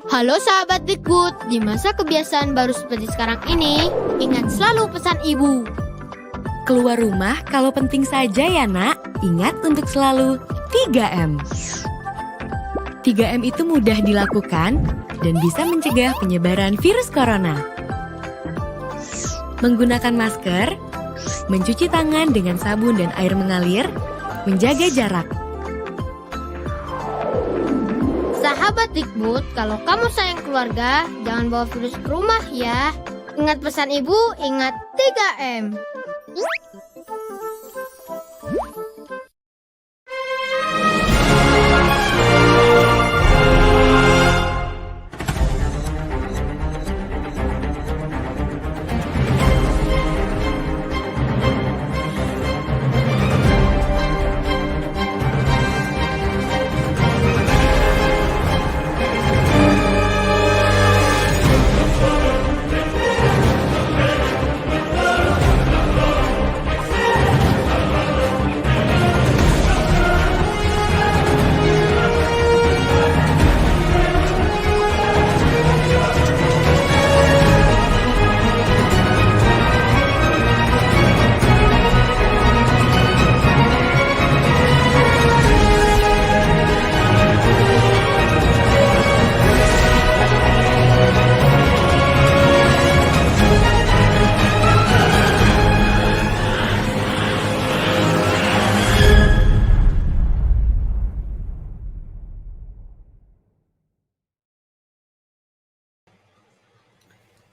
Halo sahabat Dikbud, di masa kebiasaan baru seperti sekarang ini, ingat selalu pesan ibu. Keluar rumah kalau penting saja ya nak, ingat untuk selalu 3M. 3M itu mudah dilakukan dan bisa mencegah penyebaran virus corona. Menggunakan masker, mencuci tangan dengan sabun dan air mengalir, menjaga jarak. Sahabat Dikbud, kalau kamu sayang keluarga, jangan bawa virus ke rumah ya. Ingat pesan ibu, ingat 3M.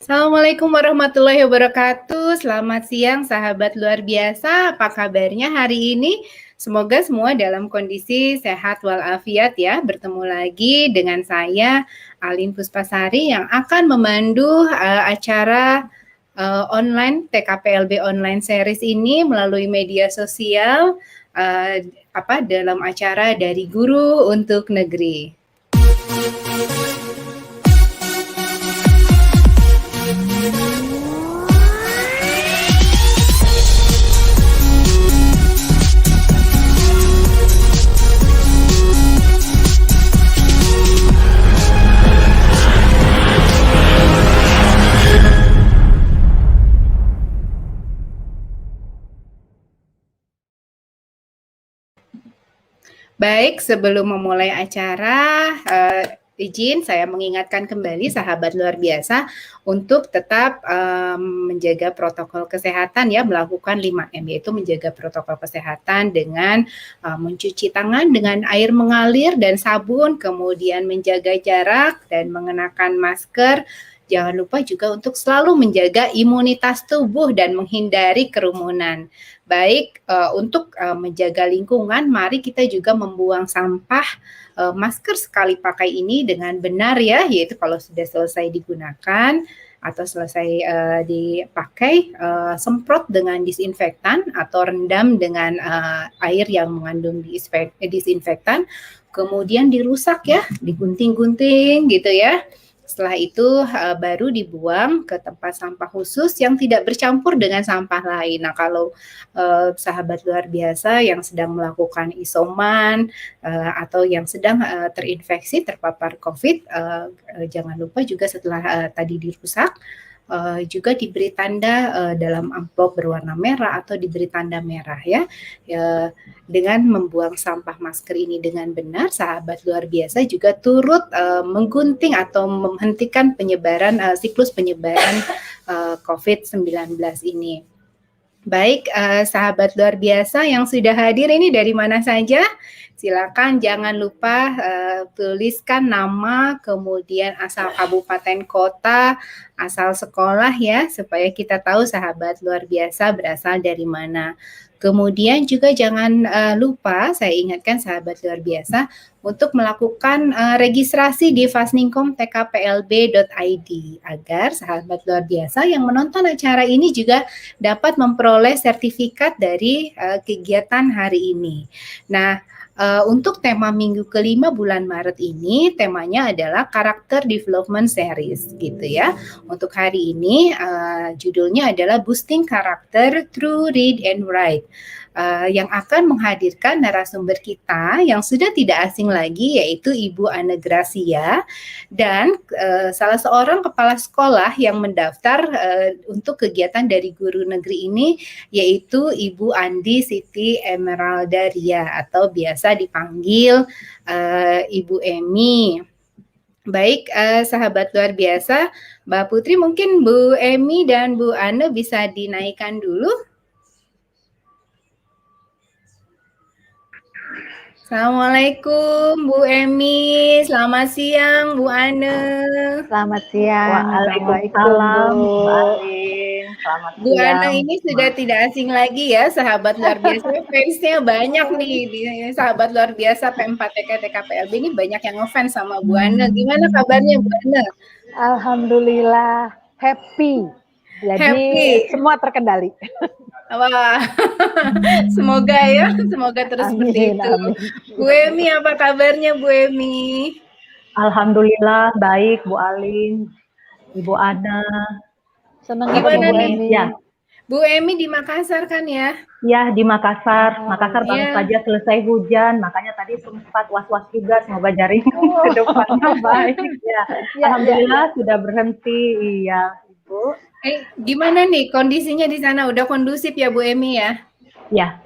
Assalamualaikum warahmatullahi wabarakatuh. Selamat siang sahabat luar biasa. Apa kabarnya hari ini? Semoga semua dalam kondisi sehat walafiat ya. Bertemu lagi dengan saya Alin Puspasari yang akan memandu acara online TKPLB online series ini melalui media sosial dalam acara dari guru untuk negeri. Baik, sebelum memulai acara, izin saya mengingatkan kembali sahabat luar biasa untuk tetap menjaga protokol kesehatan ya, melakukan 5M, yaitu menjaga protokol kesehatan dengan mencuci tangan dengan air mengalir dan sabun, kemudian menjaga jarak dan mengenakan masker. Jangan lupa juga untuk selalu menjaga imunitas tubuh dan menghindari kerumunan. Baik, untuk menjaga lingkungan, mari kita juga membuang sampah masker sekali pakai ini dengan benar ya, yaitu kalau sudah selesai digunakan atau selesai dipakai, semprot dengan disinfektan atau rendam dengan air yang mengandung disinfektan, kemudian dirusak ya, digunting-gunting gitu ya. Setelah itu baru dibuang ke tempat sampah khusus yang tidak bercampur dengan sampah lain. Nah, kalau sahabat luar biasa yang sedang melakukan isoman atau yang sedang terinfeksi, terpapar COVID, jangan lupa juga setelah tadi dirusak, juga diberi tanda dalam amplop berwarna merah atau diberi tanda merah ya. Dengan membuang sampah masker ini dengan benar, sahabat luar biasa juga turut menggunting atau menghentikan penyebaran siklus penyebaran COVID-19 ini. Baik, sahabat luar biasa yang sudah hadir ini dari mana saja? Silakan jangan lupa tuliskan nama, kemudian asal kabupaten kota, asal sekolah ya, supaya kita tahu sahabat luar biasa berasal dari mana. Kemudian juga jangan lupa, saya ingatkan sahabat luar biasa, untuk melakukan registrasi di fasningkom.tkplb.id agar sahabat luar biasa yang menonton acara ini juga dapat memperoleh sertifikat dari kegiatan hari ini. Nah, untuk tema minggu kelima bulan Maret ini, temanya adalah Karakter Development Series gitu ya. Untuk hari ini judulnya adalah Boosting Karakter Through Read and Write. yang akan menghadirkan narasumber kita yang sudah tidak asing lagi, yaitu Ibu Ane Gracia, dan salah seorang kepala sekolah yang mendaftar untuk kegiatan dari guru negeri ini, yaitu Ibu Andi Siti Emeralda Ria, atau biasa dipanggil Ibu Emi. Baik, sahabat luar biasa, Mbak Putri, mungkin Bu Emi dan Bu Ane bisa dinaikkan dulu. Assalamualaikum Bu Emi, selamat siang Bu Ane. Selamat siang. Waalaikumsalam, Bu. Mbak Alin. Selamat Bu siang. Ane ini sudah tidak asing lagi ya, sahabat luar biasa. Fansnya banyak nih di sahabat luar biasa P4TK TKPLB ini, banyak yang ngefans sama Bu Ane. Gimana kabarnya Bu Ane? Alhamdulillah happy. Jadi Happy. semua terkendali. Wah, semoga ya, semoga terus seperti itu. Amin. Bu Emi, apa kabarnya Bu Emi? Alhamdulillah baik, Bu Alin, Ibu Ana. Senang Gimana Bu nih? Emi. Ya, Bu Emi di Makassar kan ya? ya di Makassar. Makassar baru Iya. saja selesai hujan, makanya tadi sempat was-was juga, semoga jaring ke depannya baik. Ya, Alhamdulillah sudah berhenti. Iya, Ibu. Gimana nih kondisinya di sana? Udah kondusif ya Bu Emi ya? Ya,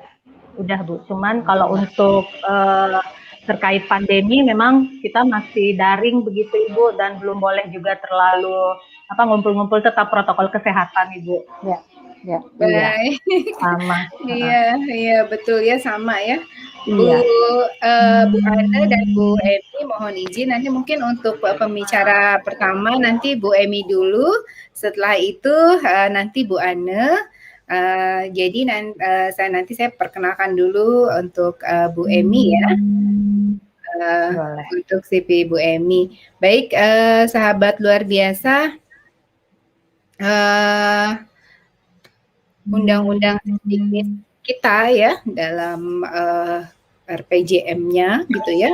udah Bu. Cuman kalau untuk terkait pandemi memang kita masih daring begitu Ibu, dan belum boleh juga terlalu ngumpul-ngumpul, tetap protokol kesehatan Ibu. Ya. Baik. Sama. Iya betul ya, sama ya. Iya. Bu Ana dan Bu Emi mohon izin nanti mungkin untuk pembicara pertama nanti Bu Emi dulu, setelah itu nanti Bu Ana. Jadi saya perkenalkan dulu untuk Bu Emi ya. Untuk CV Bu Emi. Baik, sahabat luar biasa. Undang-undang sedikit kita ya dalam RPJM-nya gitu ya,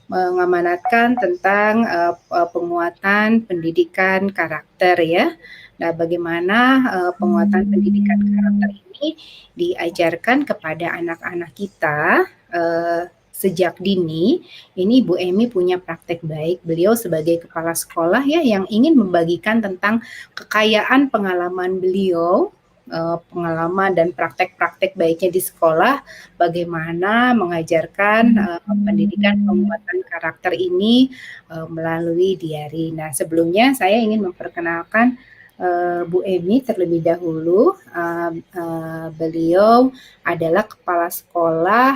mengamanatkan tentang penguatan pendidikan karakter ya. Nah, bagaimana penguatan pendidikan karakter ini diajarkan kepada anak-anak kita sejak dini. Ini Bu Emi punya praktek baik. Beliau sebagai kepala sekolah ya yang ingin membagikan tentang kekayaan pengalaman beliau, pengalaman dan praktek-praktek baiknya di sekolah, bagaimana mengajarkan pendidikan penguatan karakter ini melalui diari. Nah, sebelumnya saya ingin memperkenalkan Bu Emi terlebih dahulu. Beliau adalah kepala sekolah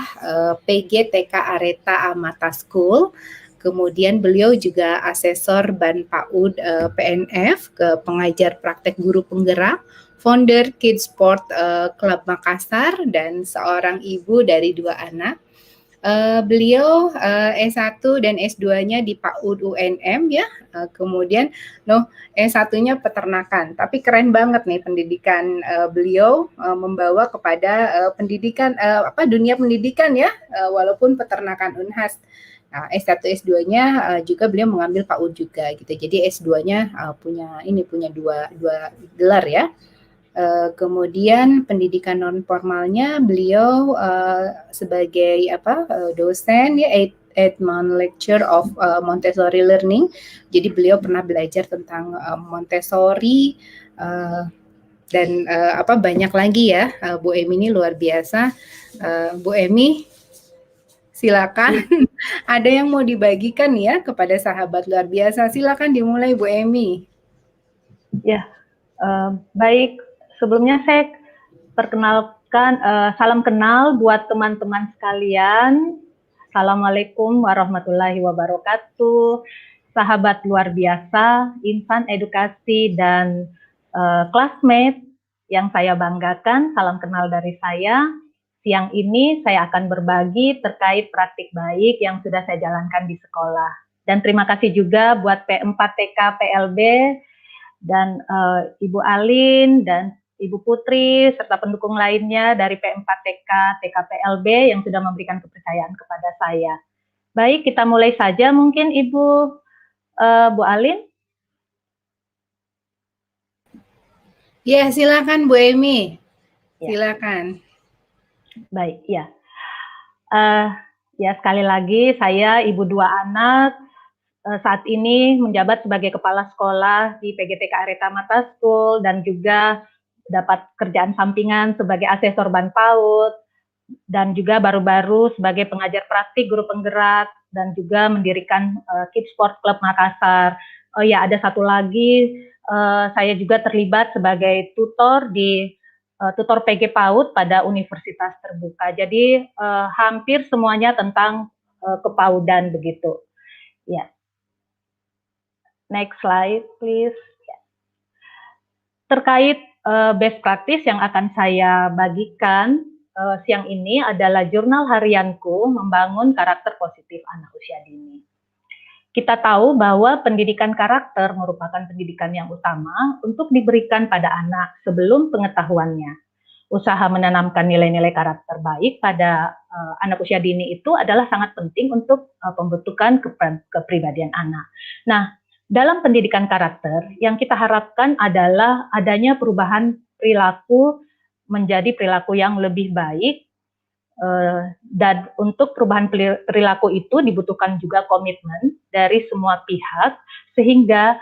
PG TK Areta Amata School. Kemudian beliau juga asesor Ban PAUD PNF, ke pengajar praktek guru penggerak, founder Kids Sport Club Makassar, dan seorang ibu dari 2 anak. Beliau S1 dan S2-nya di PAUD UNM ya. Kemudian S1-nya peternakan. Tapi keren banget nih pendidikan beliau membawa kepada pendidikan dunia pendidikan ya, walaupun peternakan Unhas. Nah, S1 S2-nya juga beliau mengambil PAUD juga gitu. Jadi S2-nya punya 2 gelar ya. Kemudian pendidikan non formalnya beliau sebagai dosen ya, Edmond Lecture of Montessori Learning. Jadi beliau pernah belajar tentang Montessori dan banyak lagi ya. Bu Emi ini luar biasa. Bu Emi, silakan. Ada yang mau dibagikan ya kepada sahabat luar biasa? Silakan dimulai Bu Emi. Ya, baik. Sebelumnya saya perkenalkan, salam kenal buat teman-teman sekalian. Assalamualaikum warahmatullahi wabarakatuh. Sahabat luar biasa, insan edukasi dan classmate yang saya banggakan, salam kenal dari saya. Siang ini saya akan berbagi terkait praktik baik yang sudah saya jalankan di sekolah. Dan terima kasih juga buat P4TK PLB dan Ibu Alin dan Ibu Putri, serta pendukung lainnya dari P4TK TKPLB yang sudah memberikan kepercayaan kepada saya. Baik, kita mulai saja mungkin Ibu Bu Alin. Ya, silakan Bu Emi. Silakan. Baik, ya. Ya, sekali lagi saya ibu 2 anak, saat ini menjabat sebagai kepala sekolah di PGTK Areta Mata School dan juga dapat kerjaan sampingan sebagai asesor ban PAUD dan juga baru-baru sebagai pengajar praktik guru penggerak dan juga mendirikan Kids Sport Club Makassar. Oh ya, ada satu lagi, saya juga terlibat sebagai tutor di tutor PG PAUD pada universitas terbuka. Jadi hampir semuanya tentang kepaudan begitu. Ya, next slide please. Ya. Terkait best practice yang akan saya bagikan siang ini adalah jurnal harianku membangun karakter positif anak usia dini. Kita tahu bahwa pendidikan karakter merupakan pendidikan yang utama untuk diberikan pada anak sebelum pengetahuannya. Usaha menanamkan nilai-nilai karakter baik pada anak usia dini itu adalah sangat penting untuk pembentukan kepribadian anak. Nah, dalam pendidikan karakter yang kita harapkan adalah adanya perubahan perilaku menjadi perilaku yang lebih baik, dan untuk perubahan perilaku itu dibutuhkan juga komitmen dari semua pihak sehingga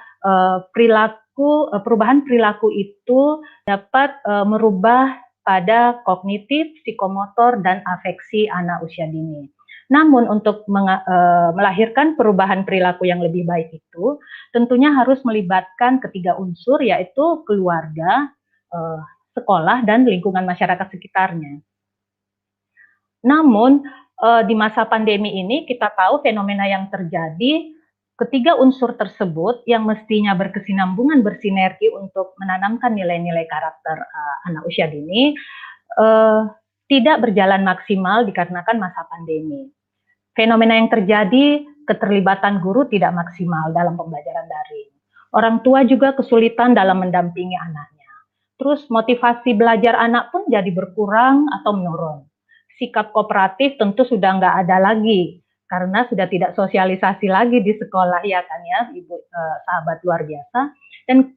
perubahan perilaku itu dapat merubah pada kognitif, psikomotor, dan afeksi anak usia dini. Namun untuk melahirkan perubahan perilaku yang lebih baik itu tentunya harus melibatkan ketiga unsur, yaitu keluarga, sekolah, dan lingkungan masyarakat sekitarnya. Namun di masa pandemi ini kita tahu fenomena yang terjadi, ketiga unsur tersebut yang mestinya berkesinambungan, bersinergi untuk menanamkan nilai-nilai karakter anak usia dini tidak berjalan maksimal dikarenakan masa pandemi. Fenomena yang terjadi, keterlibatan guru tidak maksimal dalam pembelajaran daring. Orang tua juga kesulitan dalam mendampingi anaknya. Terus motivasi belajar anak pun jadi berkurang atau menurun. Sikap kooperatif tentu sudah nggak ada lagi karena sudah tidak sosialisasi lagi di sekolah, ya kan ya, ibu sahabat luar biasa, dan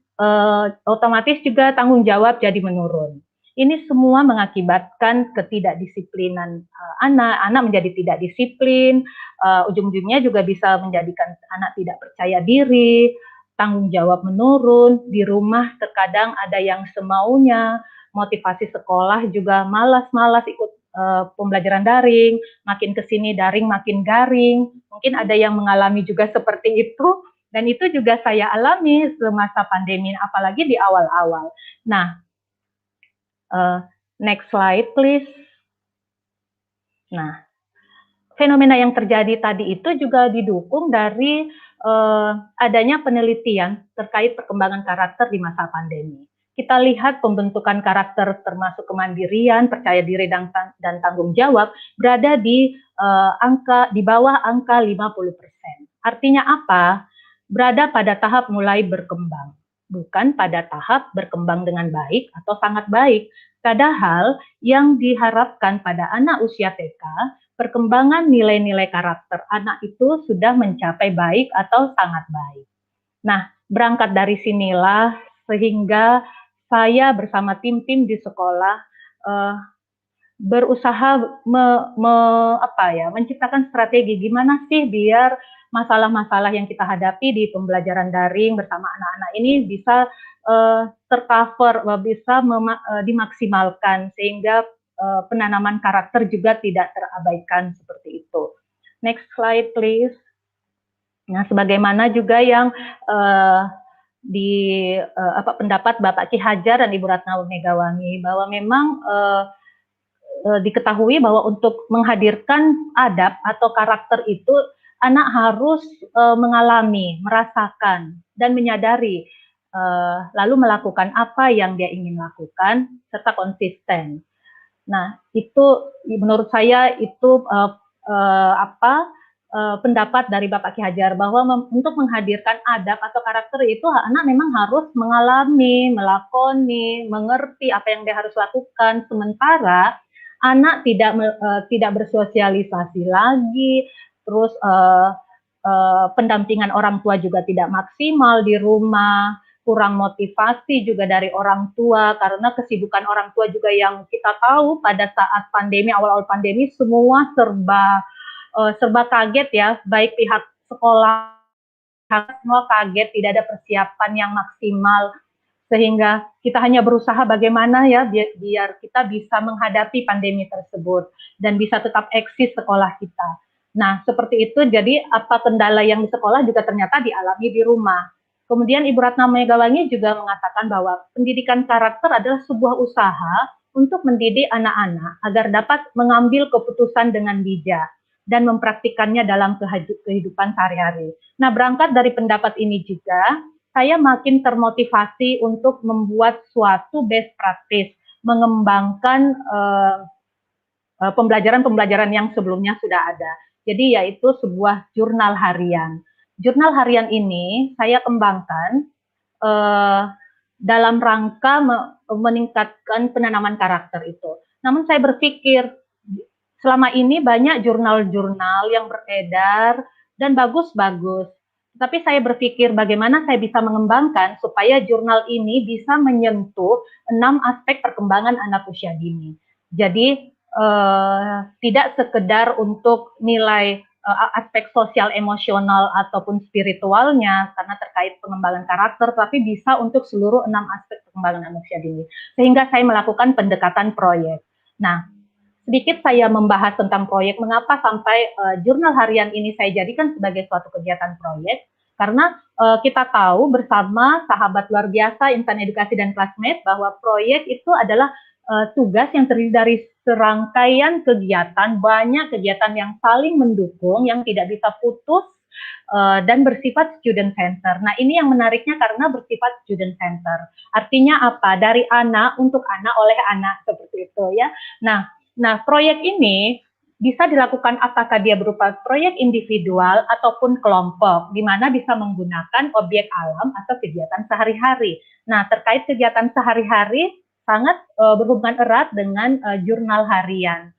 otomatis juga tanggung jawab jadi menurun. Ini semua mengakibatkan ketidakdisiplinan anak menjadi tidak disiplin, ujung-ujungnya juga bisa menjadikan anak tidak percaya diri, tanggung jawab menurun, di rumah terkadang ada yang semaunya, motivasi sekolah juga malas-malas ikut pembelajaran daring, makin kesini daring makin garing, mungkin ada yang mengalami juga seperti itu, dan itu juga saya alami semasa pandemi, apalagi di awal-awal. Nah, next slide please. Nah, fenomena yang terjadi tadi itu juga didukung dari adanya penelitian terkait perkembangan karakter di masa pandemi. Kita lihat pembentukan karakter termasuk kemandirian, percaya diri, dan tanggung jawab berada di bawah angka 50%. Artinya apa? Berada pada tahap mulai berkembang, bukan pada tahap berkembang dengan baik atau sangat baik. Padahal yang diharapkan pada anak usia TK, perkembangan nilai-nilai karakter anak itu sudah mencapai baik atau sangat baik. Nah, berangkat dari sinilah sehingga saya bersama tim-tim di sekolah berusaha menciptakan strategi gimana sih biar masalah-masalah yang kita hadapi di pembelajaran daring bersama anak-anak ini bisa tercover, bisa dimaksimalkan sehingga penanaman karakter juga tidak terabaikan seperti itu. Next slide please. Nah, sebagaimana juga yang pendapat Bapak Ki Hajar dan Ibu Ratna Megawangi bahwa memang diketahui bahwa untuk menghadirkan adab atau karakter itu anak harus mengalami, merasakan, dan menyadari, lalu melakukan apa yang dia ingin lakukan serta konsisten. Nah, itu menurut saya itu pendapat dari Bapak Ki Hajar bahwa untuk menghadirkan adab atau karakter itu anak memang harus mengalami, melakoni, mengerti apa yang dia harus lakukan. Sementara anak tidak bersosialisasi lagi, terus pendampingan orang tua juga tidak maksimal di rumah, kurang motivasi juga dari orang tua, karena kesibukan orang tua juga yang kita tahu pada saat pandemi, awal-awal pandemi semua serba kaget ya, baik pihak sekolah, semua kaget, tidak ada persiapan yang maksimal, sehingga kita hanya berusaha bagaimana ya biar kita bisa menghadapi pandemi tersebut dan bisa tetap eksis sekolah kita. Nah, seperti itu, jadi apa kendala yang di sekolah juga ternyata dialami di rumah. Kemudian Ibu Ratna Megawangi juga mengatakan bahwa pendidikan karakter adalah sebuah usaha untuk mendidik anak-anak agar dapat mengambil keputusan dengan bijak dan mempraktikannya dalam kehidupan sehari-hari. Nah, berangkat dari pendapat ini juga, saya makin termotivasi untuk membuat suatu best practice, mengembangkan pembelajaran-pembelajaran yang sebelumnya sudah ada. Jadi yaitu sebuah jurnal harian. Jurnal harian ini saya kembangkan dalam rangka meningkatkan penanaman karakter itu. Namun saya berpikir selama ini banyak jurnal-jurnal yang beredar dan bagus-bagus. Tapi saya berpikir bagaimana saya bisa mengembangkan supaya jurnal ini bisa menyentuh 6 aspek perkembangan anak usia dini. Jadi tidak sekedar untuk nilai aspek sosial, emosional, ataupun spiritualnya karena terkait pengembangan karakter, tapi bisa untuk seluruh 6 aspek perkembangan anak usia dini. Sehingga saya melakukan pendekatan proyek. Nah, sedikit saya membahas tentang proyek, mengapa sampai jurnal harian ini saya jadikan sebagai suatu kegiatan proyek, karena kita tahu bersama sahabat luar biasa, insan edukasi dan classmate, bahwa proyek itu adalah tugas yang terdiri dari serangkaian kegiatan, banyak kegiatan yang saling mendukung, yang tidak bisa putus, dan bersifat student center. Nah, ini yang menariknya karena bersifat student center. Artinya apa? Dari anak, untuk anak, oleh anak, seperti itu ya. Nah, proyek ini bisa dilakukan apakah dia berupa proyek individual ataupun kelompok, di mana bisa menggunakan objek alam atau kegiatan sehari-hari. Nah, terkait kegiatan sehari-hari, sangat berhubungan erat dengan jurnal harian.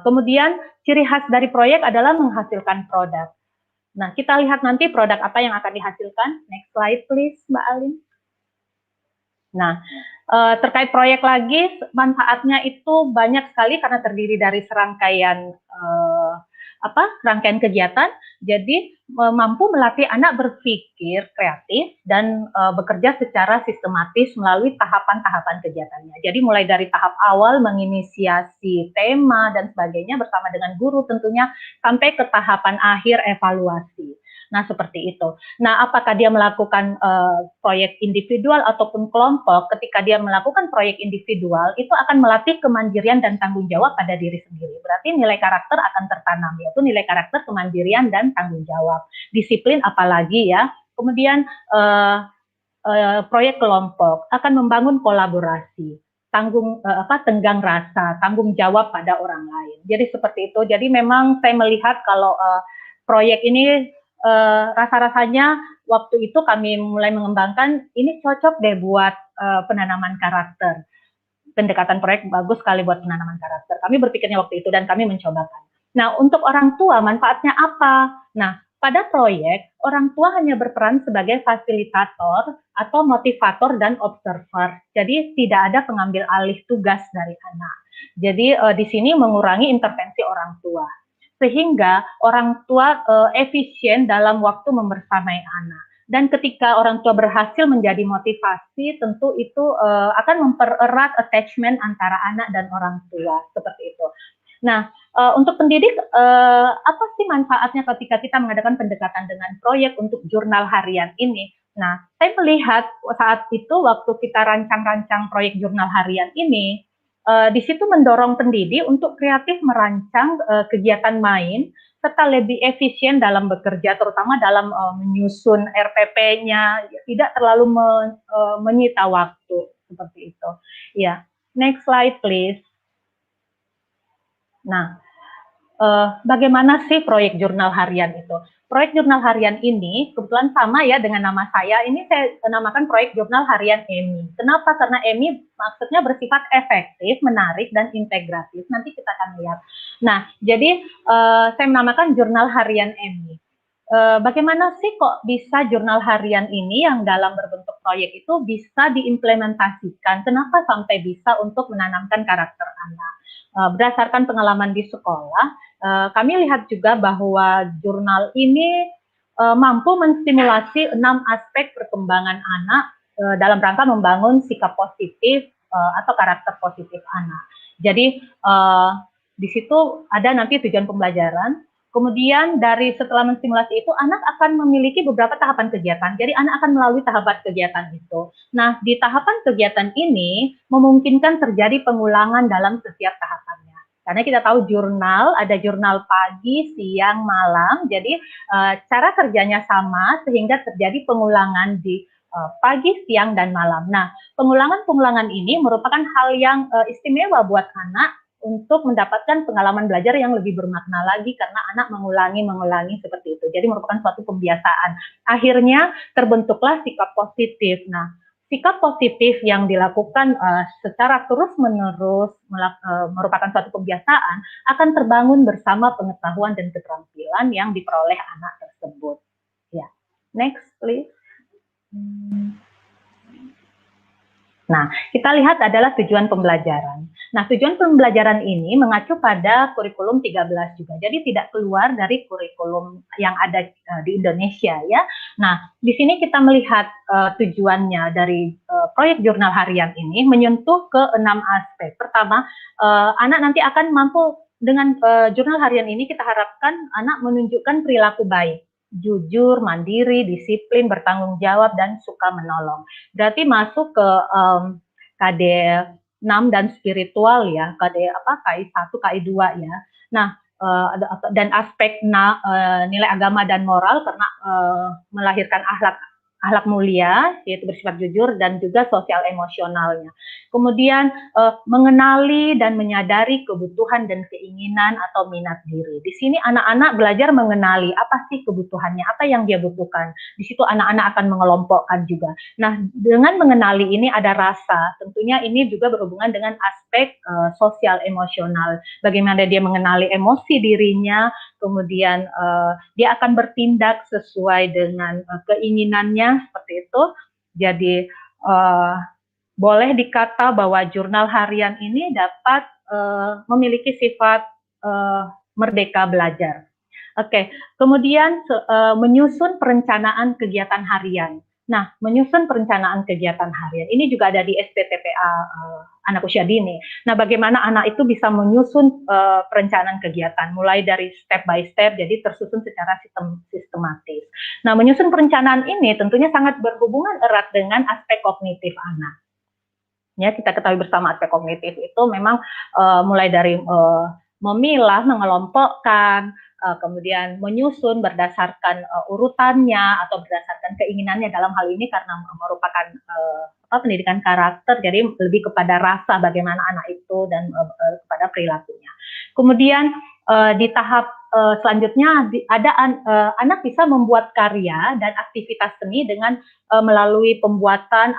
Kemudian ciri khas dari proyek adalah menghasilkan produk. Nah, kita lihat nanti produk apa yang akan dihasilkan. Next slide please, Mbak Alin. Nah, terkait proyek lagi, manfaatnya itu banyak sekali karena terdiri dari serangkaian rangkaian kegiatan. Jadi mampu melatih anak berpikir kreatif dan bekerja secara sistematis melalui tahapan-tahapan kegiatannya. Jadi mulai dari tahap awal menginisiasi tema dan sebagainya bersama dengan guru tentunya sampai ke tahapan akhir evaluasi. Nah, seperti itu. Nah, apakah dia melakukan proyek individual ataupun kelompok? Ketika dia melakukan proyek individual, itu akan melatih kemandirian dan tanggung jawab pada diri sendiri. Berarti nilai karakter akan tertanam, yaitu nilai karakter, kemandirian, dan tanggung jawab. Disiplin apalagi ya. Kemudian proyek kelompok akan membangun kolaborasi, tenggang rasa, tanggung jawab pada orang lain. Jadi seperti itu. Jadi memang saya melihat kalau proyek ini rasa-rasanya waktu itu kami mulai mengembangkan, ini cocok deh buat penanaman karakter. Pendekatan proyek bagus sekali buat penanaman karakter. Kami berpikirnya waktu itu dan kami mencobakan. Nah, untuk orang tua manfaatnya apa? Nah, pada proyek, orang tua hanya berperan sebagai fasilitator atau motivator dan observer. Jadi tidak ada pengambil alih tugas dari anak. Jadi di sini mengurangi intervensi orang tua. Sehingga orang tua efisien dalam waktu membersamai anak. Dan ketika orang tua berhasil menjadi motivasi, tentu itu akan mempererat attachment antara anak dan orang tua, seperti itu. Nah, untuk pendidik, apa sih manfaatnya ketika kita mengadakan pendekatan dengan proyek untuk jurnal harian ini? Nah, saya melihat saat itu waktu kita rancang-rancang proyek jurnal harian ini, di situ mendorong pendidik untuk kreatif merancang kegiatan main serta lebih efisien dalam bekerja, terutama dalam menyusun RPP-nya, tidak terlalu menyita waktu seperti itu. Ya, next slide please. Nah, bagaimana sih proyek jurnal harian itu? Proyek jurnal harian ini kebetulan sama ya dengan nama saya. Ini saya namakan proyek jurnal harian EMI. Kenapa? Karena EMI maksudnya bersifat efektif, menarik, dan integratif. Nanti kita akan lihat. Nah, jadi saya menamakan jurnal harian EMI. Bagaimana sih kok bisa jurnal harian ini yang dalam berbentuk proyek itu bisa diimplementasikan. Kenapa sampai bisa untuk menanamkan karakter anak? Berdasarkan pengalaman di sekolah, kami lihat juga bahwa jurnal ini mampu menstimulasi 6 aspek perkembangan anak dalam rangka membangun sikap positif atau karakter positif anak. Jadi di situ ada nanti tujuan pembelajaran. Kemudian setelah menstimulasi itu, anak akan memiliki beberapa tahapan kegiatan. Jadi anak akan melalui tahapan kegiatan itu. Nah, di tahapan kegiatan ini memungkinkan terjadi pengulangan dalam setiap tahapannya. Karena kita tahu ada jurnal pagi, siang, malam. Jadi cara kerjanya sama sehingga terjadi pengulangan di pagi, siang, dan malam. Nah, pengulangan-pengulangan ini merupakan hal yang istimewa buat anak untuk mendapatkan pengalaman belajar yang lebih bermakna lagi karena anak mengulangi seperti itu. Jadi merupakan suatu pembiasaan. Akhirnya terbentuklah sikap positif. Nah, sikap positif yang dilakukan secara terus-menerus merupakan suatu pembiasaan akan terbangun bersama pengetahuan dan keterampilan yang diperoleh anak tersebut. Ya, next please. Nah, kita lihat adalah tujuan pembelajaran. Nah, tujuan pembelajaran ini mengacu pada kurikulum 13 juga. Jadi tidak keluar dari kurikulum yang ada di Indonesia ya. Nah, di sini kita melihat tujuannya dari proyek jurnal harian ini menyentuh ke 6 aspek. Pertama, anak nanti akan mampu dengan jurnal harian ini kita harapkan anak menunjukkan perilaku baik, jujur, mandiri, disiplin, bertanggung jawab, dan suka menolong. Berarti masuk ke KD 6 dan spiritual ya, KI 1, KI 2 ya. Nah, dan aspek nilai agama dan moral karena melahirkan akhlak mulia, yaitu bersifat jujur, dan juga sosial emosionalnya. Kemudian mengenali dan menyadari kebutuhan dan keinginan atau minat diri. Di sini anak-anak belajar mengenali apa sih kebutuhannya, apa yang dia butuhkan. Di situ anak-anak akan mengelompokkan juga. Nah, dengan mengenali ini ada rasa. Tentunya ini juga berhubungan dengan aspek sosial emosional. Bagaimana dia mengenali emosi dirinya, kemudian dia akan bertindak sesuai dengan keinginannya seperti itu. Jadi boleh dikata bahwa jurnal harian ini dapat memiliki sifat merdeka belajar. Oke, kemudian menyusun perencanaan kegiatan harian. Nah, menyusun perencanaan kegiatan harian ini juga ada di SPTPA anak usia dini. Nah, bagaimana anak itu bisa menyusun perencanaan kegiatan mulai dari step by step, jadi tersusun secara sistematis. Nah, menyusun perencanaan ini tentunya sangat berhubungan erat dengan aspek kognitif anak. Ya, kita ketahui bersama aspek kognitif itu memang mulai dari memilah, mengelompokkan, kemudian menyusun berdasarkan urutannya atau berdasarkan keinginannya dalam hal ini karena merupakan pendidikan karakter, jadi lebih kepada rasa bagaimana anak itu dan kepada perilakunya. Kemudian di tahap selanjutnya ada anak bisa membuat karya dan aktivitas seni dengan melalui pembuatan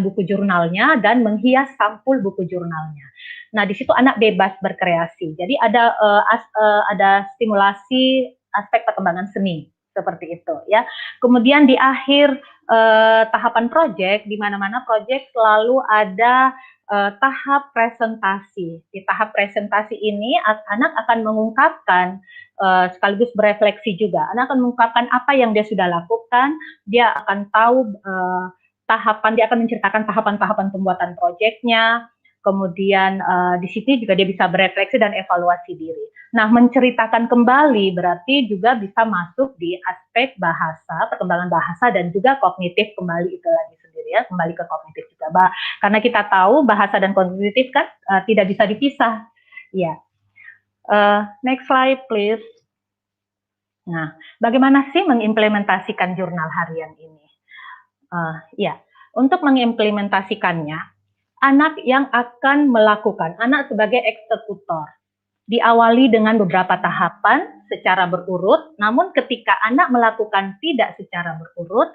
buku jurnalnya dan menghias sampul buku jurnalnya. Nah, di situ anak bebas berkreasi. Jadi ada stimulasi aspek perkembangan seni seperti itu ya. Kemudian di akhir tahapan proyek, di mana-mana proyek selalu ada tahap presentasi. Di tahap presentasi ini anak akan mengungkapkan sekaligus berefleksi juga. Anak akan mengungkapkan apa yang dia sudah lakukan. Dia akan tahu dia akan menceritakan tahapan-tahapan pembuatan proyeknya. Kemudian di sini juga dia bisa berefleksi dan evaluasi diri. Nah, menceritakan kembali berarti juga bisa masuk di aspek bahasa, perkembangan bahasa dan juga kognitif kembali itu lagi sendiri ya, kembali ke kognitif juga. Karena kita tahu bahasa dan kognitif kan tidak bisa dipisah. Ya. Next slide please. Nah, bagaimana sih mengimplementasikan jurnal harian ini? Ya, untuk mengimplementasikannya, anak yang akan melakukan, anak sebagai eksekutor, diawali dengan beberapa tahapan secara berurut, namun ketika anak melakukan tidak secara berurut,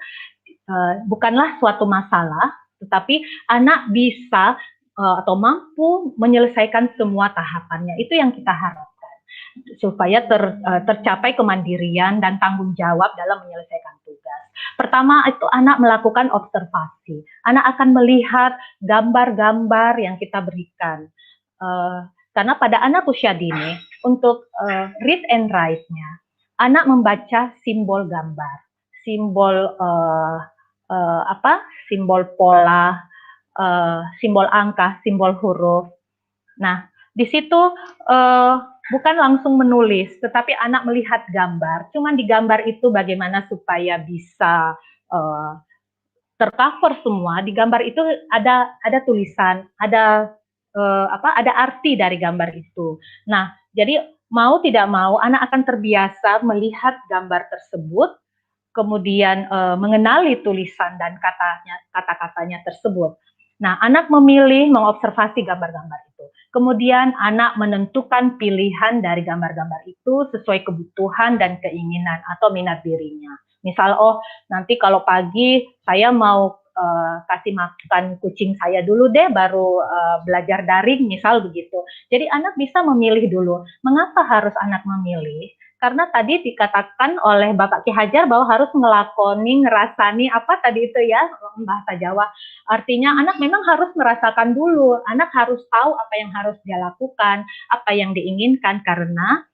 bukanlah suatu masalah, tetapi anak bisa atau mampu menyelesaikan semua tahapannya. Itu yang kita harapkan, supaya tercapai kemandirian dan tanggung jawab dalam menyelesaikan tugas. Pertama itu anak melakukan observasi. Anak akan melihat gambar-gambar yang kita berikan. Karena pada anak usia dini, untuk read and write-nya, anak membaca simbol gambar, simbol simbol pola, simbol angka, simbol huruf. Nah, di situ bukan langsung menulis, tetapi anak melihat gambar. Cuman di gambar itu bagaimana supaya bisa tercover semua. Di gambar itu ada tulisan, ada ada arti dari gambar itu. Nah, jadi mau tidak mau anak akan terbiasa melihat gambar tersebut, kemudian mengenali tulisan dan kata-katanya tersebut. Nah, anak memilih mengobservasi gambar-gambar itu. Kemudian anak menentukan pilihan dari gambar-gambar itu sesuai kebutuhan dan keinginan atau minat dirinya. Misal, nanti kalau pagi saya mau kasih makan kucing saya dulu deh, baru belajar daring, misal begitu. Jadi anak bisa memilih dulu. Mengapa harus anak memilih? Karena tadi dikatakan oleh Bapak Ki Hajar bahwa harus ngelakoni, ngerasani, apa tadi itu ya, bahasa Jawa. Artinya anak memang harus merasakan dulu, anak harus tahu apa yang harus dia lakukan, apa yang diinginkan, karena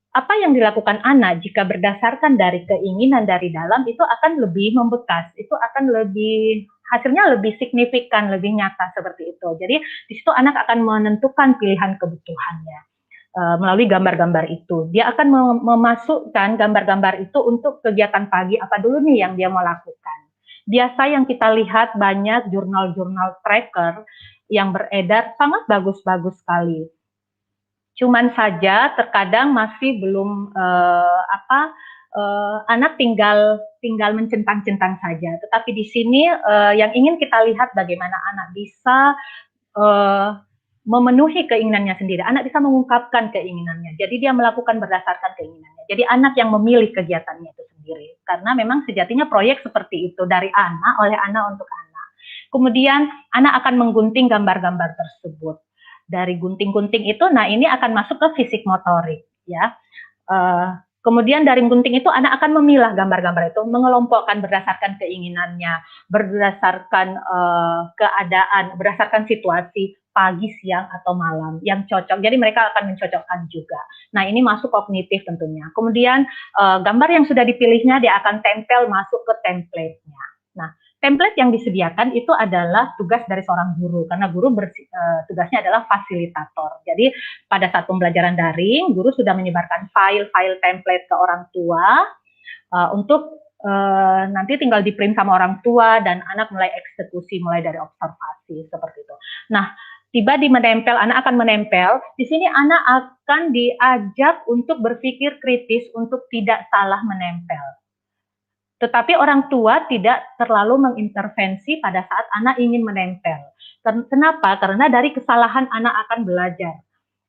apa yang dilakukan anak jika berdasarkan dari keinginan dari dalam itu akan lebih membekas, itu akan lebih hasilnya lebih signifikan, lebih nyata seperti itu. Jadi di situ anak akan menentukan pilihan kebutuhannya melalui gambar-gambar itu. Dia akan memasukkan gambar-gambar itu untuk kegiatan pagi apa dulu nih yang dia mau lakukan. Biasa yang kita lihat banyak jurnal-jurnal tracker yang beredar sangat bagus-bagus sekali. Cuman saja terkadang masih belum anak tinggal mencentang-centang saja. Tetapi di sini yang ingin kita lihat bagaimana anak bisa memenuhi keinginannya sendiri. Anak bisa mengungkapkan keinginannya. Jadi dia melakukan berdasarkan keinginannya. Jadi anak yang memilih kegiatannya itu sendiri. Karena memang sejatinya proyek seperti itu dari anak, oleh anak untuk anak. Kemudian anak akan menggunting gambar-gambar tersebut. Dari gunting-gunting itu, nah ini akan masuk ke fisik motorik, ya. Kemudian dari gunting itu anak akan memilah gambar-gambar itu, mengelompokkan berdasarkan keinginannya, berdasarkan keadaan, berdasarkan situasi pagi, siang, atau malam yang cocok. Jadi mereka akan mencocokkan juga. Nah ini masuk kognitif tentunya. Kemudian gambar yang sudah dipilihnya dia akan tempel masuk ke template-nya. Nah, template yang disediakan itu adalah tugas dari seorang guru, karena guru tugasnya adalah fasilitator. Jadi pada saat pembelajaran daring, guru sudah menyebarkan file-file template ke orang tua untuk nanti tinggal di-print sama orang tua dan anak mulai eksekusi, mulai dari observasi seperti itu. Nah, tiba di menempel, anak akan menempel. Di sini anak akan diajak untuk berpikir kritis untuk tidak salah menempel. Tetapi orang tua tidak terlalu mengintervensi pada saat anak ingin menempel. Kenapa? Karena dari kesalahan anak akan belajar.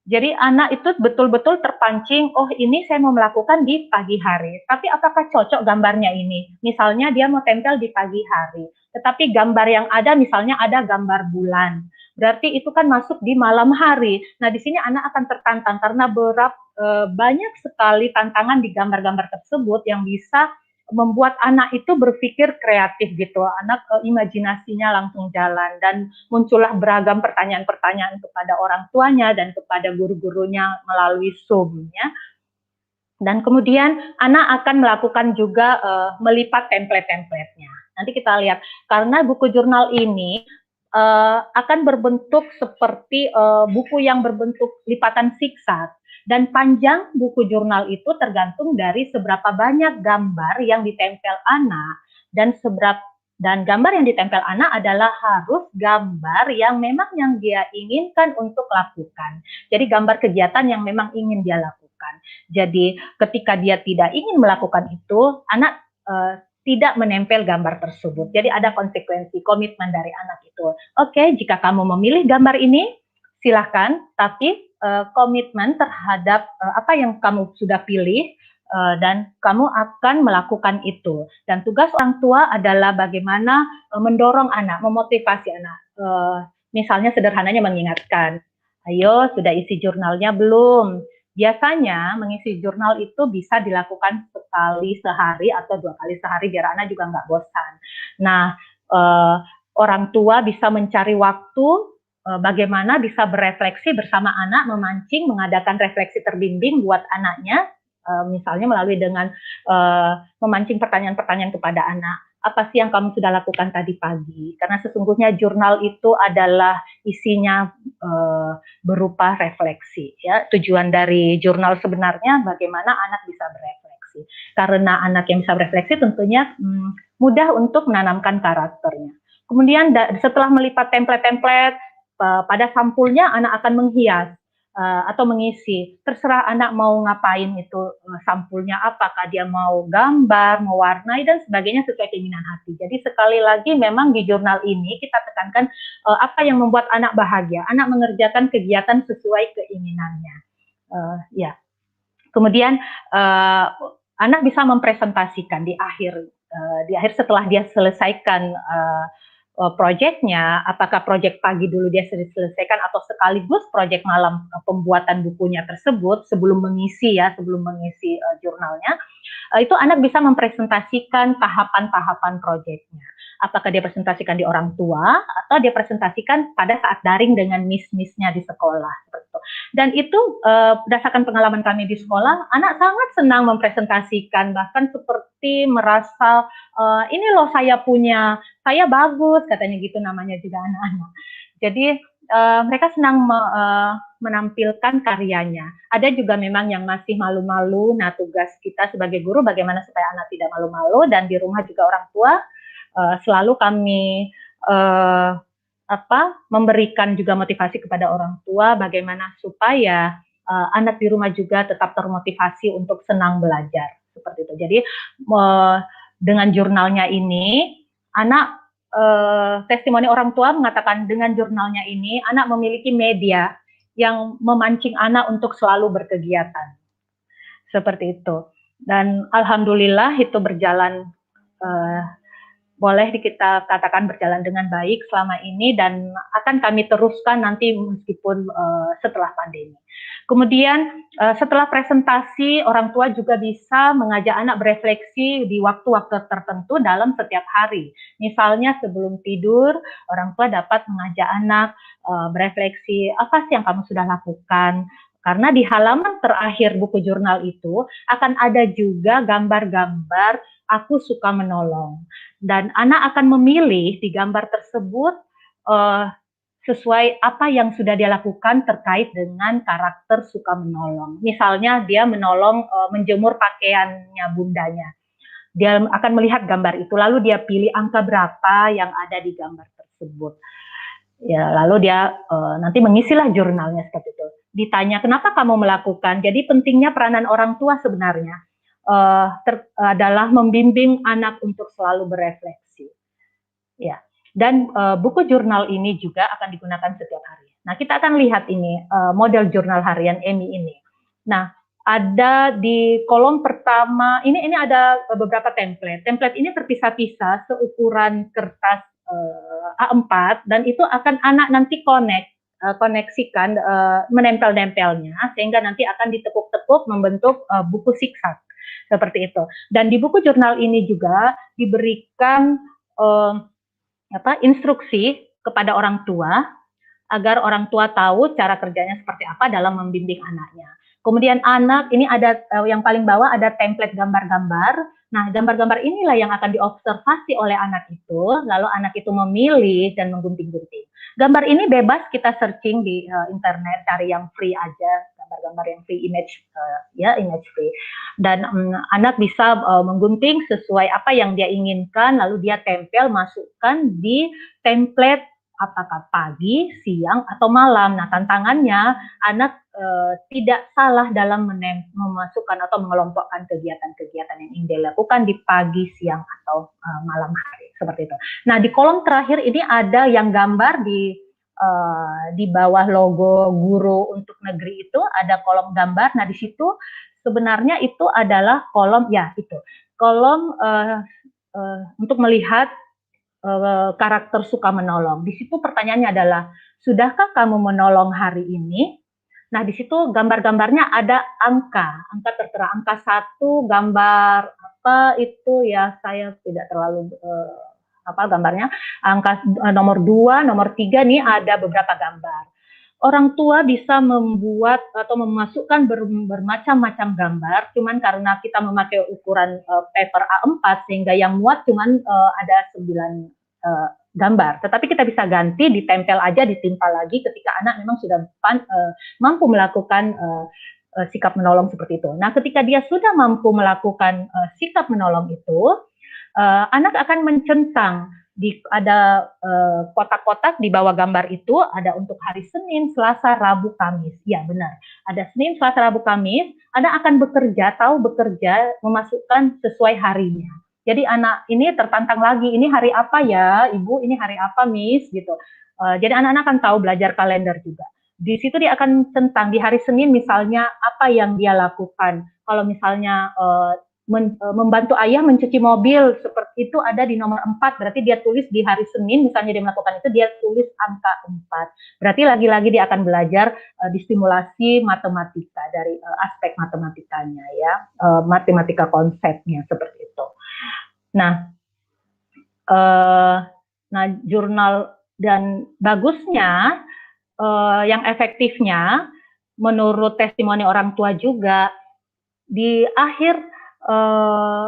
Jadi anak itu betul-betul terpancing, ini saya mau melakukan di pagi hari. Tapi apakah cocok gambarnya ini? Misalnya dia mau tempel di pagi hari. Tetapi gambar yang ada misalnya ada gambar bulan. Berarti itu kan masuk di malam hari. Nah di sini anak akan tertantang karena banyak sekali tantangan di gambar-gambar tersebut yang bisa membuat anak itu berpikir kreatif gitu, anak imajinasinya langsung jalan dan muncullah beragam pertanyaan-pertanyaan kepada orang tuanya dan kepada guru-gurunya melalui Zoom ya. Dan kemudian anak akan melakukan juga melipat template-templatenya. Nanti kita lihat karena buku jurnal ini akan berbentuk seperti buku yang berbentuk lipatan zigzag. Dan panjang buku jurnal itu tergantung dari seberapa banyak gambar yang ditempel anak dan gambar yang ditempel anak adalah harus gambar yang memang yang dia inginkan untuk lakukan. Jadi gambar kegiatan yang memang ingin dia lakukan. Jadi ketika dia tidak ingin melakukan itu, anak tidak menempel gambar tersebut. Jadi ada konsekuensi komitmen dari anak itu. Oke, jika kamu memilih gambar ini, silahkan, tapi komitmen terhadap apa yang kamu sudah pilih dan kamu akan melakukan itu. Dan tugas orang tua adalah bagaimana mendorong anak, memotivasi anak. Misalnya sederhananya mengingatkan, ayo sudah isi jurnalnya belum? Biasanya mengisi jurnal itu bisa dilakukan sekali sehari atau 2 kali sehari biar anak juga nggak bosan. Nah, orang tua bisa mencari waktu bagaimana bisa berefleksi bersama anak, memancing, mengadakan refleksi terbimbing buat anaknya, misalnya melalui dengan memancing pertanyaan-pertanyaan kepada anak. Apa sih yang kamu sudah lakukan tadi pagi? Karena sesungguhnya jurnal itu adalah isinya berupa refleksi. Ya, tujuan dari jurnal sebenarnya bagaimana anak bisa berefleksi. Karena anak yang bisa berefleksi tentunya mudah untuk menanamkan karakternya. Kemudian setelah melipat template-template pada sampulnya, anak akan menghias atau mengisi. Terserah anak mau ngapain itu sampulnya, apakah dia mau gambar, mau warnai dan sebagainya sesuai keinginan hati. Jadi sekali lagi memang di jurnal ini kita tekankan apa yang membuat anak bahagia. Anak mengerjakan kegiatan sesuai keinginannya. Ya. Kemudian anak bisa mempresentasikan di akhir setelah dia selesaikan proyeknya, apakah proyek pagi dulu dia selesaikan atau sekaligus proyek malam pembuatan bukunya tersebut sebelum mengisi jurnalnya, itu anak bisa mempresentasikan tahapan-tahapan proyeknya. Apakah dia presentasikan di orang tua atau dia presentasikan pada saat daring dengan miss-missnya di sekolah. Dan itu berdasarkan pengalaman kami di sekolah, anak sangat senang mempresentasikan, bahkan seperti merasa ini loh saya punya, saya bagus, katanya gitu namanya juga anak-anak. Jadi mereka senang menampilkan karyanya. Ada juga memang yang masih malu-malu. Nah, tugas kita sebagai guru bagaimana supaya anak tidak malu-malu, dan di rumah juga orang tua selalu kami memberikan juga motivasi kepada orang tua bagaimana supaya anak di rumah juga tetap termotivasi untuk senang belajar seperti itu. Jadi dengan jurnalnya ini, anak testimoni orang tua mengatakan dengan jurnalnya ini anak memiliki media yang memancing anak untuk selalu berkegiatan seperti itu. Dan alhamdulillah itu berjalan boleh kita katakan berjalan dengan baik selama ini, dan akan kami teruskan nanti meskipun setelah pandemi. Kemudian setelah presentasi, orang tua juga bisa mengajak anak berefleksi di waktu-waktu tertentu dalam setiap hari. Misalnya sebelum tidur, orang tua dapat mengajak anak berefleksi, apa sih yang kamu sudah lakukan? Karena di halaman terakhir buku jurnal itu akan ada juga gambar-gambar aku suka menolong. Dan anak akan memilih di gambar tersebut sesuai apa yang sudah dia lakukan terkait dengan karakter suka menolong. Misalnya dia menolong menjemur pakaiannya bundanya. Dia akan melihat gambar itu, lalu dia pilih angka berapa yang ada di gambar tersebut. Ya, lalu dia nanti mengisilah jurnalnya seperti itu. Ditanya, kenapa kamu melakukan? Jadi pentingnya peranan orang tua sebenarnya adalah membimbing anak untuk selalu berefleksi. Ya. Dan buku jurnal ini juga akan digunakan setiap hari. Nah, kita akan lihat ini model jurnal harian Emi ini. Nah, ada di kolom pertama, ini ada beberapa template. Template ini terpisah-pisah seukuran kertas A4, dan itu akan anak nanti koneksikan, menempel-nempelnya, sehingga nanti akan ditekuk-tekuk membentuk buku siksak. Seperti itu. Dan di buku jurnal ini juga diberikan instruksi kepada orang tua agar orang tua tahu cara kerjanya seperti apa dalam membimbing anaknya. Kemudian anak ini ada yang paling bawah ada template gambar-gambar. Nah, gambar-gambar inilah yang akan diobservasi oleh anak itu, lalu anak itu memilih dan menggunting-gunting. Gambar ini bebas kita searching di internet, cari yang free aja, gambar-gambar yang free, image free. Dan anak bisa menggunting sesuai apa yang dia inginkan, lalu dia tempel, masukkan di template apakah pagi, siang, atau malam. Nah, tantangannya anak tidak salah dalam memasukkan atau mengelompokkan kegiatan-kegiatan yang ingin dilakukan di pagi, siang, atau malam hari, seperti itu. Nah, di kolom terakhir ini ada yang gambar di bawah logo guru untuk negeri itu ada kolom gambar. Nah, di situ sebenarnya itu adalah kolom untuk melihat karakter suka menolong. Di situ pertanyaannya adalah, sudahkah kamu menolong hari ini? Nah, di situ gambar-gambarnya ada angka tertera, angka 1, gambar apa itu ya, saya tidak terlalu apa gambarnya, angka nomor 2, nomor 3 nih ada beberapa gambar. Orang tua bisa membuat atau memasukkan bermacam-macam gambar, cuman karena kita memakai ukuran paper A4 sehingga yang muat cuman ada 9 gambar. Tetapi kita bisa ganti, ditempel aja, ditimpa lagi ketika anak memang sudah mampu melakukan sikap menolong seperti itu. Nah, ketika dia sudah mampu melakukan sikap menolong itu, anak akan mencentang ada kotak-kotak di bawah gambar itu, ada untuk hari Senin, Selasa, Rabu, Kamis. Ya benar, ada Senin, Selasa, Rabu, Kamis. Anak akan bekerja, memasukkan sesuai harinya. Jadi anak ini tertantang lagi, ini hari apa ya Ibu, ini hari apa Miss, gitu. Jadi anak-anak akan tahu, belajar kalender juga. Di situ dia akan centang, di hari Senin misalnya apa yang dia lakukan. Kalau misalnya membantu ayah mencuci mobil, seperti itu ada di nomor 4, berarti dia tulis di hari Senin, misalnya dia melakukan itu, dia tulis angka 4. Berarti lagi-lagi dia akan belajar distimulasi matematika, dari aspek matematikanya ya, matematika konsepnya, seperti itu. Nah, jurnal dan bagusnya, yang efektifnya, menurut testimoni orang tua juga, di akhir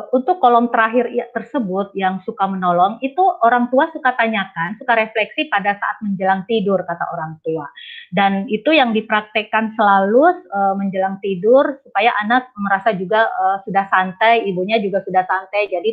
untuk kolom terakhir tersebut yang suka menolong, itu orang tua suka tanyakan, suka refleksi pada saat menjelang tidur, kata orang tua. Dan itu yang dipraktekkan selalu menjelang tidur, supaya anak merasa juga sudah santai, ibunya juga sudah santai, jadi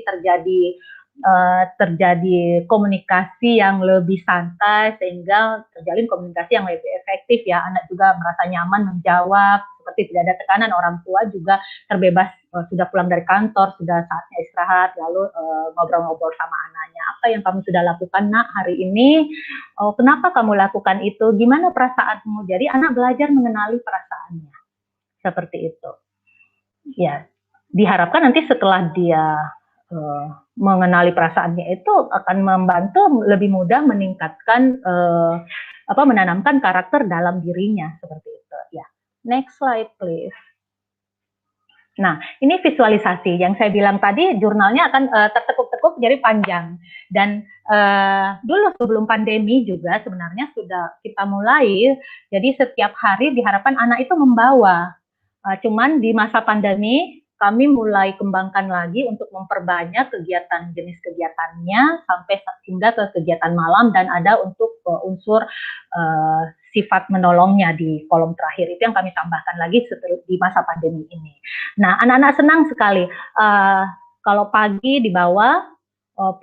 terjadi komunikasi yang lebih santai, sehingga terjalin komunikasi yang lebih efektif ya. Anak juga merasa nyaman menjawab, seperti tidak ada tekanan. Orang tua juga terbebas, sudah pulang dari kantor, sudah saatnya istirahat, lalu ngobrol-ngobrol sama anaknya. Apa yang kamu sudah lakukan nak hari ini? Oh, kenapa kamu lakukan itu? Gimana perasaanmu? Jadi anak belajar mengenali perasaannya. Seperti itu. Ya, diharapkan nanti setelah dia mengenali perasaannya itu akan membantu lebih mudah meningkatkan menanamkan karakter dalam dirinya, seperti itu ya. Next slide please. Nah, ini visualisasi yang saya bilang tadi, jurnalnya akan tertekuk-tekuk jadi panjang. Dan dulu sebelum pandemi juga sebenarnya sudah kita mulai, jadi setiap hari diharapkan anak itu membawa. Cuman di masa pandemi kami mulai kembangkan lagi untuk memperbanyak kegiatan, jenis kegiatannya, sampai hingga ke kegiatan malam, dan ada untuk unsur sifat menolongnya di kolom terakhir. Itu yang kami tambahkan lagi di masa pandemi ini. Nah, anak-anak senang sekali. Kalau pagi dibawa,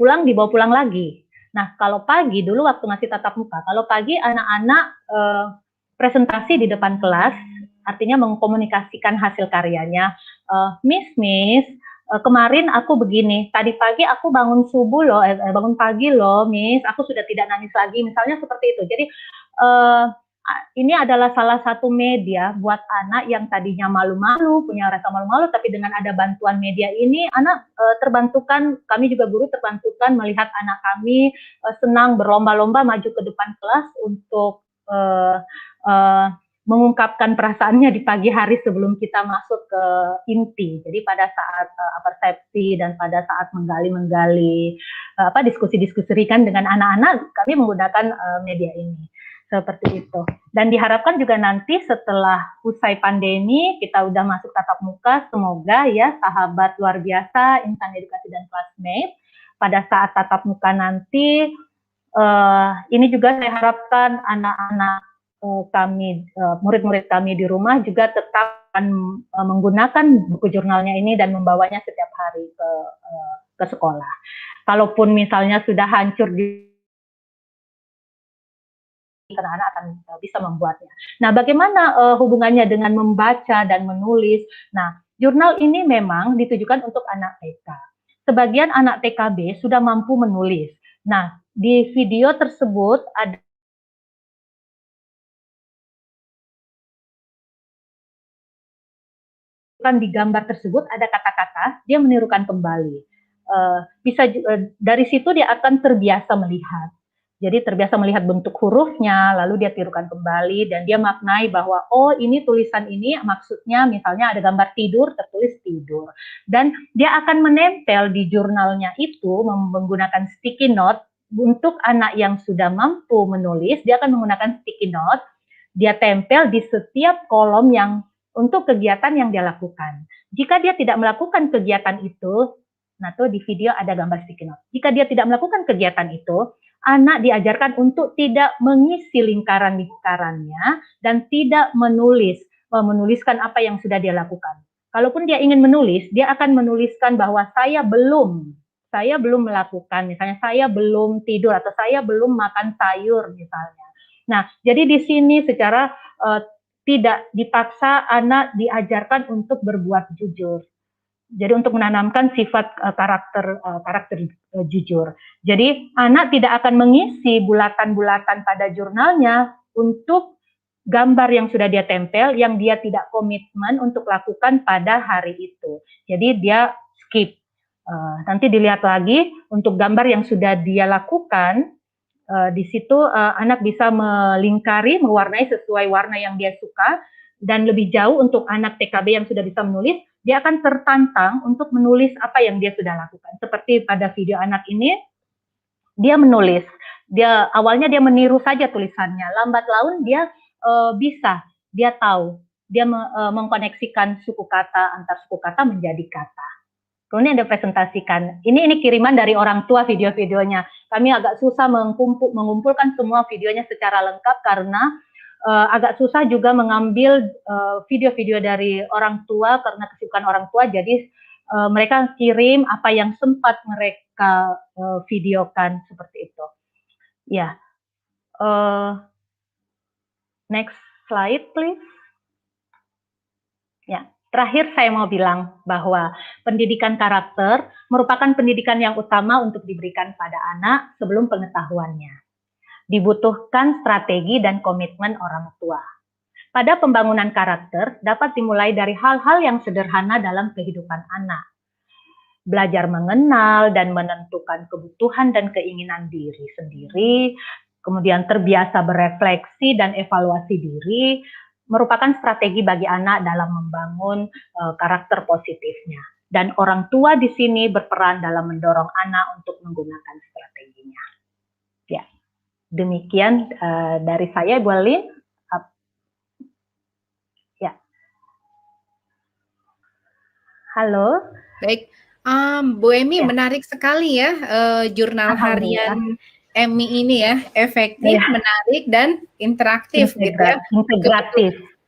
pulang dibawa pulang lagi. Nah, kalau pagi, dulu waktu masih tatap muka, kalau pagi anak-anak presentasi di depan kelas, artinya mengkomunikasikan hasil karyanya. Miss, kemarin aku begini, tadi pagi aku bangun subuh loh, bangun pagi loh, Miss, aku sudah tidak nangis lagi, misalnya seperti itu. Jadi ini adalah salah satu media buat anak yang tadinya malu-malu, punya rasa malu-malu, tapi dengan ada bantuan media ini, anak terbantukan, kami juga guru terbantukan melihat anak kami senang berlomba-lomba maju ke depan kelas untuk mengungkapkan perasaannya di pagi hari sebelum kita masuk ke inti. Jadi pada saat persepsi dan pada saat menggali diskusi-diskusi ringan dengan anak-anak, kami menggunakan media ini. Seperti itu. Dan diharapkan juga nanti setelah usai pandemi, kita udah masuk tatap muka, semoga ya sahabat luar biasa, insan edukasi dan classmate, pada saat tatap muka nanti, ini juga saya harapkan anak-anak kami, murid-murid kami di rumah juga tetap akan menggunakan buku jurnalnya ini dan membawanya setiap hari ke sekolah. Kalaupun misalnya sudah hancur anak-anak akan bisa membuatnya. Nah, bagaimana hubungannya dengan membaca dan menulis? Nah, jurnal ini memang ditujukan untuk anak TK. Sebagian anak TKB sudah mampu menulis. Nah, di video tersebut ada di gambar tersebut ada kata-kata, dia menirukan kembali. Dari situ dia akan terbiasa melihat. Jadi terbiasa melihat bentuk hurufnya, lalu dia tirukan kembali dan dia maknai bahwa oh ini tulisan ini maksudnya misalnya ada gambar tidur, tertulis tidur. Dan dia akan menempel di jurnalnya itu menggunakan sticky note. Untuk anak yang sudah mampu menulis, dia akan menggunakan sticky note, dia tempel di setiap kolom yang untuk kegiatan yang dia lakukan. Jika dia tidak melakukan kegiatan itu, nah tuh di video ada gambar sticky note. Jika dia tidak melakukan kegiatan itu, anak diajarkan untuk tidak mengisi lingkaran-lingkarannya dan tidak menuliskan apa yang sudah dia lakukan. Kalaupun dia ingin menulis, dia akan menuliskan bahwa saya belum melakukan, misalnya saya belum tidur atau saya belum makan sayur misalnya. Nah, jadi di sini secara tidak dipaksa anak diajarkan untuk berbuat jujur. Jadi untuk menanamkan sifat karakter jujur. Jadi anak tidak akan mengisi bulatan-bulatan pada jurnalnya untuk gambar yang sudah dia tempel, yang dia tidak komitmen untuk lakukan pada hari itu. Jadi dia skip. Nanti dilihat lagi untuk gambar yang sudah dia lakukan. Di situ anak bisa melingkari, mewarnai sesuai warna yang dia suka. Dan lebih jauh untuk anak TKB yang sudah bisa menulis, dia akan tertantang untuk menulis apa yang dia sudah lakukan. Seperti pada video anak ini, dia menulis. Awalnya dia meniru saja tulisannya. Lambat laun dia bisa, dia tahu. Dia mengkoneksikan suku kata antar suku kata menjadi kata. Kemudian dia presentasikan. Ini kiriman dari orang tua video-videonya. Kami agak susah mengumpulkan semua videonya secara lengkap karena agak susah juga mengambil video-video dari orang tua karena kesibukan orang tua. Jadi mereka kirim apa yang sempat mereka videokan seperti itu. Ya, next slide please. Ya, terakhir saya mau bilang bahwa pendidikan karakter merupakan pendidikan yang utama untuk diberikan pada anak sebelum pengetahuannya. Dibutuhkan strategi dan komitmen orang tua. Pada pembangunan karakter dapat dimulai dari hal-hal yang sederhana dalam kehidupan anak. Belajar mengenal dan menentukan kebutuhan dan keinginan diri sendiri, kemudian terbiasa berefleksi dan evaluasi diri, merupakan strategi bagi anak dalam membangun karakter positifnya. Dan orang tua di sini berperan dalam mendorong anak untuk menggunakan strateginya. Ya. Demikian dari saya, Bu Alin. Ya. Halo. Baik, Bu Emi, Ya. menarik sekali ya jurnal harian Emi ini ya, efektif, Ya. menarik dan interaktif gitu ya.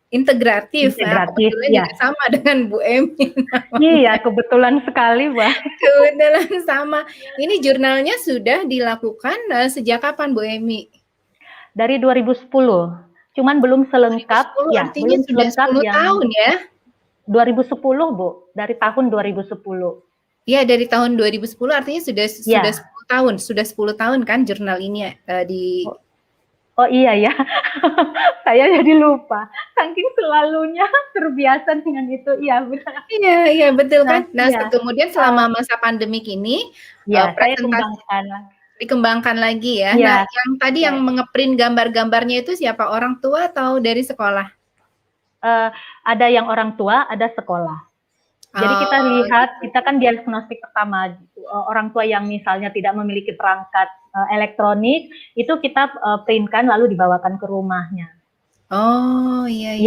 Integratif. Nah, kebetulan ya. juga sama dengan Bu Emi. Iya, kebetulan sekali, Bu. Kebetulan sama. Ini jurnalnya sudah dilakukan sejak kapan, Bu Emi? Dari 2010. Cuman belum selengkap. 2010, Ya, artinya belum sudah selengkap 10 yang tahun ya? 2010, Bu. Dari tahun 2010. Iya, dari tahun 2010 artinya sudah 10 tahun. Sudah 10 tahun kan jurnal ini di Oh iya ya, saya jadi lupa. Saking selalunya terbiasa dengan itu, iya benar. Iya betul kan. Nah iya. kemudian selama masa pandemik ini, ya, saya dikembangkan lagi ya. Ya. Nah yang tadi yang mengeprint gambar-gambarnya itu siapa? Orang tua atau dari sekolah? Ada yang orang tua, ada sekolah. Jadi kita lihat, kita kan diagnostik pertama, orang tua yang misalnya tidak memiliki perangkat elektronik, itu kita printkan lalu dibawakan ke rumahnya. Oh iya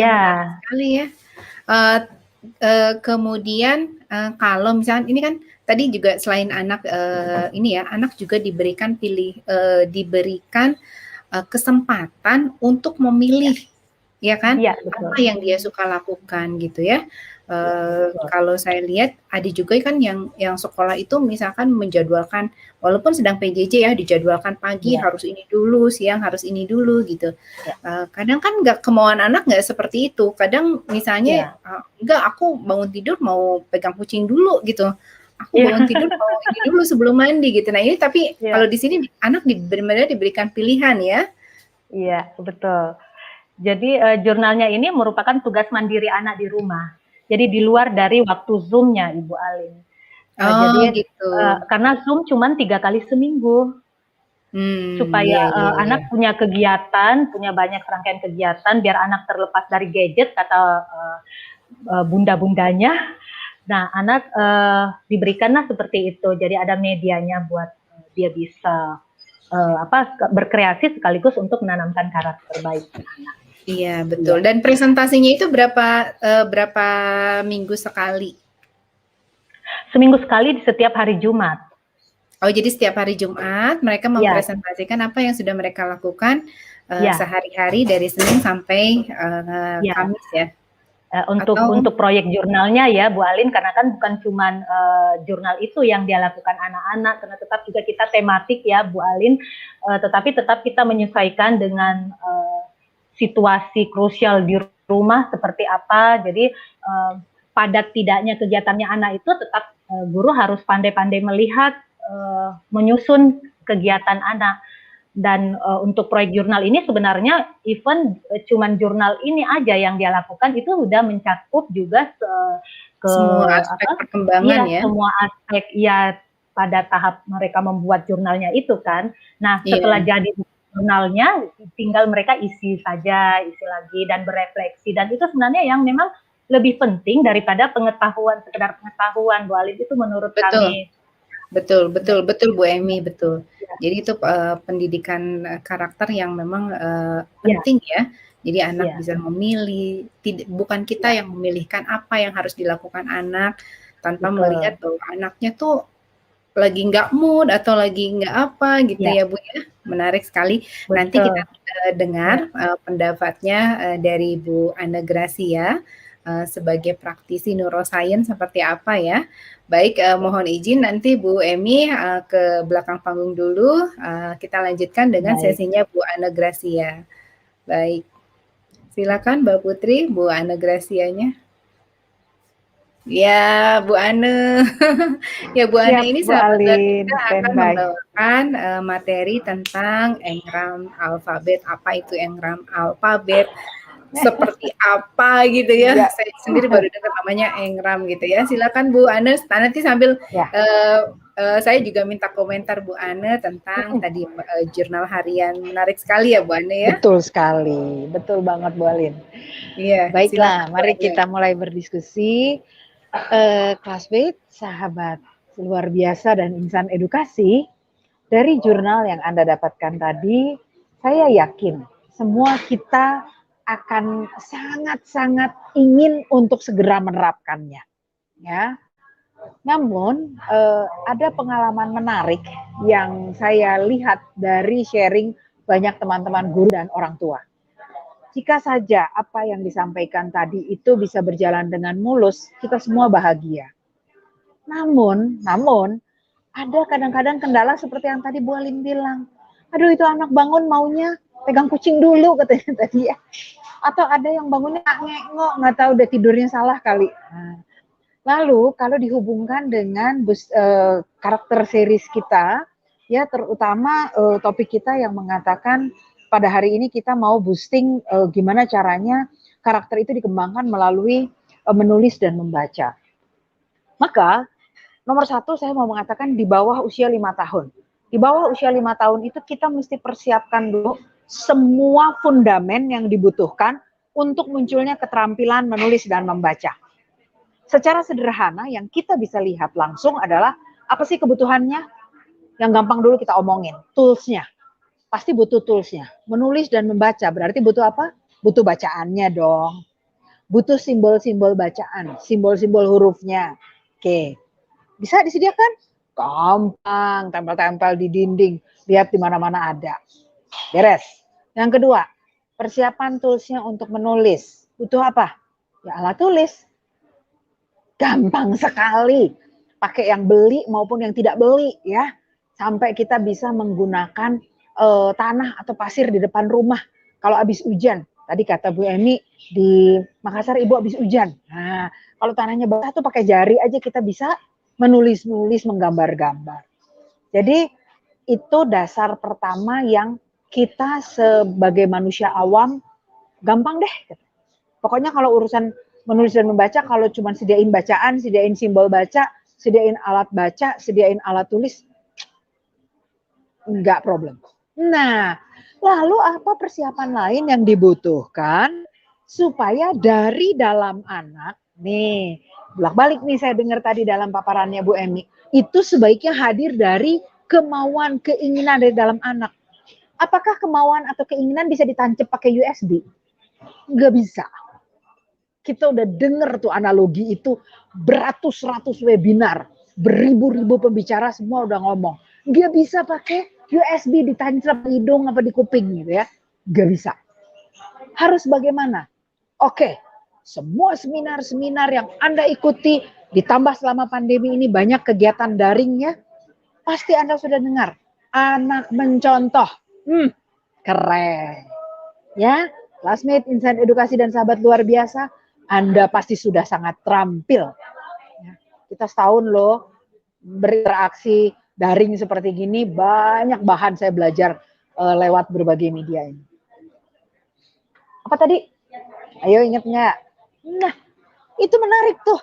sekali ya. Kemudian kalau misalnya ini kan tadi juga selain anak anak juga diberikan kesempatan untuk memilih, ya kan? Ya, betul. Apa yang dia suka lakukan gitu ya. Kalau saya lihat ada juga kan yang sekolah itu misalkan menjadwalkan walaupun sedang PJJ ya, dijadwalkan pagi harus ini dulu, siang harus ini dulu gitu. Kadang kan kemauan anak nggak seperti itu. Kadang misalnya enggak, aku bangun tidur mau pegang kucing dulu gitu. Aku bangun tidur mau ini dulu sebelum mandi gitu. Nah ini tapi kalau di sini anak benar-benar diberikan pilihan ya. Iya betul. Jadi jurnalnya ini merupakan tugas mandiri anak di rumah. Jadi di luar dari waktu Zoom-nya, Ibu Alin. Jadi gitu. Karena Zoom cuma 3 kali seminggu. supaya Iya, iya, iya. anak punya kegiatan, punya banyak rangkaian kegiatan, biar anak terlepas dari gadget, kata bunda-bundanya. Nah, anak diberikanlah seperti itu. Jadi ada medianya buat dia bisa berkreasi sekaligus untuk menanamkan karakter baik. Iya, betul. Dan presentasinya itu berapa minggu sekali? Seminggu sekali di setiap hari Jumat. Oh, jadi setiap hari Jumat mereka Iya. mempresentasikan apa yang sudah mereka lakukan Iya. sehari-hari dari Senin sampai Iya. Kamis ya. Untuk proyek jurnalnya ya Bu Alin, karena kan bukan cuman jurnal itu yang dia lakukan anak-anak, karena tetap juga kita tematik ya Bu Alin, tetapi tetap kita menyesuaikan dengan situasi krusial di rumah seperti apa. Jadi padat tidaknya kegiatannya anak itu tetap guru harus pandai-pandai melihat, menyusun kegiatan anak. Dan untuk proyek jurnal ini sebenarnya even cuman jurnal ini aja yang dia lakukan itu sudah mencakup juga semua aspek perkembangan ya. Semua aspek ya pada tahap mereka membuat jurnalnya itu kan. Nah, setelah jadi jurnalnya tinggal mereka isi lagi dan berefleksi, dan itu sebenarnya yang memang lebih penting daripada sekedar pengetahuan Bu Alin, itu menurut kami. Betul Bu Emi, betul. Jadi itu pendidikan karakter yang memang penting ya. Jadi anak bisa memilih, bukan kita yang memilihkan apa yang harus dilakukan anak, tanpa melihat bahwa anaknya tuh lagi nggak mood atau lagi nggak apa gitu ya Bu ya. Menarik sekali. Betul. Nanti kita dengar pendapatnya dari Bu Anna Gracia sebagai praktisi neuroscience seperti apa ya. Baik, mohon izin nanti Bu Emi ke belakang panggung dulu. Kita lanjutkan dengan sesinya Bu Anna Gracia. Baik, silakan Mbak Putri, Bu Anna Gracianya. Ya, Bu Anne. Ya, Bu Anne, ini sahabat kita akan membawakan materi tentang engram alfabet. Apa itu engram alfabet? Seperti apa gitu ya. Saya sendiri baru dengar namanya engram gitu ya. Silakan Bu Anne, nanti sambil saya juga minta komentar Bu Anne tentang tadi jurnal harian. Menarik sekali ya Bu Anne ya. Betul sekali, betul banget Bu Alin. Iya. Baiklah, mari kita mulai berdiskusi. Classmate, sahabat luar biasa dan insan edukasi, dari jurnal yang Anda dapatkan tadi, saya yakin semua kita akan sangat-sangat ingin untuk segera menerapkannya. Ya. Namun ada pengalaman menarik yang saya lihat dari sharing banyak teman-teman guru dan orang tua. Jika saja apa yang disampaikan tadi itu bisa berjalan dengan mulus, kita semua bahagia. Namun ada kadang-kadang kendala seperti yang tadi Bu Alin bilang. Aduh, itu anak bangun maunya pegang kucing dulu katanya tadi ya. Atau ada yang bangunnya ngek-ngok, nggak tahu udah tidurnya salah kali. Nah, lalu kalau dihubungkan dengan karakter series kita, ya terutama topik kita yang mengatakan pada hari ini kita mau boosting gimana caranya karakter itu dikembangkan melalui menulis dan membaca. Maka nomor satu saya mau mengatakan di bawah usia 5 tahun. Di bawah usia 5 tahun itu kita mesti persiapkan dulu semua fundamen yang dibutuhkan untuk munculnya keterampilan menulis dan membaca. Secara sederhana yang kita bisa lihat langsung adalah apa sih kebutuhannya? Yang gampang dulu kita omongin, toolsnya. Pasti butuh toolsnya. Menulis dan membaca berarti butuh apa? Butuh bacaannya dong. Butuh simbol-simbol bacaan, simbol-simbol hurufnya. Oke. Bisa disediakan? Gampang, tempel-tempel di dinding. Lihat di mana-mana ada. Beres. Yang kedua, persiapan toolsnya untuk menulis. Butuh apa? Ya alat tulis. Gampang sekali. Pakai yang beli maupun yang tidak beli ya. Sampai kita bisa menggunakan tanah atau pasir di depan rumah kalau habis hujan. Tadi kata Bu Emi di Makassar Ibu habis hujan. Nah, kalau tanahnya basah tuh pakai jari aja kita bisa menulis-nulis, menggambar-gambar. Jadi itu dasar pertama yang kita sebagai manusia awam gampang deh. Pokoknya kalau urusan menulis dan membaca, kalau cuma sediain bacaan, sediain simbol baca, sediain alat baca, sediain alat tulis, Enggak problem. Nah, lalu apa persiapan lain yang dibutuhkan supaya dari dalam anak, nih, bolak-balik nih saya dengar tadi dalam paparannya Bu Emi, itu sebaiknya hadir dari kemauan, keinginan dari dalam anak. Apakah kemauan atau keinginan bisa ditancap pakai USB? Nggak bisa. Kita udah denger tuh analogi itu, beratus-ratus webinar, beribu-ribu pembicara semua udah ngomong. Nggak bisa pakai USB ditancap di hidung apa di kuping gitu ya. Nggak bisa. Harus bagaimana? Oke, semua seminar-seminar yang Anda ikuti, ditambah selama pandemi ini banyak kegiatan daringnya, pasti Anda sudah dengar. Anak mencontoh. Keren. Ya, classmate, insan edukasi dan sahabat luar biasa, Anda pasti sudah sangat terampil. Ya, kita setahun loh berinteraksi daring seperti gini, banyak bahan saya belajar lewat berbagai media ini. Apa tadi? Ayo ingat nggak? Nah, itu menarik tuh.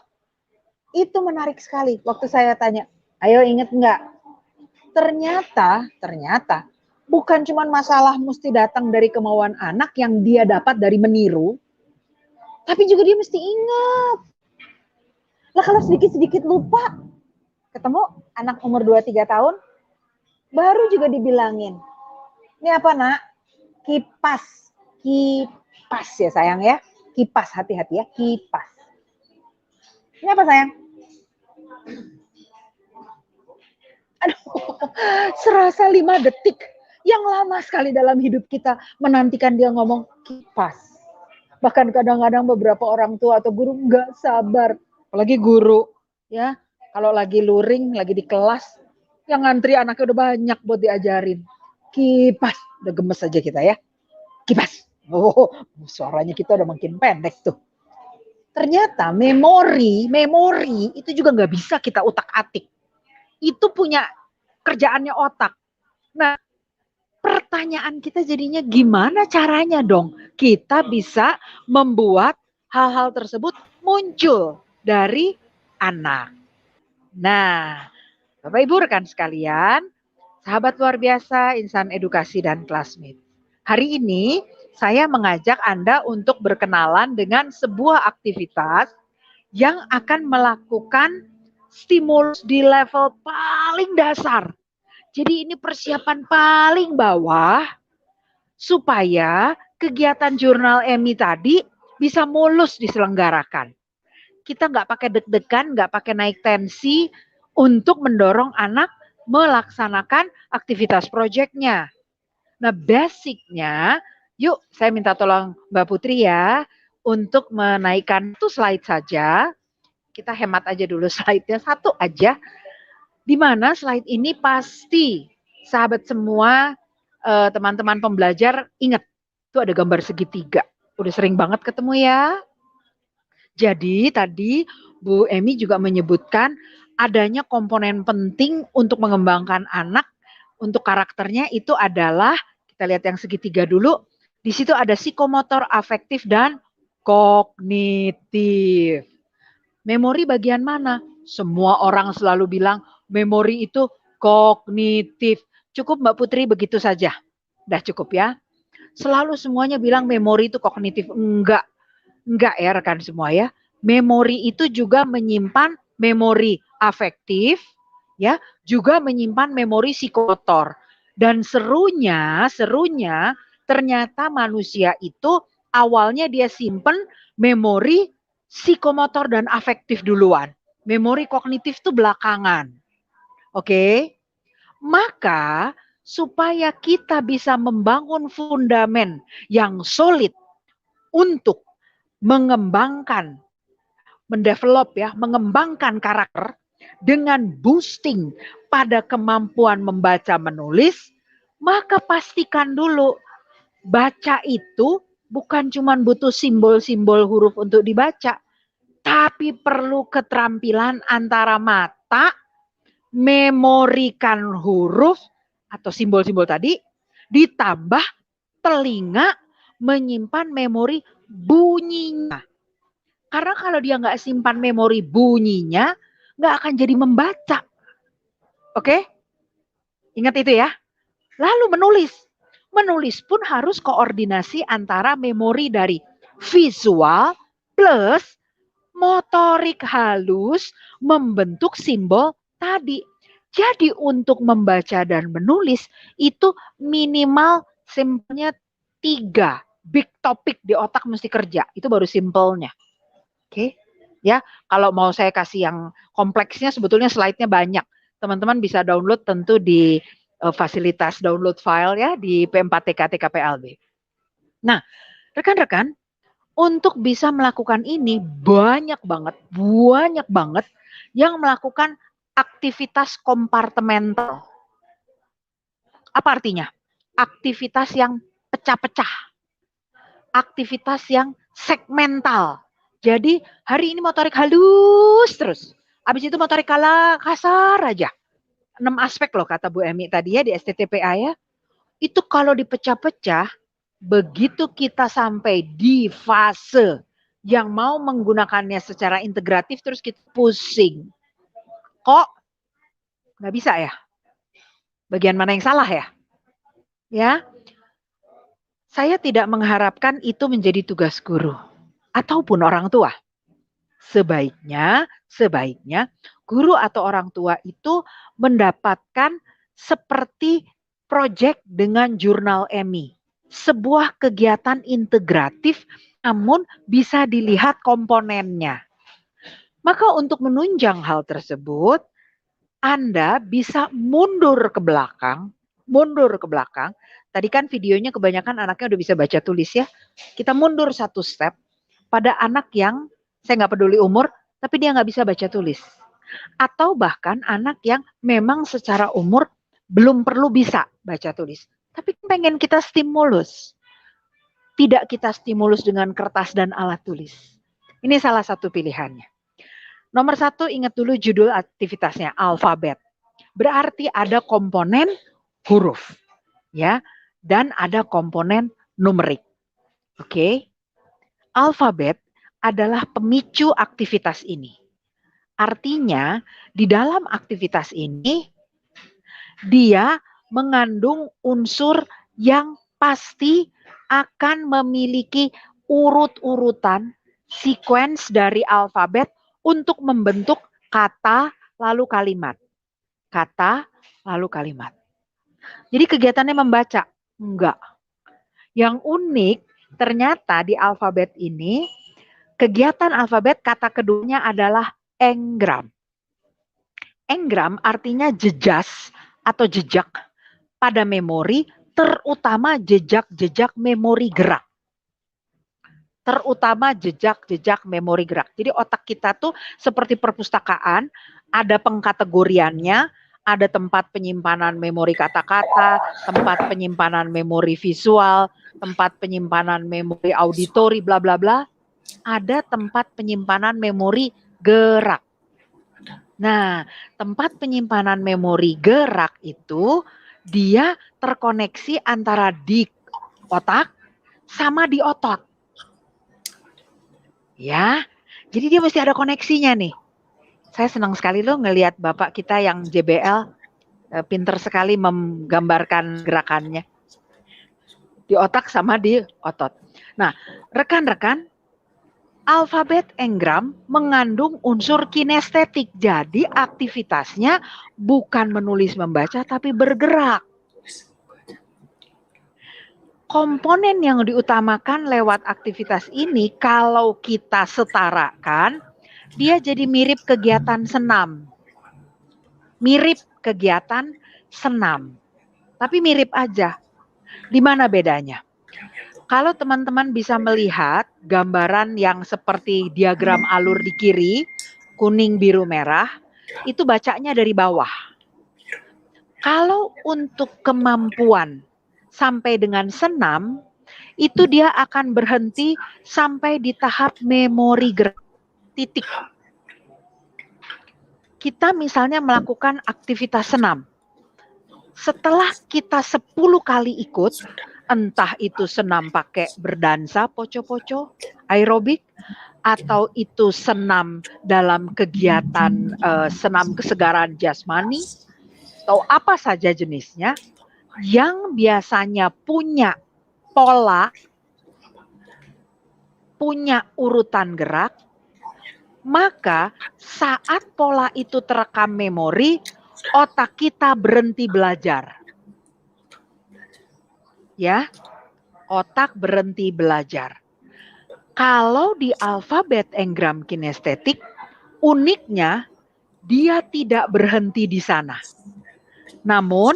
Itu menarik sekali. Waktu saya tanya, ayo ingat nggak? Ternyata bukan cuma masalah mesti datang dari kemauan anak yang dia dapat dari meniru, tapi juga dia mesti ingat. Lah kalau sedikit-sedikit lupa, ketemu anak umur 2-3 tahun, baru juga dibilangin. Ini apa nak? Kipas. Kipas ya sayang ya. Kipas, hati-hati ya, kipas. Ini apa sayang? Aduh, serasa 5 detik. Yang lama sekali dalam hidup kita menantikan dia ngomong kipas. Bahkan kadang-kadang beberapa orang tua atau guru nggak sabar. Apalagi guru, ya. Kalau lagi luring, lagi di kelas, yang ngantri anaknya udah banyak buat diajarin. Kipas, udah gemes aja kita ya. Kipas. Oh, suaranya kita udah makin pendek tuh. Ternyata memori itu juga nggak bisa kita utak-atik. Itu punya kerjaannya otak. Nah, pertanyaan kita jadinya gimana caranya dong kita bisa membuat hal-hal tersebut muncul dari anak. Nah, Bapak Ibu rekan sekalian, sahabat luar biasa, insan edukasi dan classmate. Hari ini saya mengajak Anda untuk berkenalan dengan sebuah aktivitas yang akan melakukan stimulus di level paling dasar. Jadi ini persiapan paling bawah supaya kegiatan jurnal EMI tadi bisa mulus diselenggarakan. Kita nggak pakai deg-degan, nggak pakai naik tensi untuk mendorong anak melaksanakan aktivitas proyeknya. Nah, basicnya, yuk saya minta tolong Mbak Putri ya untuk menaikkan satu slide saja. Kita hemat aja dulu slide-nya, satu aja. Di mana slide ini pasti sahabat semua, teman-teman pembelajar ingat, itu ada gambar segitiga. Udah sering banget ketemu ya. Jadi tadi Bu Emi juga menyebutkan adanya komponen penting untuk mengembangkan anak, untuk karakternya itu adalah, kita lihat yang segitiga dulu, di situ ada psikomotor, afektif, dan kognitif. Memori bagian mana? Semua orang selalu bilang memori itu kognitif. Cukup Mbak Putri begitu saja. Udah cukup ya. Selalu semuanya bilang memori itu kognitif. Enggak ya rekan semua ya. Memori itu juga menyimpan memori afektif, ya, juga menyimpan memori psikomotor. Dan serunya ternyata manusia itu awalnya dia simpen memori psikomotor dan afektif duluan. Memori kognitif itu belakangan. Oke? Maka supaya kita bisa membangun fundamen yang solid untuk mengembangkan, mendevelop ya, mengembangkan karakter dengan boosting pada kemampuan membaca menulis, maka pastikan dulu baca itu bukan cuma butuh simbol-simbol huruf untuk dibaca, tapi perlu keterampilan antara mata memorikan huruf atau simbol-simbol tadi, ditambah telinga menyimpan memori bunyinya. Karena kalau dia nggak simpan memori bunyinya, nggak akan jadi membaca. Oke? Ingat itu ya. Lalu menulis. Menulis pun harus koordinasi antara memori dari visual plus motorik halus membentuk simbol tadi. Jadi untuk membaca dan menulis itu minimal simpelnya 3 big topic di otak mesti kerja. Itu baru simpelnya. Oke. Ya, kalau mau saya kasih yang kompleksnya sebetulnya slide-nya banyak. Teman-teman bisa download tentu di fasilitas download file ya di P4TK TKPLB. Nah, rekan-rekan, untuk bisa melakukan ini banyak banget yang melakukan aktivitas kompartemental. Apa artinya? Aktivitas yang pecah-pecah. Aktivitas yang segmental. Jadi hari ini motorik halus terus. Habis itu motorik kasar aja. 6 aspek loh kata Bu Emi tadi ya di STTPA ya. Itu kalau dipecah-pecah, begitu kita sampai di fase yang mau menggunakannya secara integratif terus kita pusing. Kok nggak bisa ya? Bagian mana yang salah ya? Ya, saya tidak mengharapkan itu menjadi tugas guru ataupun orang tua. Sebaiknya guru atau orang tua itu mendapatkan seperti proyek dengan jurnal EMI. Sebuah kegiatan integratif namun bisa dilihat komponennya. Maka untuk menunjang hal tersebut, Anda bisa mundur ke belakang. Tadi kan videonya kebanyakan anaknya udah bisa baca tulis ya. Kita mundur 1 step pada anak yang saya nggak peduli umur, tapi dia nggak bisa baca tulis. Atau bahkan anak yang memang secara umur belum perlu bisa baca tulis. Tapi pengen kita stimulus. Tidak kita stimulus dengan kertas dan alat tulis. Ini salah satu pilihannya. Nomor 1, ingat dulu judul aktivitasnya, alfabet. Berarti ada komponen huruf. Ya, dan ada komponen numerik. Oke. Alfabet adalah pemicu aktivitas ini. Artinya, di dalam aktivitas ini, dia mengandung unsur yang pasti akan memiliki urut-urutan, sequence dari alfabet untuk membentuk kata lalu kalimat. Kata lalu kalimat. Jadi kegiatannya membaca? Enggak. Yang unik, ternyata di alfabet ini, kegiatan alfabet kata keduanya adalah engram. Engram artinya jejas atau jejak pada memori, terutama jejak-jejak memori gerak. Jadi otak kita tuh seperti perpustakaan, ada pengkategoriannya, ada tempat penyimpanan memori kata-kata, tempat penyimpanan memori visual, tempat penyimpanan memori auditori, bla bla bla. Ada tempat penyimpanan memori gerak. Nah, tempat penyimpanan memori gerak itu dia terkoneksi antara di otak sama di otot. Ya, jadi dia mesti ada koneksinya nih. Saya senang sekali loh ngelihat Bapak kita yang JBL pinter sekali menggambarkan gerakannya. Di otak sama di otot. Nah, rekan-rekan, alfabet engram mengandung unsur kinestetik. Jadi aktivitasnya bukan menulis membaca tapi bergerak. Komponen yang diutamakan lewat aktivitas ini kalau kita setarakan, dia jadi mirip kegiatan senam. Tapi mirip aja. Di mana bedanya? Kalau teman-teman bisa melihat gambaran yang seperti diagram alur di kiri, kuning, biru, merah, itu bacanya dari bawah. Kalau untuk kemampuan sampai dengan senam, itu dia akan berhenti sampai di tahap memori gerak. Titik. Kita misalnya melakukan aktivitas senam. Setelah kita 10 kali ikut, entah itu senam pakai berdansa, poco-poco, aerobik, atau itu senam dalam kegiatan senam kesegaran jasmani, atau apa saja jenisnya, yang biasanya punya pola, punya urutan gerak, maka saat pola itu terekam memori, otak kita berhenti belajar. Ya, otak berhenti belajar. Kalau di alfabet engram kinestetik, uniknya dia tidak berhenti di sana. Namun,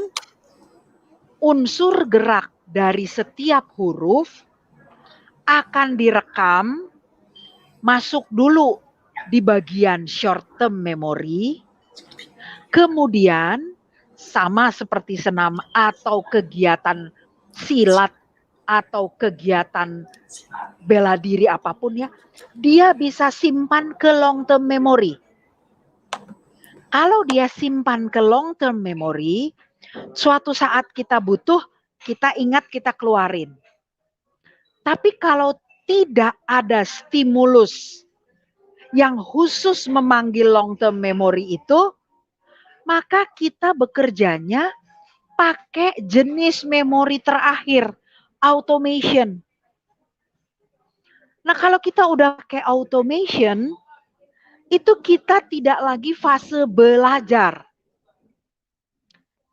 unsur gerak dari setiap huruf akan direkam, masuk dulu di bagian short term memory, kemudian sama seperti senam atau kegiatan silat atau kegiatan bela diri apapun ya, dia bisa simpan ke long term memory. Kalau dia simpan ke long term memory, suatu saat kita butuh, kita ingat, kita keluarin. Tapi kalau tidak ada stimulus yang khusus memanggil long term memory itu, maka kita bekerjanya pakai jenis memori terakhir, automation. Nah, kalau kita udah pakai automation, itu kita tidak lagi fase belajar.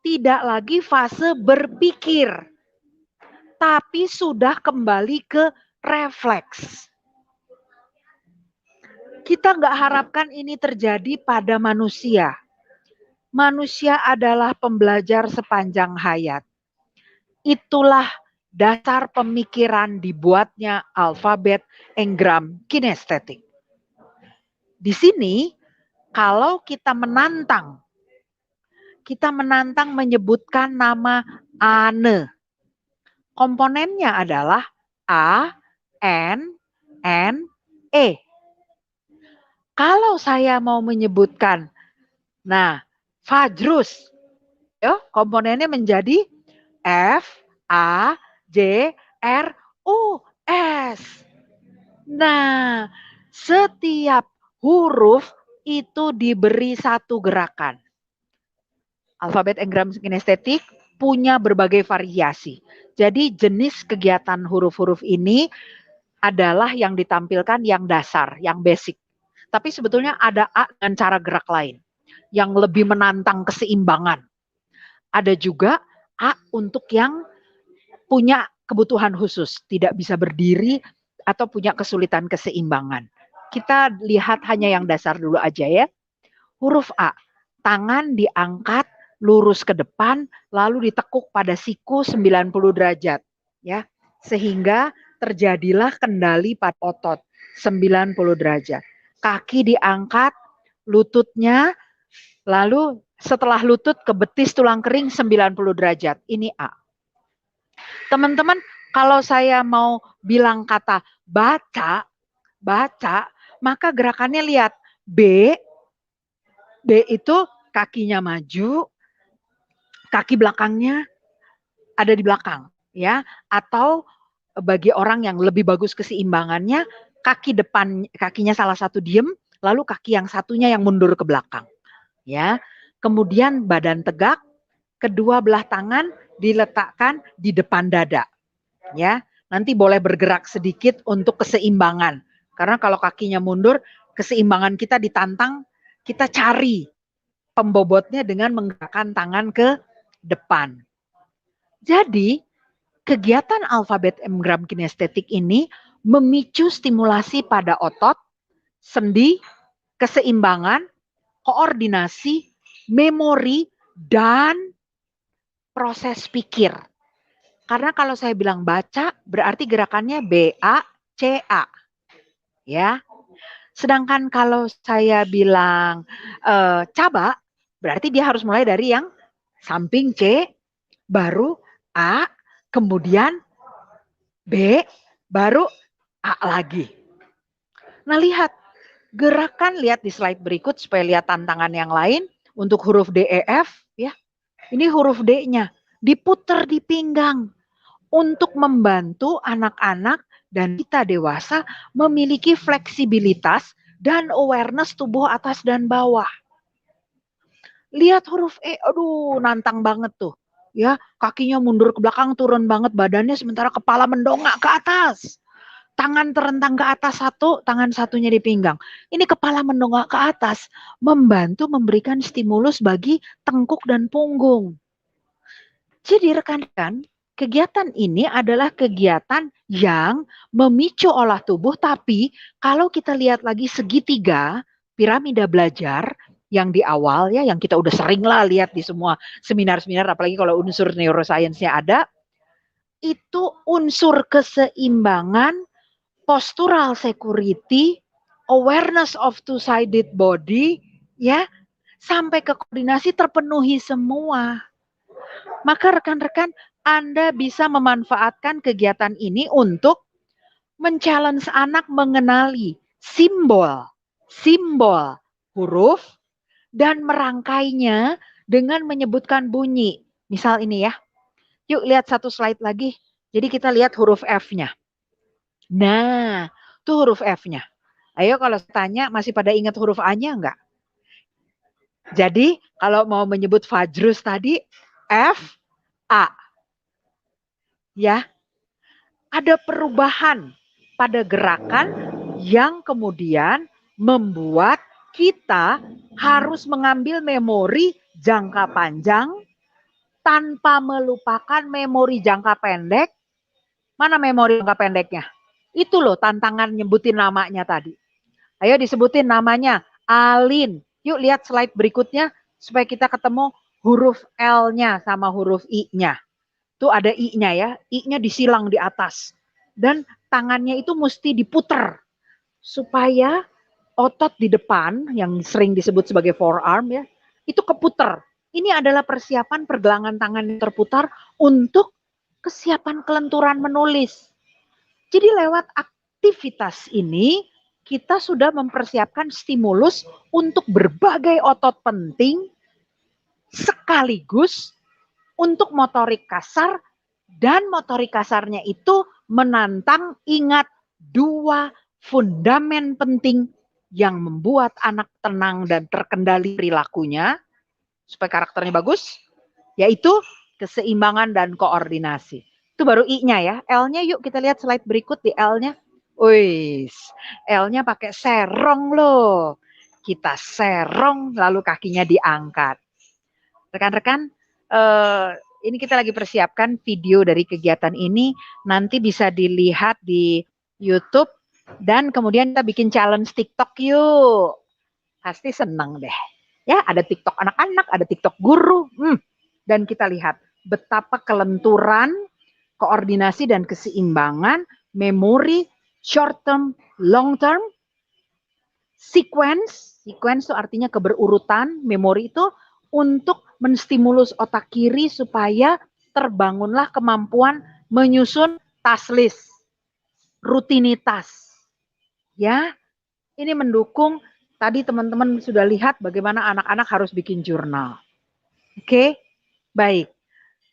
Tidak lagi fase berpikir. Tapi sudah kembali ke refleks. Kita nggak harapkan ini terjadi pada manusia. Manusia adalah pembelajar sepanjang hayat. Itulah dasar pemikiran dibuatnya alfabet engram kinestetik. Di sini, kalau kita menantang menyebutkan nama ane. Komponennya adalah A, N, E. Kalau saya mau menyebutkan, nah, Fajrus, ya, komponennya menjadi F, A, J, R, U, S. Nah, setiap huruf itu diberi satu gerakan. Alfabet engram kinestetik punya berbagai variasi. Jadi jenis kegiatan huruf-huruf ini adalah yang ditampilkan yang dasar, yang basic. Tapi sebetulnya ada A dengan cara gerak lain yang lebih menantang keseimbangan. Ada juga A untuk yang punya kebutuhan khusus, tidak bisa berdiri atau punya kesulitan keseimbangan. Kita lihat hanya yang dasar dulu aja ya. Huruf A, tangan diangkat lurus ke depan, lalu ditekuk pada siku 90 derajat. Ya, sehingga terjadilah kendali pada otot 90 derajat. Kaki diangkat, lututnya, lalu setelah lutut ke betis tulang kering 90 derajat. Ini A. Teman-teman, kalau saya mau bilang kata baca, maka gerakannya lihat. B itu kakinya maju, kaki belakangnya ada di belakang, ya. Atau bagi orang yang lebih bagus keseimbangannya, kaki depan, kakinya salah satu diem, lalu kaki yang satunya yang mundur ke belakang, ya. Kemudian badan tegak, kedua belah tangan diletakkan di depan dada, ya. Nanti boleh bergerak sedikit untuk keseimbangan, karena kalau kakinya mundur, keseimbangan kita ditantang, kita cari pembobotnya dengan menggerakkan tangan ke depan. Jadi, kegiatan alfabet engram kinestetik ini memicu stimulasi pada otot, sendi, keseimbangan, koordinasi, memori, dan proses pikir. Karena kalau saya bilang baca, berarti gerakannya B-A-C-A. Ya. Sedangkan kalau saya bilang caba, berarti dia harus mulai dari yang samping C, baru A, kemudian B, baru A lagi. Nah, lihat gerakan, lihat di slide berikut supaya lihat tantangan yang lain untuk huruf D, E, F, ya. Ini huruf D-nya diputar di pinggang untuk membantu anak-anak dan kita dewasa memiliki fleksibilitas dan awareness tubuh atas dan bawah. Lihat huruf E, aduh nantang banget tuh. ya, kakinya mundur ke belakang, turun banget badannya, sementara kepala mendongak ke atas. Tangan terentang ke atas satu, tangan satunya di pinggang. Ini kepala mendongak ke atas, membantu memberikan stimulus bagi tengkuk dan punggung. Jadi rekan-rekan, kegiatan ini adalah kegiatan yang memicu olah tubuh, tapi kalau kita lihat lagi segitiga, piramida belajar, yang di awal ya, yang kita udah sering lah lihat di semua seminar-seminar, apalagi kalau unsur neuroscience-nya ada, itu unsur keseimbangan, postural security, awareness of two-sided body, ya, sampai ke koordinasi terpenuhi semua. Maka rekan-rekan, Anda bisa memanfaatkan kegiatan ini untuk men-challenge anak mengenali simbol huruf dan merangkainya dengan menyebutkan bunyi. Misal ini ya. Yuk lihat satu slide lagi. Jadi kita lihat huruf F-nya. Nah, itu huruf F-nya. Ayo kalau tanya masih pada ingat huruf A-nya enggak? Jadi kalau mau menyebut Fajrus tadi F, A. Ya, ada perubahan pada gerakan yang kemudian membuat kita harus mengambil memori jangka panjang tanpa melupakan memori jangka pendek. Mana memori jangka pendeknya? Itu loh tantangan nyebutin namanya tadi. Ayo disebutin namanya, Alin. Yuk lihat slide berikutnya supaya kita ketemu huruf L-nya sama huruf I-nya. Tuh ada I-nya ya, I-nya disilang di atas. Dan tangannya itu mesti diputer supaya otot di depan yang sering disebut sebagai forearm ya, itu keputer. Ini adalah persiapan pergelangan tangan yang terputar untuk kesiapan kelenturan menulis. Jadi lewat aktivitas ini kita sudah mempersiapkan stimulus untuk berbagai otot penting sekaligus untuk motorik kasar, dan motorik kasarnya itu menantang, ingat, 2 fundamen penting yang membuat anak tenang dan terkendali perilakunya supaya karakternya bagus, yaitu keseimbangan dan koordinasi. Itu baru I-nya ya. L-nya yuk kita lihat slide berikut di L-nya. Wih, L-nya pakai serong loh. Kita serong lalu kakinya diangkat. Rekan-rekan, ini kita lagi persiapkan video dari kegiatan ini. Nanti bisa dilihat di YouTube dan kemudian kita bikin challenge TikTok yuk. Pasti senang deh. Ya, ada TikTok anak-anak, ada TikTok guru. Dan kita lihat betapa kelenturan, koordinasi dan keseimbangan, memori, short term, long term, sequence itu artinya keberurutan, memori itu untuk menstimulus otak kiri supaya terbangunlah kemampuan menyusun task list, rutinitas. Ya, ini mendukung, tadi teman-teman sudah lihat bagaimana anak-anak harus bikin jurnal. Oke, baik.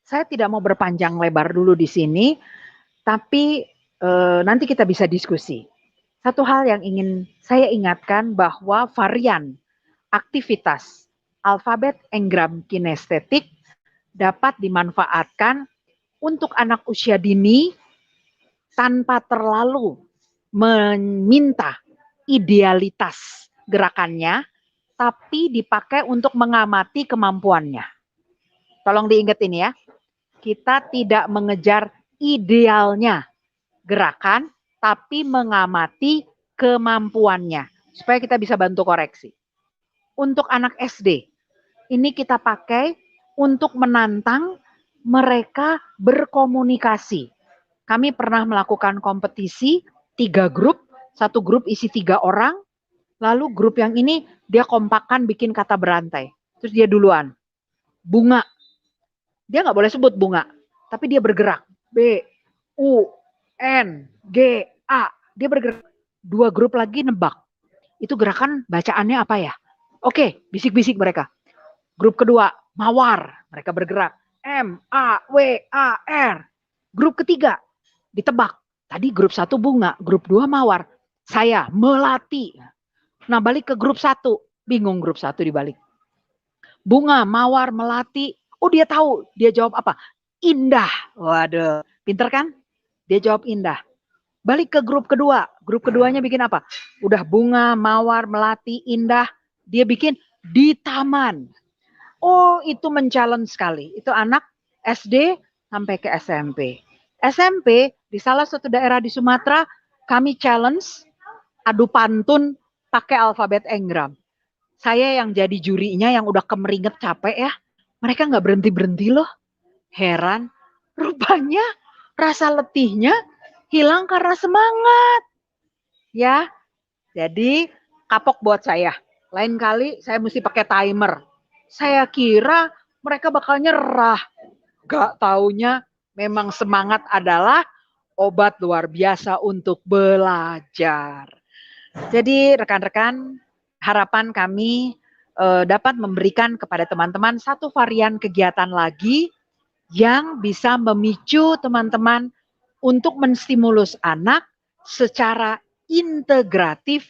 Saya tidak mau berpanjang lebar dulu di sini, tapi nanti kita bisa diskusi. Satu hal yang ingin saya ingatkan bahwa varian aktivitas alfabet engram kinestetik dapat dimanfaatkan untuk anak usia dini tanpa terlalu meminta idealitas gerakannya, tapi dipakai untuk mengamati kemampuannya. Tolong diingat ini ya. Kita tidak mengejar idealnya gerakan, tapi mengamati kemampuannya. Supaya kita bisa bantu koreksi. Untuk anak SD, ini kita pakai untuk menantang mereka berkomunikasi. Kami pernah melakukan kompetisi 3 grup, 1 grup isi 3 orang, lalu grup yang ini dia kompakkan bikin kata berantai. Terus dia duluan, bunga. Dia nggak boleh sebut bunga, tapi dia bergerak. B, U, N, G, A. Dia bergerak. 2 grup lagi nebak. Itu gerakan bacaannya apa ya? Oke, bisik-bisik mereka. Grup kedua, mawar. Mereka bergerak. M, A, W, A, R. Grup ketiga, ditebak. Tadi grup 1 bunga, grup 2 mawar. Saya, melati. Nah, balik ke grup 1. Bingung grup 1 dibalik. Bunga, mawar, melati, Oh dia tahu, dia jawab apa? Indah. Waduh, pinter kan? Dia jawab indah. Balik ke grup kedua. Grup keduanya bikin apa? Udah bunga, mawar, melati, indah. Dia bikin di taman. Oh itu men-challenge sekali. Itu anak SD sampai ke SMP. SMP di salah satu daerah di Sumatera kami challenge adu pantun pakai alfabet Engram. Saya yang jadi jurinya yang udah kemeringet capek ya. Mereka nggak berhenti-berhenti loh. Heran. Rupanya rasa letihnya hilang karena semangat. Ya. Jadi kapok buat saya. Lain kali saya mesti pakai timer. Saya kira mereka bakal nyerah. Gak taunya memang semangat adalah obat luar biasa untuk belajar. Jadi rekan-rekan, harapan kami dapat memberikan kepada teman-teman satu varian kegiatan lagi yang bisa memicu teman-teman untuk menstimulus anak secara integratif,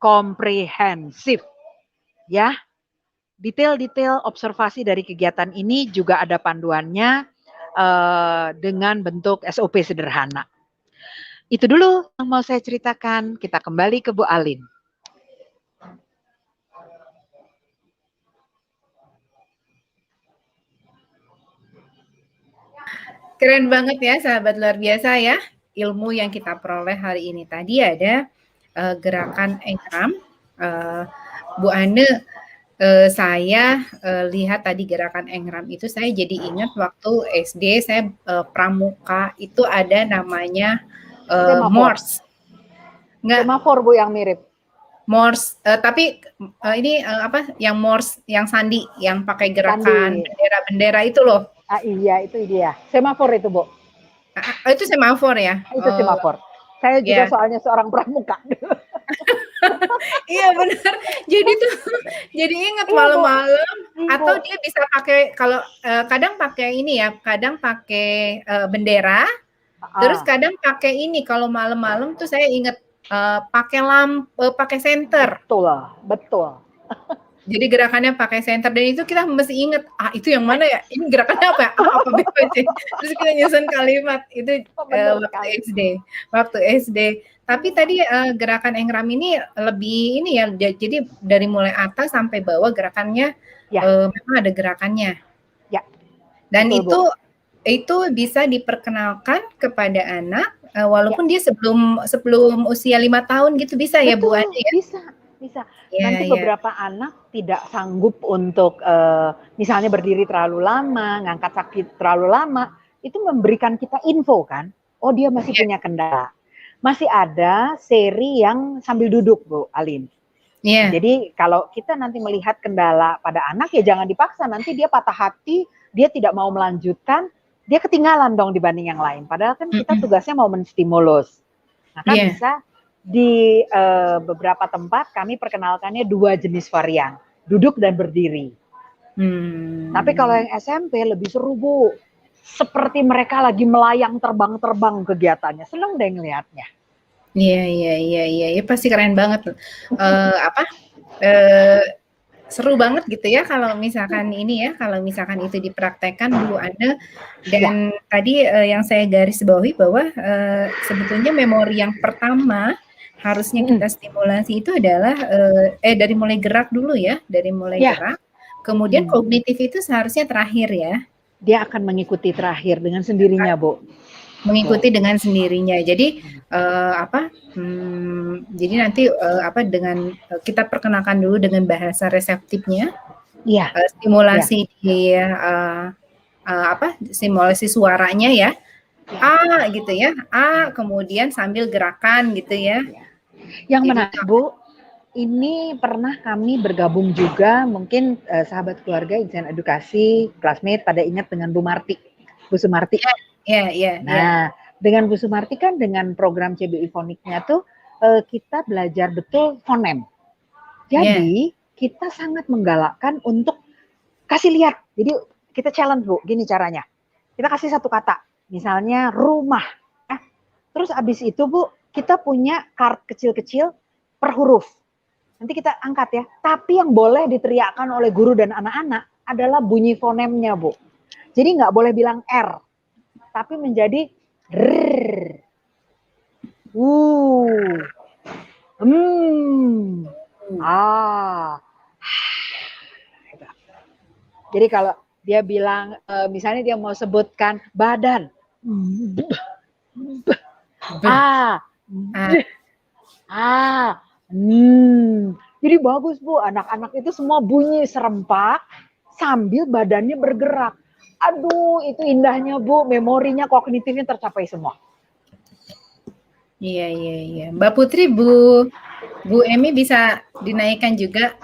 komprehensif. Ya, detail-detail observasi dari kegiatan ini juga ada panduannya dengan bentuk SOP sederhana. Itu dulu yang mau saya ceritakan. Kita kembali ke Bu Alin. Keren banget ya sahabat luar biasa ya. Ilmu yang kita peroleh hari ini tadi ada gerakan Engram. Bu Ane, saya lihat tadi gerakan Engram itu saya jadi ingat waktu SD saya pramuka itu ada namanya Morse. Nggak, Semafor Bu yang mirip. Morse, tapi ini apa yang Morse, yang sandi, yang pakai gerakan bendera-bendera itu loh. Ah iya itu dia. Semafor itu Bu. Itu semafor ya? Itu semafor. Saya juga soalnya seorang pramuka. Iya benar. Jadi tuh jadi ingat malam-malam atau dia bisa pakai kalau kadang pakai ini ya, kadang pakai bendera. Terus kadang pakai ini kalau malam-malam tuh saya ingat pakai lampu, pakai senter. Betul. Jadi gerakannya pakai senter dan itu kita mesti ingat itu yang mana ya? Ini gerakannya apa ya? Apa BPC? Terus kita nyusun kalimat itu waktu SD. Tapi tadi gerakan Engram ini lebih ini ya. Jadi dari mulai atas sampai bawah gerakannya memang ada gerakannya. Ya. Dan itu bisa diperkenalkan kepada anak walaupun dia sebelum usia 5 tahun gitu bisa. Betul, ya Bu Andi ya? Bisa. Nanti beberapa anak tidak sanggup untuk misalnya berdiri terlalu lama, ngangkat sakit terlalu lama, itu memberikan kita info kan, oh dia masih punya kendala. Masih ada seri yang sambil duduk Bu Alin. Jadi kalau kita nanti melihat kendala pada anak ya jangan dipaksa, nanti dia patah hati, dia tidak mau melanjutkan, dia ketinggalan dong dibanding yang lain. Padahal kan kita tugasnya mau menstimulus. Maka bisa di beberapa tempat kami perkenalkannya 2 jenis varian, duduk dan berdiri. Tapi kalau yang SMP lebih seru Bu, seperti mereka lagi melayang terbang-terbang kegiatannya, seneng deh ngelihatnya. Iya, pasti keren banget. Seru banget gitu ya kalau misalkan ini ya, kalau misalkan itu dipraktekkan Bu Ane. Dan tadi yang saya garis bawahi bahwa sebetulnya memori yang pertama harusnya kita stimulasi itu adalah dari mulai gerak dulu ya, dari mulai gerak. Kemudian kognitif itu seharusnya terakhir ya. Dia akan mengikuti terakhir dengan sendirinya Bu. Mengikuti dengan sendirinya. Jadi jadi nanti dengan kita perkenalkan dulu dengan bahasa reseptifnya. Stimulasi di stimulasi suaranya ya. Gitu ya. Kemudian sambil gerakan gitu ya. Yang menarik Bu, ini pernah kami bergabung juga, mungkin sahabat keluarga Insan Edukasi, classmate pada ingat dengan Bu Marti, Bu Sumarti. Nah, dengan Bu Sumarti kan dengan program CBI Foniknya tuh kita belajar betul fonem. Jadi kita sangat menggalakkan untuk kasih lihat. Jadi kita challenge Bu, gini caranya. Kita kasih satu kata, misalnya rumah. Terus abis itu Bu, kita punya kart kecil-kecil per huruf. Nanti kita angkat ya. Tapi yang boleh diteriakkan oleh guru dan anak-anak adalah bunyi fonemnya Bu. Jadi nggak boleh bilang R, tapi menjadi R. Ah. Jadi kalau dia bilang, misalnya dia mau sebutkan badan, Ah. Jadi bagus Bu, anak-anak itu semua bunyi serempak sambil badannya bergerak. Aduh, itu indahnya Bu, memorinya, kognitifnya tercapai semua. Iya. Mbak Putri, Bu Emi bisa dinaikkan juga.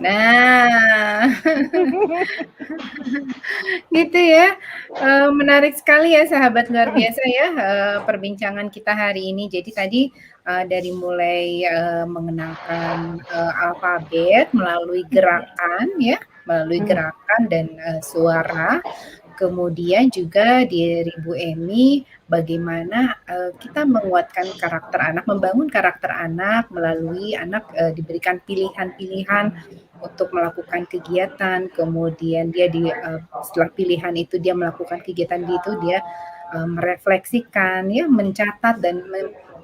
Nah, gitu ya. Menarik sekali ya sahabat luar biasa ya perbincangan kita hari ini. Jadi tadi dari mulai mengenalkan alfabet melalui gerakan ya, melalui gerakan dan suara. Kemudian juga dari Bu Emi bagaimana kita menguatkan karakter anak, membangun karakter anak melalui anak diberikan pilihan-pilihan untuk melakukan kegiatan, kemudian dia setelah pilihan itu dia melakukan kegiatan itu dia merefleksikan ya, mencatat dan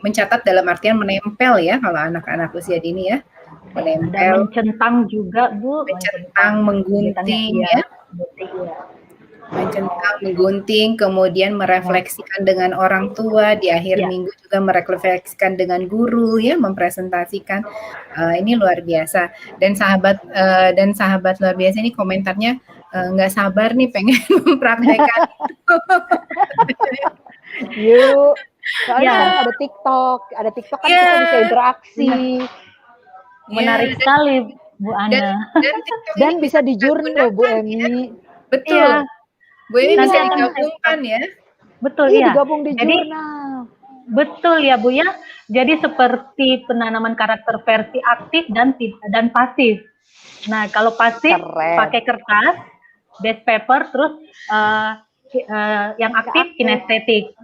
mencatat dalam artian menempel ya kalau anak-anak usia dini ya, menempel. Ada mencentang juga Bu, mencentang, menggunting ya. Mencentang, menggunting, kemudian merefleksikan dengan orang tua, di akhir minggu juga merefleksikan dengan guru ya, mempresentasikan. Ini luar biasa. Dan sahabat luar biasa ini komentarnya nggak sabar nih pengen mempraktekkan. Yuk, soalnya ada TikTok kan kita bisa interaksi. Menarik sekali Bu Ana. Dan bisa di jurnal Bu Emi. Betul. Iya. Bu Emi Nanti bisa akan digabungkan ya. Betul Iya, ya. digabung di Jadi, jurnal. betul ya Bu ya. Jadi seperti penanaman karakter versi aktif dan pasif. Nah, kalau pasif pakai kertas, base paper, terus yang aktif kinestetik.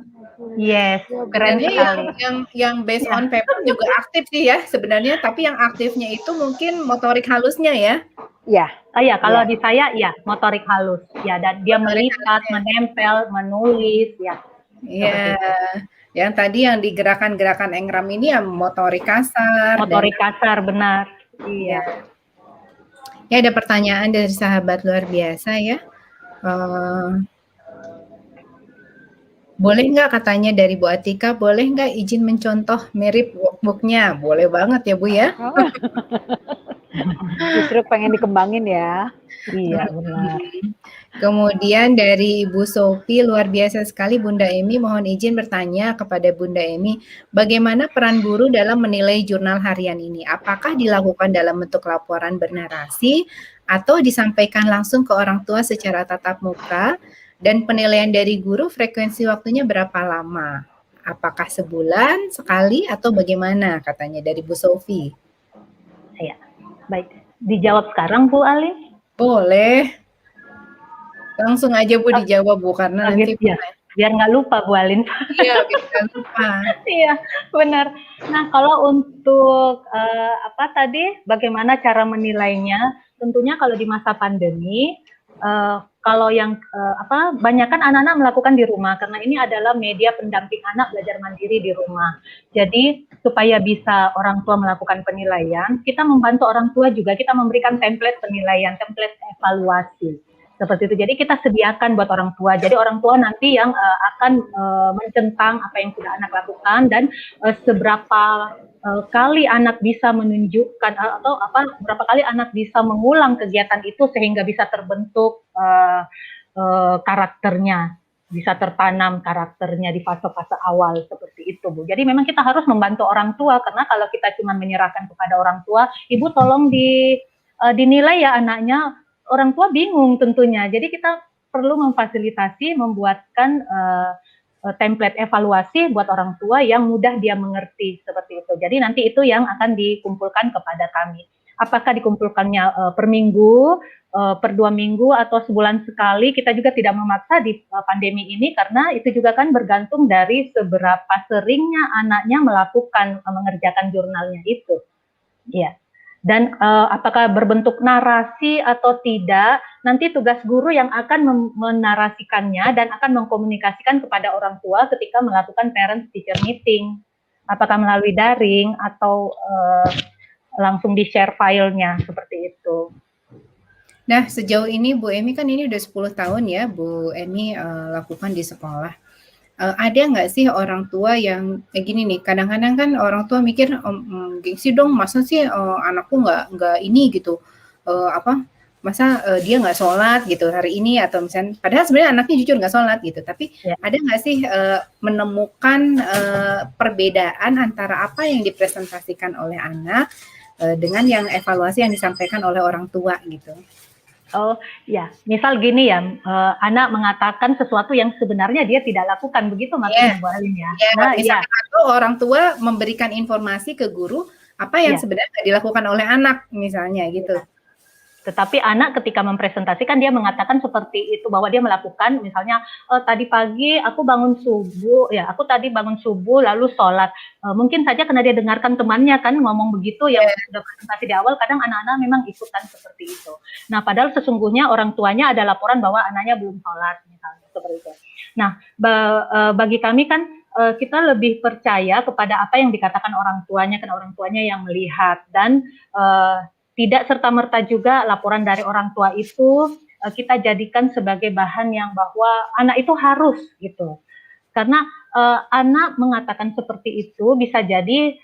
Yes, keren sekali. Yang based on paper juga aktif sih ya sebenarnya, tapi yang aktifnya itu mungkin motorik halusnya ya. Iya. Oh ya, kalau di saya ya motorik halus. Ya, dan dia melihat, menempel, menulis ya. Iya. Yang tadi yang di gerakan-gerakan engram ini ya motorik kasar. Motorik kasar, benar. Iya. Ya, ada pertanyaan dari sahabat luar biasa ya. Boleh nggak katanya dari Bu Atika, boleh nggak izin mencontoh mirip workbook-nya? Boleh banget ya Bu ya. Justru pengen dikembangin ya. Iya, benar. Kemudian dari Ibu Sophie, luar biasa sekali Bunda Emi, mohon izin bertanya kepada Bunda Emi, bagaimana peran guru dalam menilai jurnal harian ini? Apakah dilakukan dalam bentuk laporan bernarasi atau disampaikan langsung ke orang tua secara tatap muka? Dan penilaian dari guru frekuensi waktunya berapa lama? Apakah sebulan, sekali, atau bagaimana katanya dari Bu Sophie? Ya, baik. Dijawab sekarang Bu Ali? Boleh. Langsung aja Bu dijawab Bu, karena nanti biar nggak lupa Bu Alin. Iya, biar nggak lupa. Iya, benar. Nah, kalau untuk bagaimana cara menilainya? Tentunya kalau di masa pandemi, kalau yang banyak kan anak-anak melakukan di rumah karena ini adalah media pendamping anak belajar mandiri di rumah. Jadi supaya bisa orang tua melakukan penilaian, kita membantu orang tua juga, kita memberikan template penilaian, template evaluasi. Seperti itu. Jadi kita sediakan buat orang tua. Jadi orang tua nanti yang akan mencentang apa yang sudah anak lakukan dan seberapa kali anak bisa menunjukkan atau berapa kali anak bisa mengulang kegiatan itu sehingga bisa terbentuk karakternya, bisa tertanam karakternya di fase-fase awal seperti itu Bu. Jadi memang kita harus membantu orang tua karena kalau kita cuma menyerahkan kepada orang tua, Ibu tolong dinilai ya anaknya. Orang tua bingung tentunya, jadi kita perlu memfasilitasi, membuatkan template evaluasi buat orang tua yang mudah dia mengerti seperti itu. Jadi nanti itu yang akan dikumpulkan kepada kami. Apakah dikumpulkannya per minggu, per 2 minggu, atau sebulan sekali, kita juga tidak memaksa di pandemi ini karena itu juga kan bergantung dari seberapa seringnya anaknya mengerjakan jurnalnya itu. Iya. Dan apakah berbentuk narasi atau tidak, nanti tugas guru yang akan menarasikannya dan akan mengkomunikasikan kepada orang tua ketika melakukan parent-teacher meeting. Apakah melalui daring atau langsung di-share filenya, seperti itu. Nah, sejauh ini Bu Emi kan ini udah 10 tahun ya Bu Emi lakukan di sekolah. Ada nggak sih orang tua yang gini nih, kadang-kadang kan orang tua mikir, gengsi dong, masa sih anakku nggak ini gitu, masa dia nggak sholat gitu hari ini, atau misalnya, padahal sebenarnya anaknya jujur nggak sholat gitu, tapi ada nggak sih menemukan perbedaan antara apa yang dipresentasikan oleh anak dengan yang evaluasi yang disampaikan oleh orang tua gitu? Oh ya, misal gini ya, anak mengatakan sesuatu yang sebenarnya dia tidak lakukan, begitu maksudnya Bu Alin ya. Nah, misalkan atau orang tua memberikan informasi ke guru apa yang sebenarnya dilakukan oleh anak misalnya gitu. Tetapi anak ketika mempresentasikan dia mengatakan seperti itu, bahwa dia melakukan misalnya tadi pagi aku bangun subuh, ya aku tadi bangun subuh lalu sholat. Mungkin saja karena dia dengarkan temannya kan ngomong begitu yang sudah presentasi di awal, kadang anak-anak memang ikutan seperti itu. Nah padahal sesungguhnya orang tuanya ada laporan bahwa anaknya belum sholat misalnya seperti itu. Nah bagi kami kan kita lebih percaya kepada apa yang dikatakan orang tuanya, karena orang tuanya yang melihat, dan tidak serta-merta juga laporan dari orang tua itu kita jadikan sebagai bahan yang bahwa anak itu harus gitu. Karena anak mengatakan seperti itu bisa jadi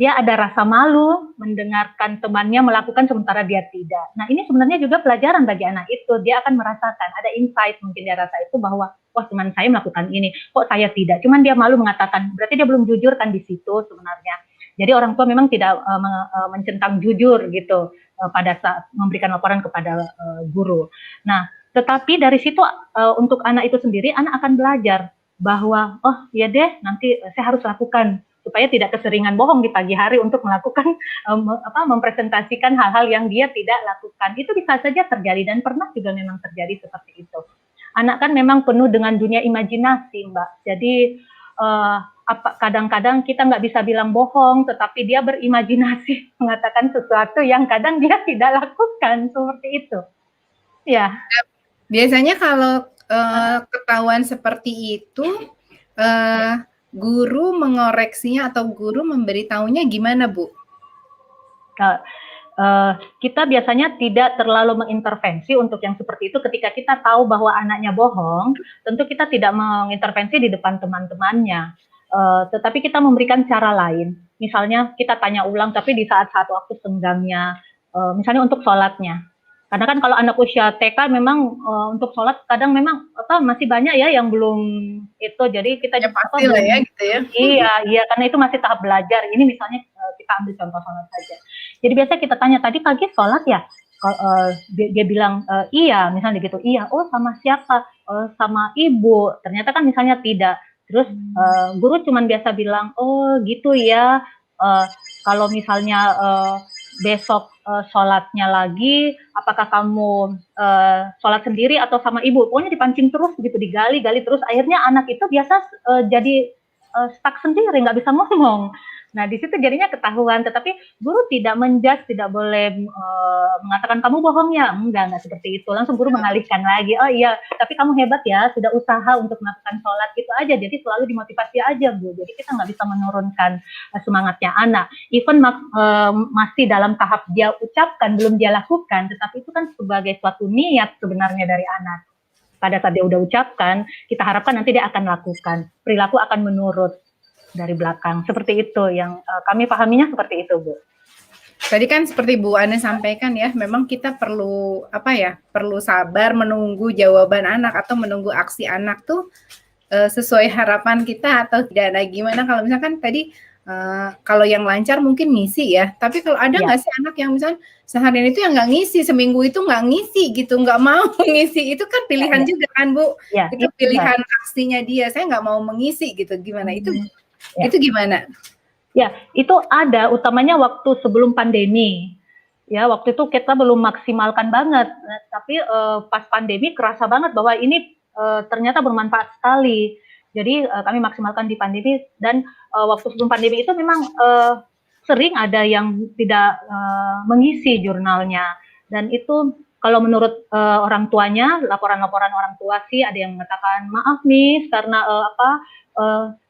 dia ada rasa malu mendengarkan temannya melakukan sementara dia tidak. Nah ini sebenarnya juga pelajaran bagi anak itu. Dia akan merasakan, ada insight mungkin dia rasa itu bahwa wah teman saya melakukan ini, kok saya tidak. Cuman dia malu mengatakan, berarti dia belum jujur kan di situ sebenarnya. Jadi orang tua memang tidak mencentang jujur gitu pada saat memberikan laporan kepada guru. Nah, tetapi dari situ untuk anak itu sendiri, anak akan belajar bahwa oh ya deh nanti saya harus lakukan supaya tidak keseringan bohong di pagi hari untuk melakukan mempresentasikan hal-hal yang dia tidak lakukan. Itu bisa saja terjadi dan pernah juga memang terjadi seperti itu. Anak kan memang penuh dengan dunia imajinasi, Mbak. Jadi kadang-kadang kita nggak bisa bilang bohong, tetapi dia berimajinasi mengatakan sesuatu yang kadang dia tidak lakukan, seperti itu. Ya. Biasanya kalau ketahuan seperti itu, guru mengoreksinya atau guru memberitahunya gimana, Bu? Kita biasanya tidak terlalu mengintervensi untuk yang seperti itu. Ketika kita tahu bahwa anaknya bohong, tentu kita tidak mengintervensi di depan teman-temannya. Tetapi kita memberikan cara lain. Misalnya kita tanya ulang, tapi di saat-saat waktu senggangnya, misalnya untuk sholatnya. Karena kan kalau anak usia TK memang untuk sholat kadang memang masih banyak ya yang belum itu. Jadi kita ya pasti lah ya gitu ya. Iya, karena itu masih tahap belajar. Ini misalnya kita ambil contoh sholat saja. Jadi biasa kita tanya, tadi pagi sholat ya? Dia bilang iya, misalnya gitu. Iya, oh sama siapa? Sama ibu. Ternyata kan misalnya tidak. Terus guru cuman biasa bilang, oh gitu ya, kalau misalnya besok sholatnya lagi, apakah kamu sholat sendiri atau sama ibu? Pokoknya dipancing terus gitu, digali terus. Akhirnya anak itu biasa jadi stuck sendiri, nggak bisa ngomong. Nah di situ jadinya ketahuan, tetapi guru tidak menjudge, tidak boleh mengatakan kamu bohong ya, enggak seperti itu. Langsung guru mengalihkan lagi, oh iya, tapi kamu hebat ya, sudah usaha untuk melakukan sholat, gitu aja. Jadi selalu dimotivasi aja Bu. Jadi kita nggak bisa menurunkan semangatnya anak. Even masih dalam tahap dia ucapkan, belum dia lakukan, tetapi itu kan sebagai suatu niat sebenarnya dari anak. Pada saat dia udah ucapkan, kita harapkan nanti dia akan lakukan, perilaku akan menurut dari belakang. Seperti itu yang kami pahaminya, seperti itu Bu. Tadi kan seperti Bu Ana sampaikan ya, memang kita perlu perlu sabar menunggu jawaban anak atau menunggu aksi anak tuh sesuai harapan kita atau tidak. Nah gimana kalau misalkan tadi kalau yang lancar mungkin ngisi ya, tapi kalau ada nggak sih anak yang misalnya seharian itu yang nggak ngisi, seminggu itu nggak ngisi gitu, nggak mau ngisi, itu kan pilihan juga kan Bu, itu pilihan aksinya dia, saya nggak mau mengisi gitu, gimana itu? Itu gimana? Ya, itu ada utamanya waktu sebelum pandemi. Ya, waktu itu kita belum maksimalkan banget. Nah, tapi pas pandemi kerasa banget bahwa ini ternyata bermanfaat sekali. Jadi kami maksimalkan di pandemi, dan waktu sebelum pandemi itu memang sering ada yang tidak mengisi jurnalnya, dan itu kalau menurut orang tuanya, laporan-laporan orang tua sih ada yang mengatakan, maaf Miss, karena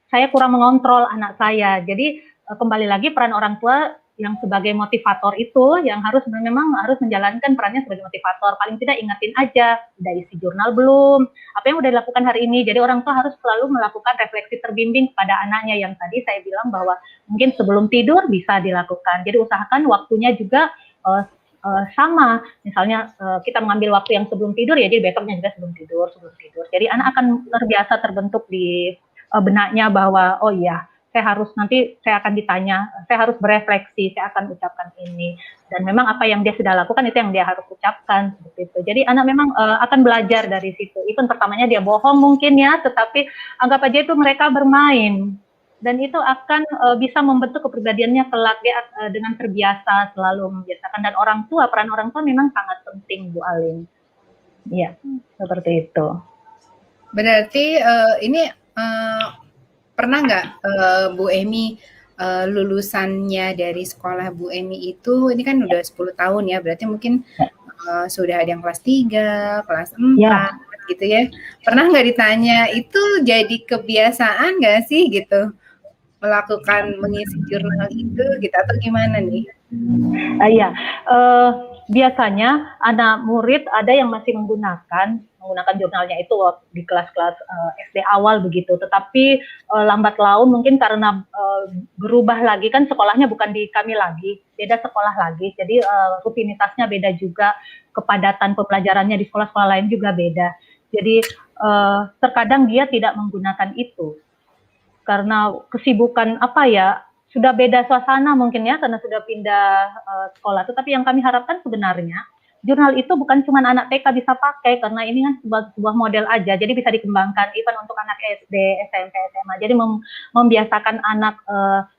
saya kurang mengontrol anak saya. Jadi kembali lagi peran orang tua yang sebagai motivator itu yang memang harus menjalankan perannya sebagai motivator. Paling tidak ingatin aja, udah isi jurnal belum? Apa yang udah dilakukan hari ini? Jadi orang tua harus selalu melakukan refleksi terbimbing pada anaknya, yang tadi saya bilang bahwa mungkin sebelum tidur bisa dilakukan. Jadi usahakan waktunya juga sama. Misalnya kita mengambil waktu yang sebelum tidur, ya jadi besoknya juga sebelum tidur. Jadi anak akan terbiasa terbentuk di benaknya bahwa oh iya, saya akan ditanya, saya harus berefleksi, saya akan ucapkan ini. Dan memang apa yang dia sudah lakukan itu yang dia harus ucapkan, seperti itu. Jadi anak memang akan belajar dari situ. Even pertamanya dia bohong mungkin ya, tetapi anggap aja itu mereka bermain. Dan itu akan bisa membentuk kepribadiannya kelak, dia dengan terbiasa selalu membiasakan. Dan peran orang tua memang sangat penting, Bu Alin. Iya, seperti itu. Berarti ini pernah nggak Bu Emi lulusannya dari sekolah Bu Emi itu, ini kan udah 10 tahun ya, berarti mungkin sudah ada yang kelas 3, kelas 4 Ya. gitu ya. Pernah nggak ditanya, itu jadi kebiasaan nggak sih gitu, mengisi jurnal itu gitu, atau gimana nih? Iya, biasanya anak murid ada yang masih menggunakan jurnalnya itu di kelas-kelas SD awal begitu, tetapi lambat laun mungkin karena berubah lagi, kan sekolahnya bukan di kami lagi, beda sekolah lagi, jadi rutinitasnya beda juga, kepadatan pembelajarannya di sekolah-sekolah lain juga beda, jadi terkadang dia tidak menggunakan itu karena kesibukan sudah beda suasana mungkin ya, karena sudah pindah sekolah. Tetapi yang kami harapkan sebenarnya jurnal itu bukan cuma anak TK bisa pakai, karena ini kan sebuah model aja, jadi bisa dikembangkan even untuk anak SD, SMP, SMA. Jadi membiasakan anak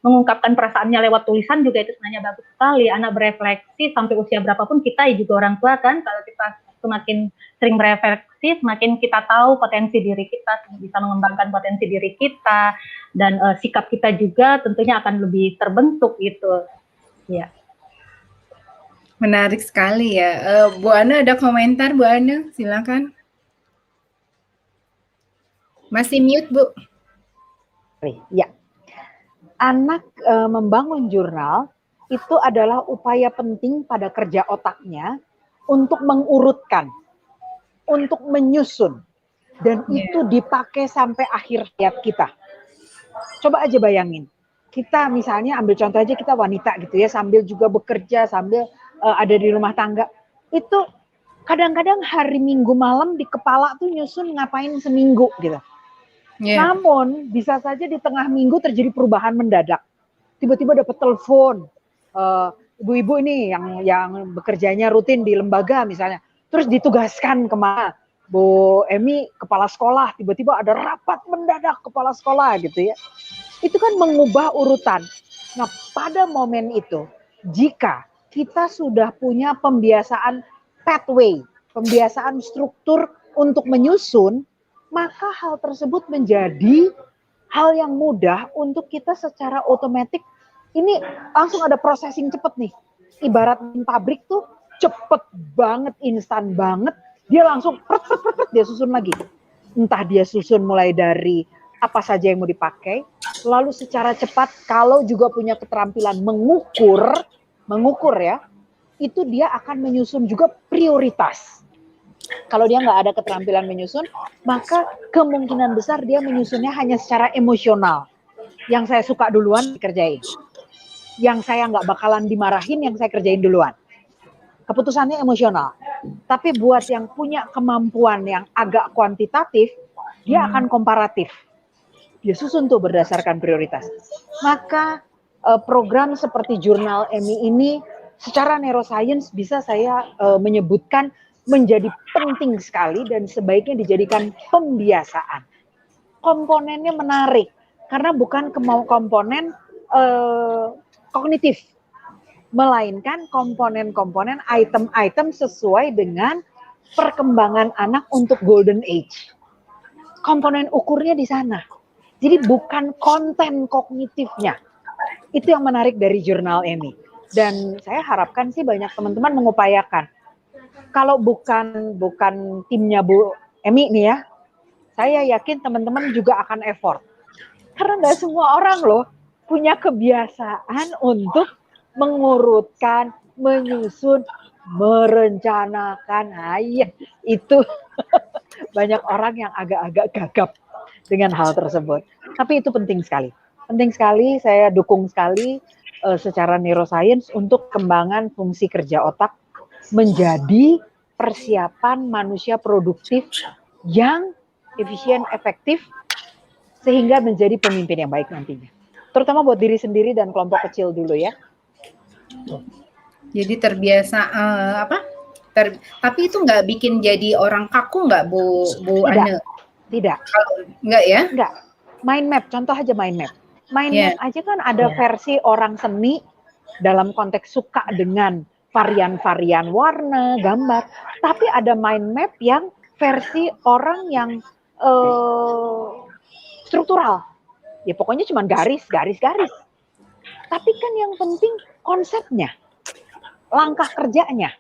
mengungkapkan perasaannya lewat tulisan juga itu sebenarnya bagus sekali. Anak berefleksi sampai usia berapapun, kita juga orang tua kan, kalau kita semakin sering berefleksi, semakin kita tahu potensi diri kita, bisa mengembangkan potensi diri kita, dan sikap kita juga tentunya akan lebih terbentuk gitu. Ya. Menarik sekali ya. Bu Ana ada komentar, Bu Ana? Silakan. Masih mute, Bu. Ya. Anak membangun jurnal itu adalah upaya penting pada kerja otaknya untuk mengurutkan, untuk menyusun, dan itu dipakai sampai akhir hayat kita. Coba aja bayangin, kita misalnya ambil contoh aja, kita wanita gitu ya, sambil juga bekerja, sambil ada di rumah tangga, itu kadang-kadang hari Minggu malam di kepala tuh nyusun ngapain seminggu gitu. Namun bisa saja di tengah minggu terjadi perubahan mendadak. Tiba-tiba dapat telepon, ibu-ibu ini yang bekerjanya rutin di lembaga misalnya, terus ditugaskan kemana? Bu Emi kepala sekolah, tiba-tiba ada rapat mendadak kepala sekolah gitu ya. Itu kan mengubah urutan. Nah, pada momen itu, jika kita sudah punya pembiasaan pathway, pembiasaan struktur untuk menyusun, maka hal tersebut menjadi hal yang mudah untuk kita secara otomatis. Ini langsung ada processing cepet nih. Ibarat pabrik tuh cepet banget, instan banget. Dia langsung dia susun lagi. Entah dia susun mulai dari apa saja yang mau dipakai, lalu secara cepat, kalau juga punya keterampilan mengukur ya, itu dia akan menyusun juga prioritas. Kalau dia nggak ada keterampilan menyusun, maka kemungkinan besar dia menyusunnya hanya secara emosional. Yang saya suka duluan dikerjain. Yang saya nggak bakalan dimarahin, yang saya kerjain duluan. Keputusannya emosional. Tapi buat yang punya kemampuan yang agak kuantitatif, dia akan komparatif. Dia susun tuh berdasarkan prioritas. Maka program seperti Jurnal Emi ini secara neuroscience bisa saya menyebutkan menjadi penting sekali dan sebaiknya dijadikan pembiasaan. Komponennya menarik karena bukan komponen kognitif, melainkan komponen-komponen item-item sesuai dengan perkembangan anak untuk golden age. Komponen ukurnya di sana. Jadi bukan konten kognitifnya. Itu yang menarik dari jurnal Emi. Dan saya harapkan sih banyak teman-teman mengupayakan. Kalau bukan timnya Bu Emi nih ya, saya yakin teman-teman juga akan effort. Karena nggak semua orang loh punya kebiasaan untuk mengurutkan, menyusun, merencanakan. Itu banyak orang yang agak-agak gagap dengan hal tersebut. Tapi itu penting sekali. Penting sekali, saya dukung sekali secara neuroscience untuk kembangan fungsi kerja otak menjadi persiapan manusia produktif yang efisien, efektif, sehingga menjadi pemimpin yang baik nantinya. Terutama buat diri sendiri dan kelompok kecil dulu ya. Jadi terbiasa tapi itu nggak bikin jadi orang kaku nggak Bu Ane? Tidak. Nggak ya? Nggak. Mind map, contoh aja mind map. Mind map aja kan ada versi orang seni dalam konteks suka dengan varian-varian warna, gambar. Tapi ada mind map yang versi orang yang struktural. Ya pokoknya cuma garis. Tapi kan yang penting konsepnya, langkah kerjanya.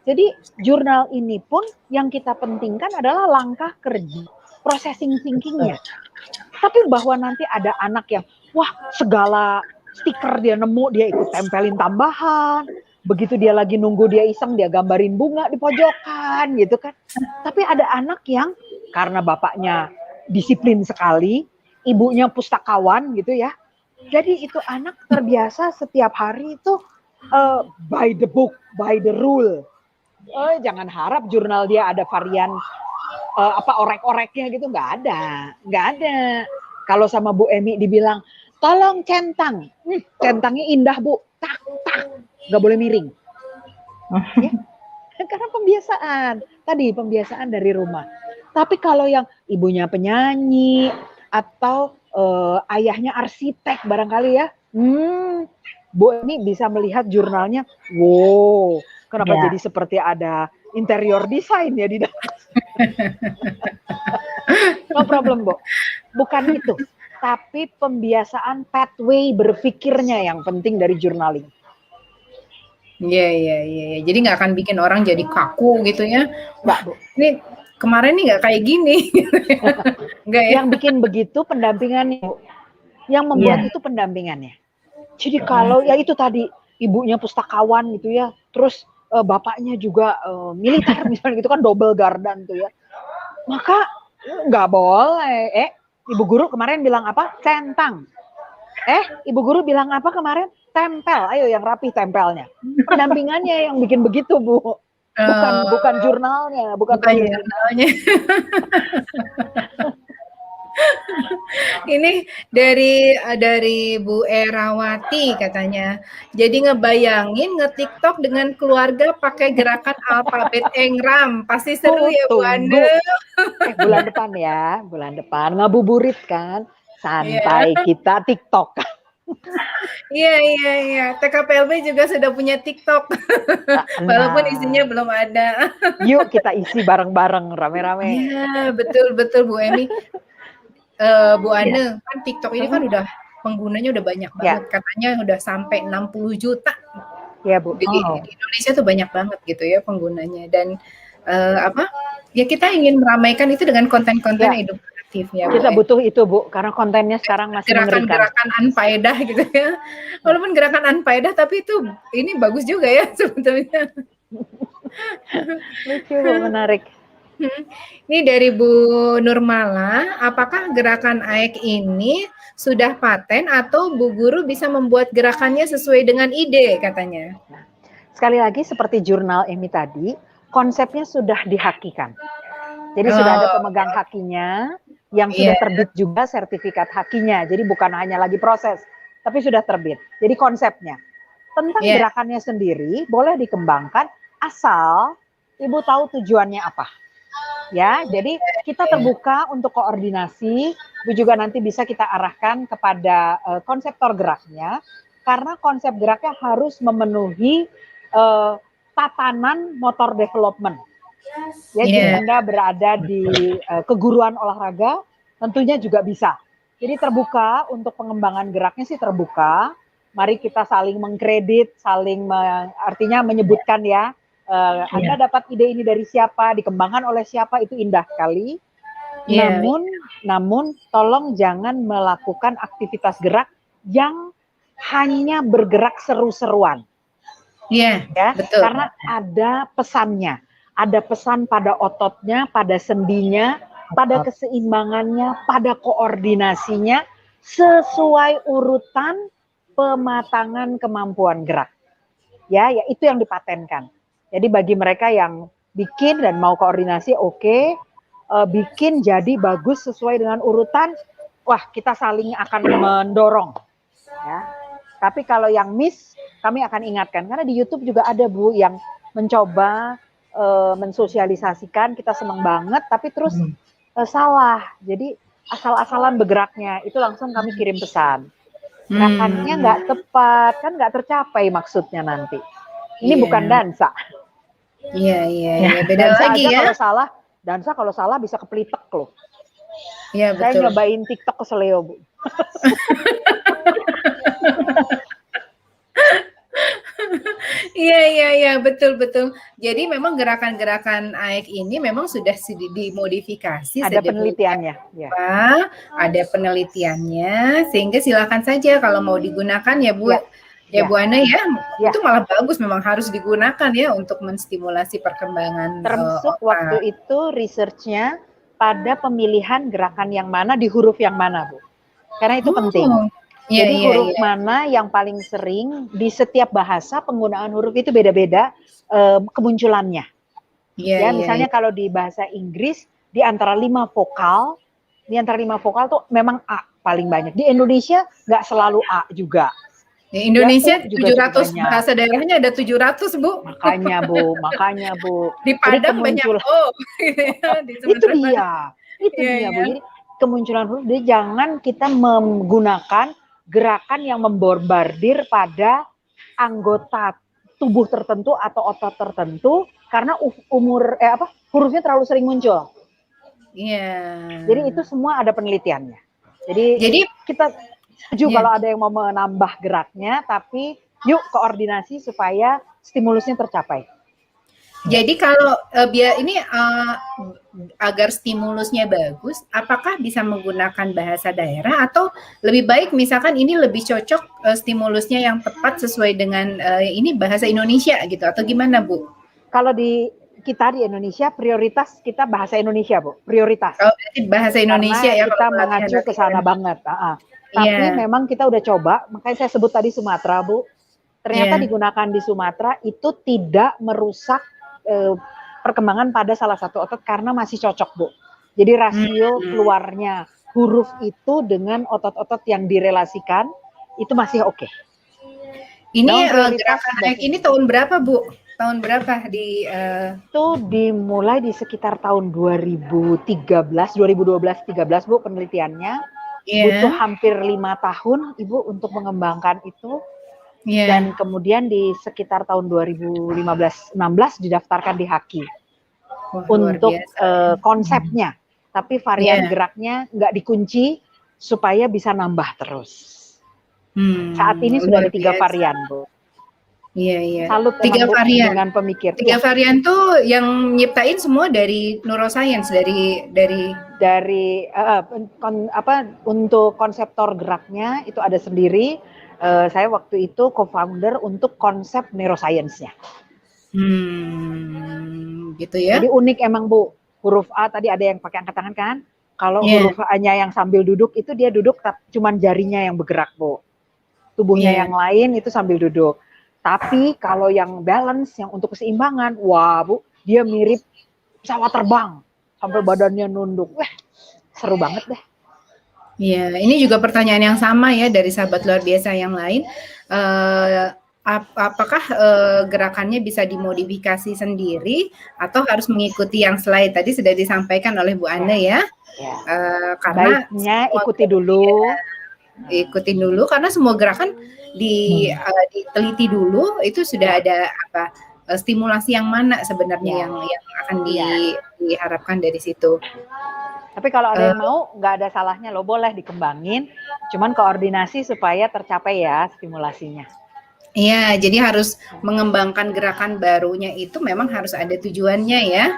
Jadi jurnal ini pun yang kita pentingkan adalah langkah kerja, processing thinkingnya. Tapi bahwa nanti ada anak yang, wah segala stiker dia nemu, dia ikut tempelin tambahan. Begitu dia lagi nunggu dia iseng, dia gambarin bunga di pojokan gitu kan. Tapi ada anak yang karena bapaknya disiplin sekali, ibunya pustakawan gitu ya. Jadi itu anak terbiasa setiap hari itu by the book, by the rule. Jangan harap jurnal dia ada varian orek-oreknya gitu, nggak ada. Kalau sama Bu Emi dibilang, tolong centang, centangnya indah Bu, tak, nggak boleh miring. Ya? Karena pembiasaan dari rumah. Tapi kalau yang ibunya penyanyi atau ayahnya arsitek barangkali ya, Bu Emi bisa melihat jurnalnya, wow, kenapa jadi seperti ada interior design ya di dalam. No problem, Bu. Bukan itu. Tapi pembiasaan pathway berpikirnya yang penting dari journaling. Iya. Jadi nggak akan bikin orang jadi kaku gitu ya. Nggak, Bu. Ini kemarin nih nggak kayak gini. Nggak ya? Yang bikin begitu pendampingannya, Bu. Yang membuat itu pendampingannya. Jadi kalau ya itu tadi, ibunya pustakawan gitu ya, terus bapaknya juga militer misalnya gitu kan, double gardan tuh ya. Maka nggak boleh. Ibu guru kemarin bilang apa? Centang. Ibu guru bilang apa kemarin? Tempel. Ayo yang rapi tempelnya. Pendampingannya yang bikin begitu, Bu. Bukan jurnalnya, bukan jurnalnya. Ini dari Bu Erawati katanya. Jadi ngebayangin nge-TikTok dengan keluarga pakai gerakan alfabet engram. Pasti seru ya Bu Ane. Bulan depan ngabuburit kan. Santai kita TikTok. Iya. TKPLB juga sudah punya TikTok. Walaupun isinya belum ada. Yuk kita isi bareng-bareng rame-rame. Iya, betul Bu Emi. Bu Ane, kan TikTok ini kan udah penggunanya udah banyak banget, katanya udah sampai 60 juta. Ya Bu. Di Indonesia tuh banyak banget gitu ya penggunanya, dan ya kita ingin meramaikan itu dengan konten-konten edukatifnya. Kita butuh itu Bu, karena kontennya sekarang masih mengerikan. Gerakan unfaedah gitu ya. Walaupun gerakan unfaedah, tapi itu ini bagus juga ya sebetulnya. Lucu Bu, menarik. Ini dari Bu Nurmala, apakah gerakan AEK ini sudah paten atau Bu Guru bisa membuat gerakannya sesuai dengan ide katanya? Sekali lagi seperti jurnal Emi tadi, konsepnya sudah dihakikan. Jadi sudah ada pemegang hakinya yang sudah terbit juga sertifikat hakinya. Jadi bukan hanya lagi proses, tapi sudah terbit. Jadi konsepnya. Tentang gerakannya sendiri boleh dikembangkan asal Ibu tahu tujuannya apa. Ya, jadi kita terbuka untuk koordinasi. Bu juga nanti bisa kita arahkan kepada konseptor geraknya, karena konsep geraknya harus memenuhi tatanan motor development. Ya, jika Anda berada di keguruan olahraga, tentunya juga bisa Jadi terbuka untuk pengembangan geraknya sih terbuka. Mari kita saling mengkredit, artinya menyebutkan ya. Anda dapat ide ini dari siapa, dikembangkan oleh siapa, itu indah sekali. Iya. Namun tolong jangan melakukan aktivitas gerak yang hanya bergerak seru-seruan. Iya, Ya, betul. karena ada pesannya. Ada pesan pada ototnya, pada sendinya, pada keseimbangannya, pada koordinasinya, sesuai urutan pematangan kemampuan gerak. Ya itu yang dipatenkan. Jadi bagi mereka yang bikin dan mau koordinasi, oke, bikin jadi bagus sesuai dengan urutan, wah kita saling akan mendorong. Ya. Tapi kalau yang miss, kami akan ingatkan. Karena di YouTube juga ada Bu yang mencoba mensosialisasikan, kita senang banget, tapi terus salah. Jadi asal-asalan bergeraknya, itu langsung kami kirim pesan. Gerakannya nggak tepat, kan nggak tercapai maksudnya nanti. Ini bukan dansa. Iya. Beda Dansa lagi aja ya. Dansa kalau salah bisa kepelitek loh. Iya, Saya betul. nyobain TikTok keseleo, Bu. Iya, betul. Jadi memang gerakan-gerakan AEK ini memang sudah dimodifikasi Ada penelitiannya, ya. Ada penelitiannya, sehingga silakan saja kalau mau digunakan ya Bu. Bu Ana ya, itu malah bagus, memang harus digunakan ya untuk menstimulasi perkembangan termasuk otak. waktu itu researchnya pada pemilihan gerakan yang mana di huruf yang mana, Bu. Karena itu penting. Jadi huruf mana yang paling sering di setiap bahasa penggunaan huruf itu beda-beda kemunculannya. Misalnya kalau di bahasa Inggris di antara 5 vokal tuh memang A paling banyak. Di Indonesia nggak selalu A juga. Di Indonesia juga 700 bahasa daerahnya ada 700 Bu. Makanya Bu. Di Padang banyak O. Itu dia Bu. Jadi kemunculan huruf, jadi jangan kita menggunakan gerakan yang membombardir pada anggota tubuh tertentu atau otot tertentu karena hurufnya terlalu sering muncul. Jadi itu semua ada penelitiannya. Jadi kita setuju kalau ada yang mau menambah geraknya, tapi yuk koordinasi supaya stimulusnya tercapai. Jadi kalau agar stimulusnya bagus, apakah bisa menggunakan bahasa daerah atau lebih baik misalkan ini lebih cocok stimulusnya yang tepat sesuai dengan ini bahasa Indonesia gitu atau gimana Bu? Kalau kita di Indonesia prioritas kita bahasa Indonesia Bu, prioritas. Oh, bahasa Indonesia karena ya. Kita mengacu ke sana banget. Tapi memang kita udah coba, makanya saya sebut tadi Sumatera Bu. Ternyata digunakan di Sumatera itu tidak merusak perkembangan pada salah satu otot karena masih cocok Bu. Jadi rasio keluarnya huruf itu dengan otot-otot yang direlasikan itu masih oke. Ini gerakan AEK ini tahun berapa Bu? Tahun berapa itu dimulai di sekitar tahun 2012-13 Bu penelitiannya. Butuh hampir 5 tahun Ibu untuk mengembangkan itu. Dan kemudian di sekitar tahun 2015-16 didaftarkan di HAKI untuk konsepnya, tapi varian geraknya nggak dikunci supaya bisa nambah terus. Saat ini sudah ada 3 varian, Bu. Salut 3 varian dengan pemikir. 3 varian tuh yang nyiptain semua dari neuroscience, untuk konseptor geraknya itu ada sendiri. Saya waktu itu co-founder untuk konsep neuroscience-nya. Gitu ya. Jadi unik emang Bu. Huruf A tadi ada yang pakai angkat tangan kan? Kalau huruf A-nya yang sambil duduk itu dia duduk cuman jarinya yang bergerak Bu. Tubuhnya yang lain itu sambil duduk. Tapi kalau yang balance, yang untuk keseimbangan, wah Bu, dia mirip pesawat terbang sampai badannya nunduk. Wah, seru banget deh. Iya, ini juga pertanyaan yang sama ya dari sahabat luar biasa yang lain. Apakah gerakannya bisa dimodifikasi sendiri atau harus mengikuti yang slide tadi sudah disampaikan oleh Bu Ana ya? Karena baiknya ikuti dulu. Ikutin dulu karena semua gerakan diteliti dulu itu sudah ada stimulasi yang mana sebenarnya yang akan diharapkan dari situ. Tapi kalau ada yang mau, nggak ada salahnya loh, boleh dikembangin. Cuman koordinasi supaya tercapai ya stimulasinya. Iya, jadi harus mengembangkan gerakan barunya itu memang harus ada tujuannya ya.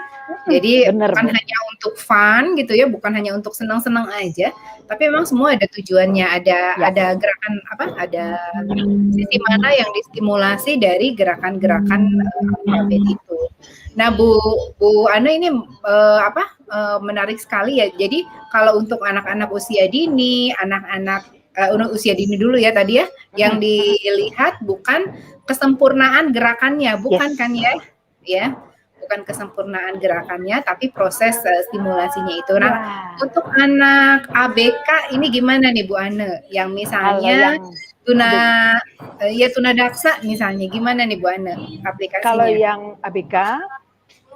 Jadi Bener, bukan Bu. hanya untuk fun gitu ya, bukan hanya untuk senang-senang aja, tapi memang semua ada tujuannya, Ya. ada gerakan apa, ada sisi mana yang distimulasi dari gerakan-gerakan alfabet itu. Nah, Bu Ana ini menarik sekali ya. Jadi kalau untuk anak-anak usia dini, anak-anak usia dini dulu ya tadi ya, yang dilihat bukan kesempurnaan gerakannya, bukan Yes. kan ya, bukan kesempurnaan gerakannya, tapi proses stimulasinya itu. Nah, Ya. untuk anak ABK ini gimana nih Bu Ane? Yang Kalau misalnya yang tunadaksa misalnya, gimana nih Bu Ane kalau aplikasinya? yang ABK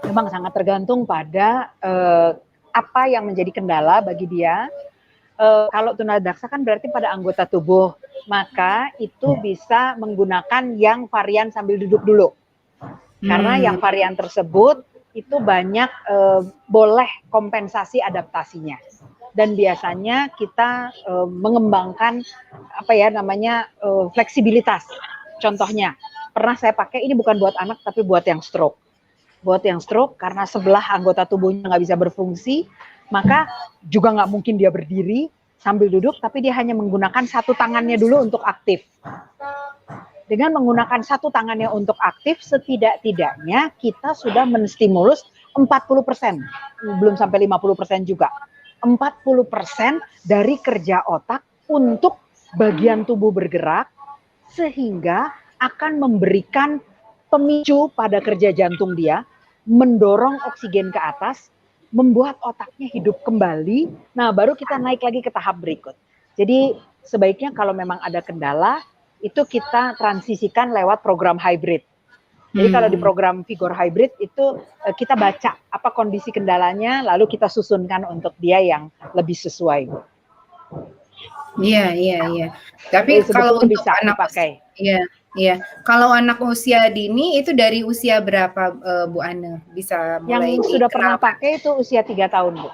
memang sangat tergantung pada apa yang menjadi kendala bagi dia. Kalau tunadaksa kan berarti pada anggota tubuh, maka itu bisa menggunakan yang varian sambil duduk dulu. Karena yang varian tersebut itu banyak boleh kompensasi adaptasinya. Dan biasanya kita mengembangkan fleksibilitas. Contohnya, pernah saya pakai, ini bukan buat anak tapi buat yang stroke. Buat yang stroke karena sebelah anggota tubuhnya nggak bisa berfungsi, maka juga nggak mungkin dia berdiri sambil duduk, tapi dia hanya menggunakan satu tangannya dulu untuk aktif. Dengan menggunakan satu tangannya untuk aktif, setidak-tidaknya kita sudah menstimulus 40%, belum sampai 50% juga. 40% dari kerja otak untuk bagian tubuh bergerak, sehingga akan memberikan pemicu pada kerja jantung dia, mendorong oksigen ke atas, membuat otaknya hidup kembali. Nah, baru kita naik lagi ke tahap berikut. Jadi sebaiknya kalau memang ada kendala, itu kita transisikan lewat program hybrid. Jadi kalau di program Vigor Hybrid itu kita baca apa kondisi kendalanya, lalu kita susunkan untuk dia yang lebih sesuai. Iya. Tapi Jadi kalau sebetulnya untuk bisa anak dipakai. Iya. Kalau anak usia dini itu dari usia berapa Bu Ane bisa mulai Yang sudah pernah pakai itu usia 3 tahun, Bu.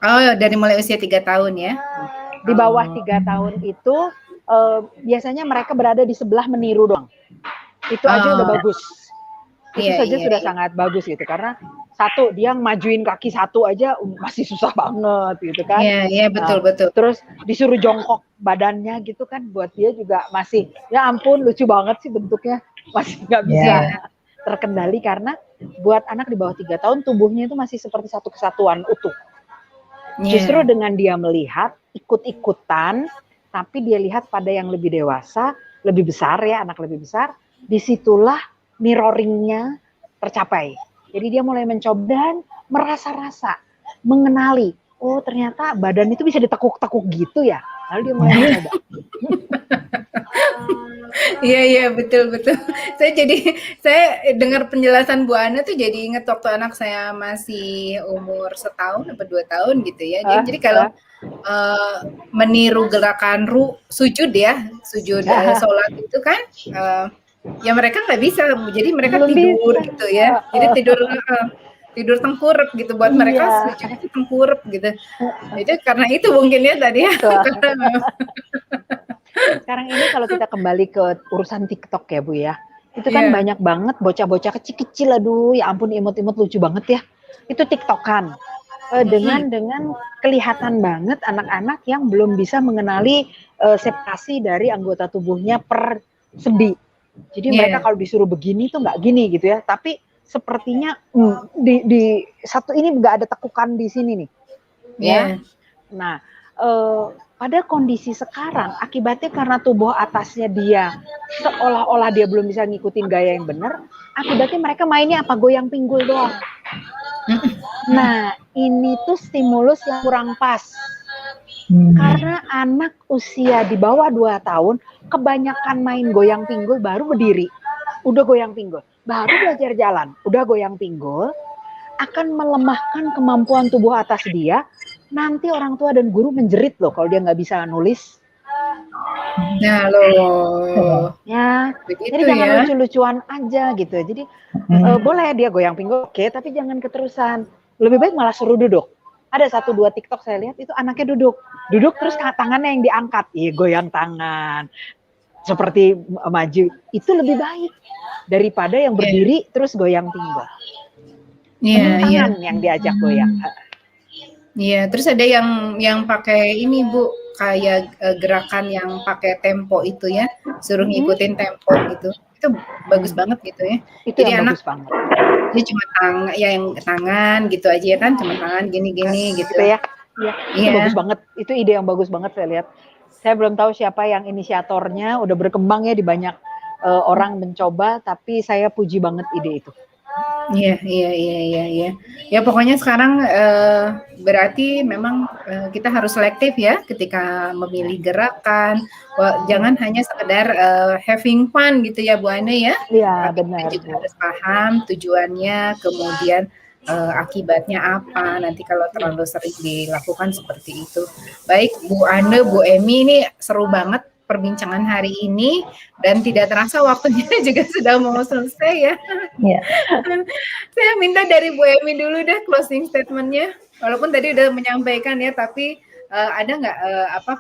Oh, dari mulai usia 3 tahun ya. Di bawah 3 tahun itu biasanya mereka berada di sebelah meniru doang. Itu aja udah bagus. Itu saja sudah sangat bagus gitu, karena satu dia majuin kaki satu aja masih susah banget gitu kan. Iya, betul. Terus disuruh jongkok badannya gitu kan, buat dia juga masih, ya ampun lucu banget sih bentuknya, masih nggak bisa terkendali, karena buat anak di bawah 3 tahun tubuhnya itu masih seperti satu kesatuan utuh. Justru dengan dia melihat ikut-ikutan, tapi dia lihat pada yang lebih dewasa, lebih besar ya, anak lebih besar, disitulah mirroringnya tercapai. Jadi dia mulai mencoba dan merasa-rasa, mengenali, oh ternyata badan itu bisa ditekuk-tekuk gitu ya. Lalu dia mulai mencoba. Iya, betul. Saya dengar penjelasan Bu Ana tuh jadi inget waktu anak saya masih umur 1 atau 2 tahun gitu ya. Jadi kalau meniru gerakan sujud sholat itu kan ya mereka nggak bisa, jadi mereka tidur gitu ya. Jadi tidur tengkurap gitu, buat mereka sujud itu tengkurap gitu. Itu karena itu mungkin ya tadi ya. Sekarang ini kalau kita kembali ke urusan TikTok ya Bu ya, itu kan banyak banget bocah-bocah kecil-kecil, aduh ya ampun imut-imut lucu banget ya. Itu TikTokan. Dengan kelihatan banget anak-anak yang belum bisa mengenali separasi dari anggota tubuhnya per sendi. Jadi mereka kalau disuruh begini tuh nggak gini gitu ya, tapi sepertinya di satu ini nggak ada tekukan di sini nih. Ya. Nah, pada kondisi sekarang akibatnya karena tubuh atasnya dia seolah-olah dia belum bisa ngikutin gaya yang benar, akibatnya mereka mainnya apa, goyang pinggul doang. Nah, ini tuh stimulus yang kurang pas. Karena anak usia di bawah 2 tahun kebanyakan main goyang pinggul baru berdiri, udah goyang pinggul, baru belajar jalan, udah goyang pinggul, akan melemahkan kemampuan tubuh atas dia. Nanti orang tua dan guru menjerit loh kalau dia nggak bisa nulis. Nah loh. Ya, Begitu jadi jangan ya. lucu-lucuan aja gitu. Jadi boleh dia goyang pinggul, oke, tapi jangan keterusan. Lebih baik malah suruh duduk. Ada 1-2 TikTok saya lihat itu anaknya duduk terus tangannya yang diangkat, goyang tangan, seperti maju. Itu lebih baik daripada yang berdiri terus goyang pinggul. Tangan yang diajak goyang. Iya, terus ada yang pakai ini Bu, kayak gerakan yang pakai tempo itu ya, suruh ngikutin tempo gitu. Itu bagus banget gitu ya. Itu Jadi yang anak bagus banget. dia cuma yang tangan gitu aja ya kan, cuma tangan gini-gini gitu ya. Itu Iya. bagus banget. Itu ide yang bagus banget saya lihat. Saya belum tahu siapa yang inisiatornya, udah berkembang ya di banyak orang mencoba, tapi saya puji banget ide itu. Iya. Ya pokoknya sekarang berarti memang kita harus selektif ya ketika memilih gerakan. Jangan hanya sekedar having fun gitu ya Bu Ane ya. Iya, tapi benar. kita juga harus paham tujuannya, kemudian akibatnya apa nanti kalau terlalu sering dilakukan seperti itu. Baik Bu Ane, Bu Emi, ini seru banget perbincangan hari ini dan tidak terasa waktunya juga sudah mau selesai ya. Iya. Saya minta dari Bu Emi dulu deh closing statement-nya. Walaupun tadi udah menyampaikan ya, tapi ada nggak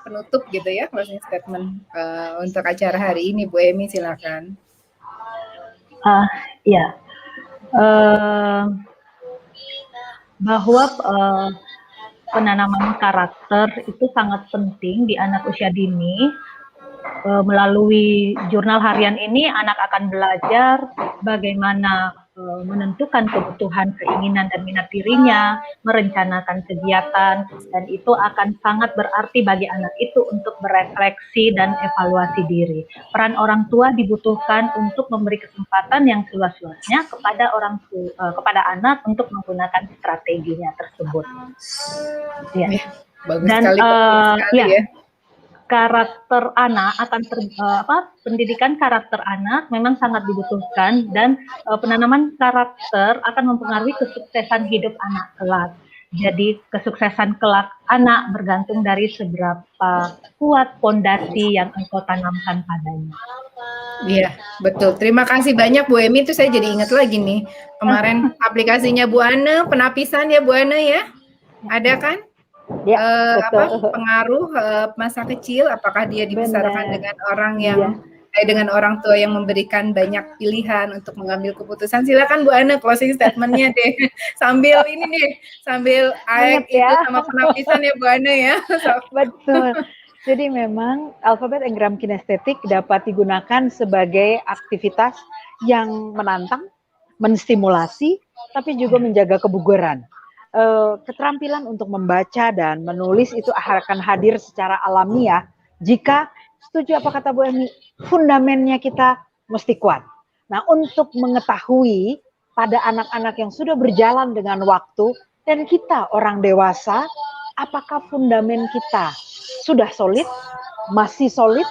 penutup gitu ya closing statement untuk acara hari ini, Bu Emi silakan. Ya, bahwa penanaman karakter itu sangat penting di anak usia dini. Melalui jurnal harian ini, anak akan belajar bagaimana menentukan kebutuhan, keinginan, dan minat dirinya, merencanakan kegiatan, dan itu akan sangat berarti bagi anak itu untuk berefleksi dan evaluasi diri. Peran orang tua dibutuhkan untuk memberi kesempatan yang seluas-luasnya kepada anak untuk menggunakan strateginya tersebut. Ya. Bagus dan sekali, ya. Karakter anak pendidikan karakter anak memang sangat dibutuhkan dan penanaman karakter akan mempengaruhi kesuksesan hidup anak kelak. Jadi kesuksesan kelak anak bergantung dari seberapa kuat fondasi yang engkau tanamkan padanya. Iya, betul. Terima kasih banyak Bu Emi. Itu saya jadi ingat lagi nih. Kemarin aplikasinya Bu Ane, penapisan ya Bu Ane ya. Ada kan? Ya, pengaruh masa kecil, apakah dia dibesarkan dengan orang yang dengan orang tua yang memberikan banyak pilihan untuk mengambil keputusan. Silakan Bu Ane closing statement-nya deh. Sambil itu sama penapisan ya Bu Ane ya. Betul. Jadi memang alfabet engram kinestetik dapat digunakan sebagai aktivitas yang menantang, menstimulasi, tapi juga menjaga kebugaran. Keterampilan untuk membaca dan menulis itu akan hadir secara alamiah jika, setuju apa kata Bu Emi, fundamennya kita mesti kuat. Nah, untuk mengetahui pada anak-anak yang sudah berjalan dengan waktu dan kita orang dewasa, apakah fundamen kita sudah solid, masih solid,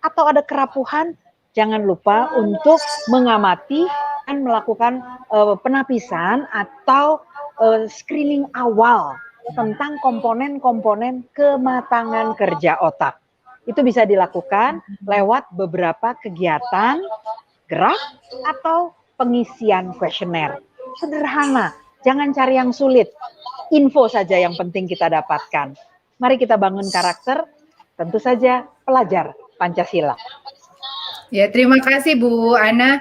atau ada kerapuhan, jangan lupa untuk mengamati dan melakukan penapisan atau screening awal tentang komponen-komponen kematangan kerja otak. Itu bisa dilakukan lewat beberapa kegiatan, gerak, atau pengisian kuesioner. Sederhana, jangan cari yang sulit. Info saja yang penting kita dapatkan. Mari kita bangun karakter, tentu saja pelajar Pancasila. Ya, terima kasih Bu Ane,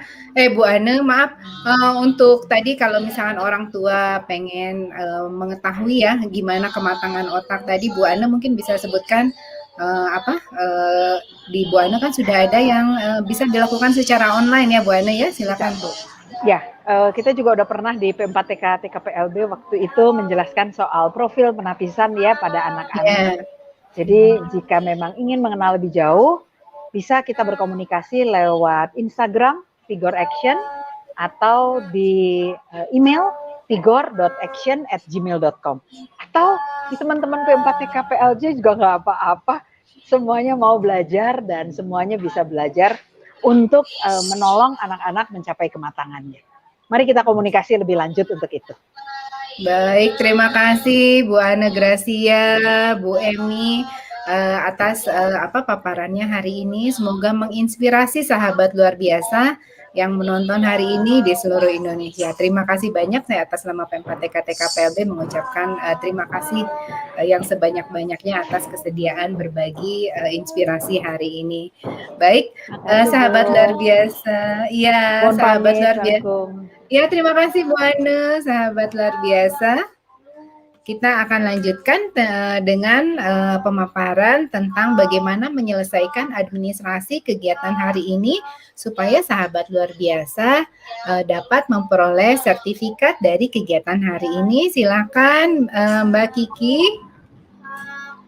maaf, untuk tadi kalau misalkan orang tua pengen mengetahui ya gimana kematangan otak tadi, Bu Ane mungkin bisa sebutkan di Bu Ane kan sudah ada yang bisa dilakukan secara online ya Bu Ane ya, silakan Bu. Ya, kita juga udah pernah di P4TK TKPLB waktu itu menjelaskan soal profil penapisan ya pada anak-anak. Jadi jika memang ingin mengenal lebih jauh, bisa kita berkomunikasi lewat Instagram Figor Action atau di email figor.action@gmail.com atau di teman-teman P4TK PLJ juga nggak apa-apa, semuanya mau belajar dan semuanya bisa belajar untuk menolong anak-anak mencapai kematangannya. Mari kita komunikasi lebih lanjut untuk itu. Baik, terima kasih Bu Ane Gracia, Bu Emi atas paparannya hari ini. Semoga menginspirasi sahabat luar biasa yang menonton hari ini di seluruh Indonesia. Terima kasih banyak, saya atas nama Pemkab TKPLB mengucapkan terima kasih yang sebanyak-banyaknya atas kesediaan berbagi inspirasi hari ini. Baik, sahabat luar biasa. Iya, Mohon sahabat pamit, luar biasa. Assalamualaikum. Ya, terima kasih Bu Ane, sahabat luar biasa. Kita akan lanjutkan dengan pemaparan tentang bagaimana menyelesaikan administrasi kegiatan hari ini supaya sahabat luar biasa dapat memperoleh sertifikat dari kegiatan hari ini. Silakan Mbak Kiki.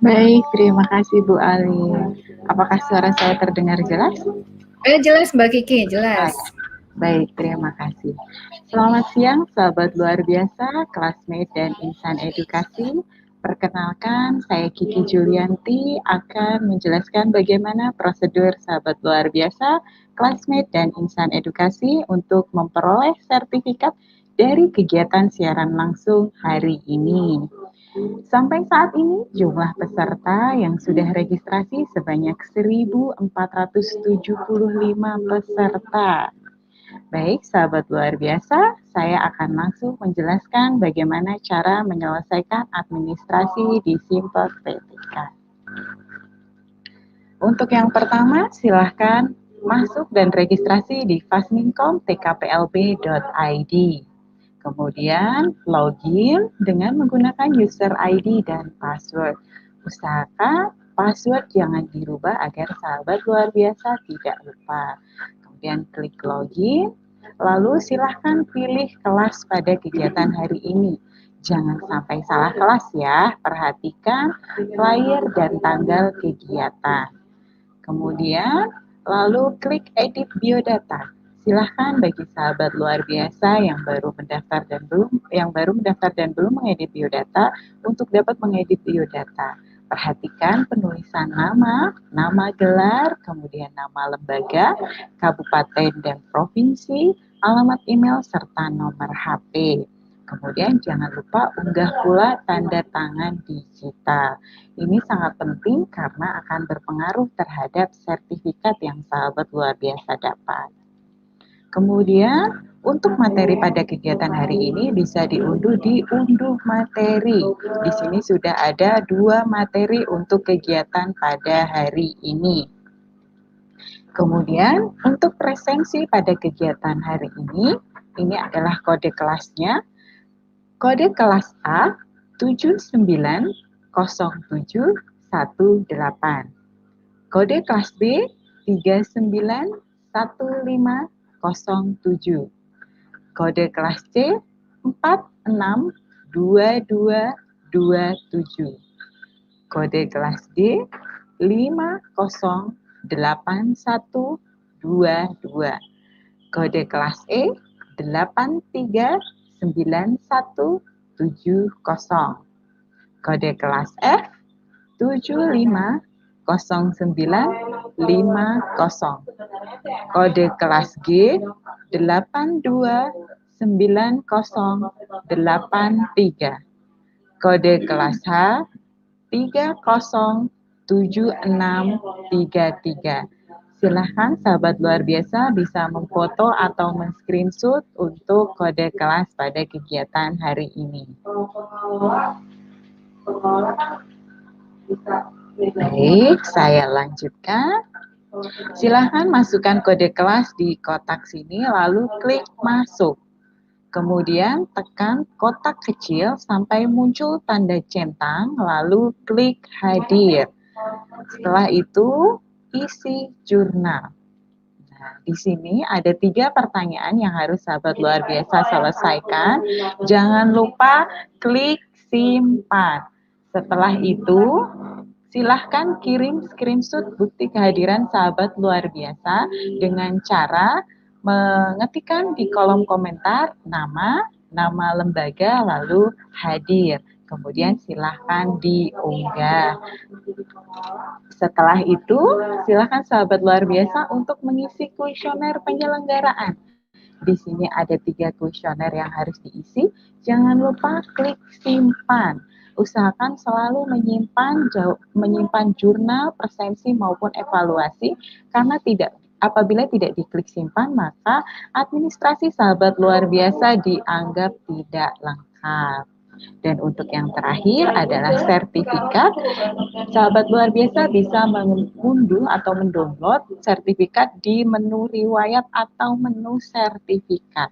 Baik, terima kasih Bu Ali. Apakah suara saya terdengar jelas? Jelas Mbak Kiki, jelas. Baik, terima kasih. Selamat siang, sahabat luar biasa, classmate dan insan edukasi. Perkenalkan, saya Kiki Julianti akan menjelaskan bagaimana prosedur sahabat luar biasa, classmate dan insan edukasi untuk memperoleh sertifikat dari kegiatan siaran langsung hari ini. Sampai saat ini, jumlah peserta yang sudah registrasi sebanyak 1.475 peserta. Baik, sahabat luar biasa, saya akan langsung menjelaskan bagaimana cara menyelesaikan administrasi di Simple Kritika. Untuk yang pertama, silahkan masuk dan registrasi di fasminkom.tkplb.id. Kemudian, login dengan menggunakan user ID dan password. Usahakan password jangan dirubah agar sahabat luar biasa tidak lupa. Kemudian klik login, lalu silahkan pilih kelas pada kegiatan hari ini. Jangan sampai salah kelas ya, perhatikan flyer dan tanggal kegiatan. Kemudian, lalu klik edit biodata. Silahkan bagi sahabat luar biasa yang baru mendaftar dan belum mengedit biodata untuk dapat mengedit biodata. Perhatikan penulisan nama, nama gelar, kemudian nama lembaga, kabupaten dan provinsi, alamat email, serta nomor HP. Kemudian jangan lupa unggah pula tanda tangan digital. Ini sangat penting karena akan berpengaruh terhadap sertifikat yang sahabat luar biasa dapat. Kemudian, untuk materi pada kegiatan hari ini bisa diunduh di unduh materi. Di sini sudah ada 2 materi untuk kegiatan pada hari ini. Kemudian, untuk presensi pada kegiatan hari ini adalah kode kelasnya. Kode kelas A 790718. Kode kelas B 391507. Kode kelas C 462227. Kode kelas D 508122. Kode kelas E 839170. Kode kelas F 750950. Kode kelas G 829083. Kode kelas H 307633. Silahkan sahabat luar biasa bisa memfoto atau men-screenshot untuk kode kelas pada kegiatan hari ini. Baik, saya lanjutkan. Silahkan masukkan kode kelas di kotak sini, lalu klik masuk. Kemudian tekan kotak kecil sampai muncul tanda centang, lalu klik hadir. Setelah itu, isi jurnal. Nah, di sini ada 3 pertanyaan yang harus sahabat luar biasa selesaikan. Jangan lupa klik simpan. Setelah itu, silahkan kirim screenshot bukti kehadiran sahabat luar biasa dengan cara mengetikkan di kolom komentar nama, nama lembaga, lalu hadir. Kemudian silahkan diunggah. Setelah itu, silahkan sahabat luar biasa untuk mengisi kuesioner penyelenggaraan. Di sini ada 3 kuesioner yang harus diisi. Jangan lupa klik simpan. Usahakan selalu menyimpan jurnal, presensi maupun evaluasi karena tidak apabila tidak diklik simpan, maka administrasi sahabat luar biasa dianggap tidak lengkap. Dan untuk yang terakhir adalah sertifikat. Sahabat luar biasa bisa mengunduh atau mendownload sertifikat di menu riwayat atau menu sertifikat.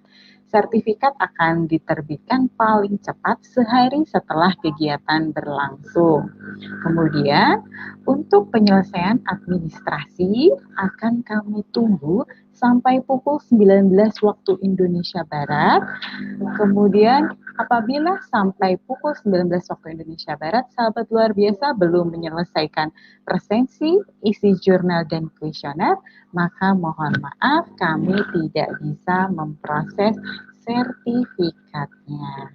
Sertifikat akan diterbitkan paling cepat sehari setelah kegiatan berlangsung. Kemudian, untuk penyelesaian administrasi akan kami tunggu sampai pukul 19 waktu Indonesia Barat. Kemudian, apabila sampai pukul 19 waktu Indonesia Barat, sahabat luar biasa belum menyelesaikan presensi, isi jurnal, dan kuesioner, maka mohon maaf kami tidak bisa memproses sertifikatnya.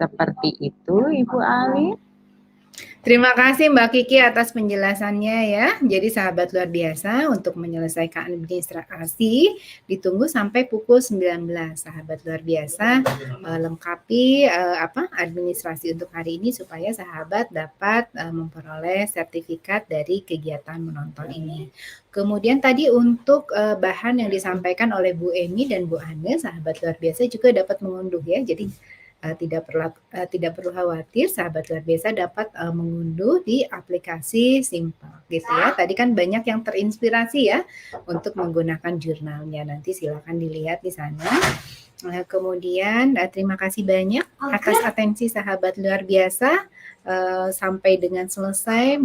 Seperti itu, Ibu Ali. Terima kasih Mbak Kiki atas penjelasannya ya. Jadi sahabat luar biasa, untuk menyelesaikan administrasi ditunggu sampai pukul 19. Sahabat luar biasa lengkapi administrasi untuk hari ini supaya sahabat dapat memperoleh sertifikat dari kegiatan menonton ini. Kemudian tadi untuk bahan yang disampaikan oleh Bu Emi dan Bu Ane, sahabat luar biasa juga dapat mengunduh ya. Jadi tidak perlu khawatir, sahabat luar biasa dapat mengunduh di aplikasi Simple gitu ya. Tadi kan banyak yang terinspirasi ya untuk menggunakan jurnalnya. Nanti silakan dilihat di sana. Kemudian terima kasih banyak atas atensi sahabat luar biasa sampai dengan selesai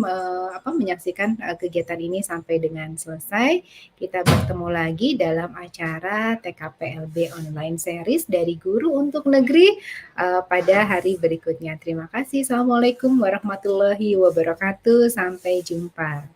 menyaksikan kegiatan ini sampai dengan selesai. Kita bertemu lagi dalam acara TKPLB Online Series dari Guru untuk Negeri pada hari berikutnya. Terima kasih. Assalamualaikum warahmatullahi wabarakatuh. Sampai jumpa.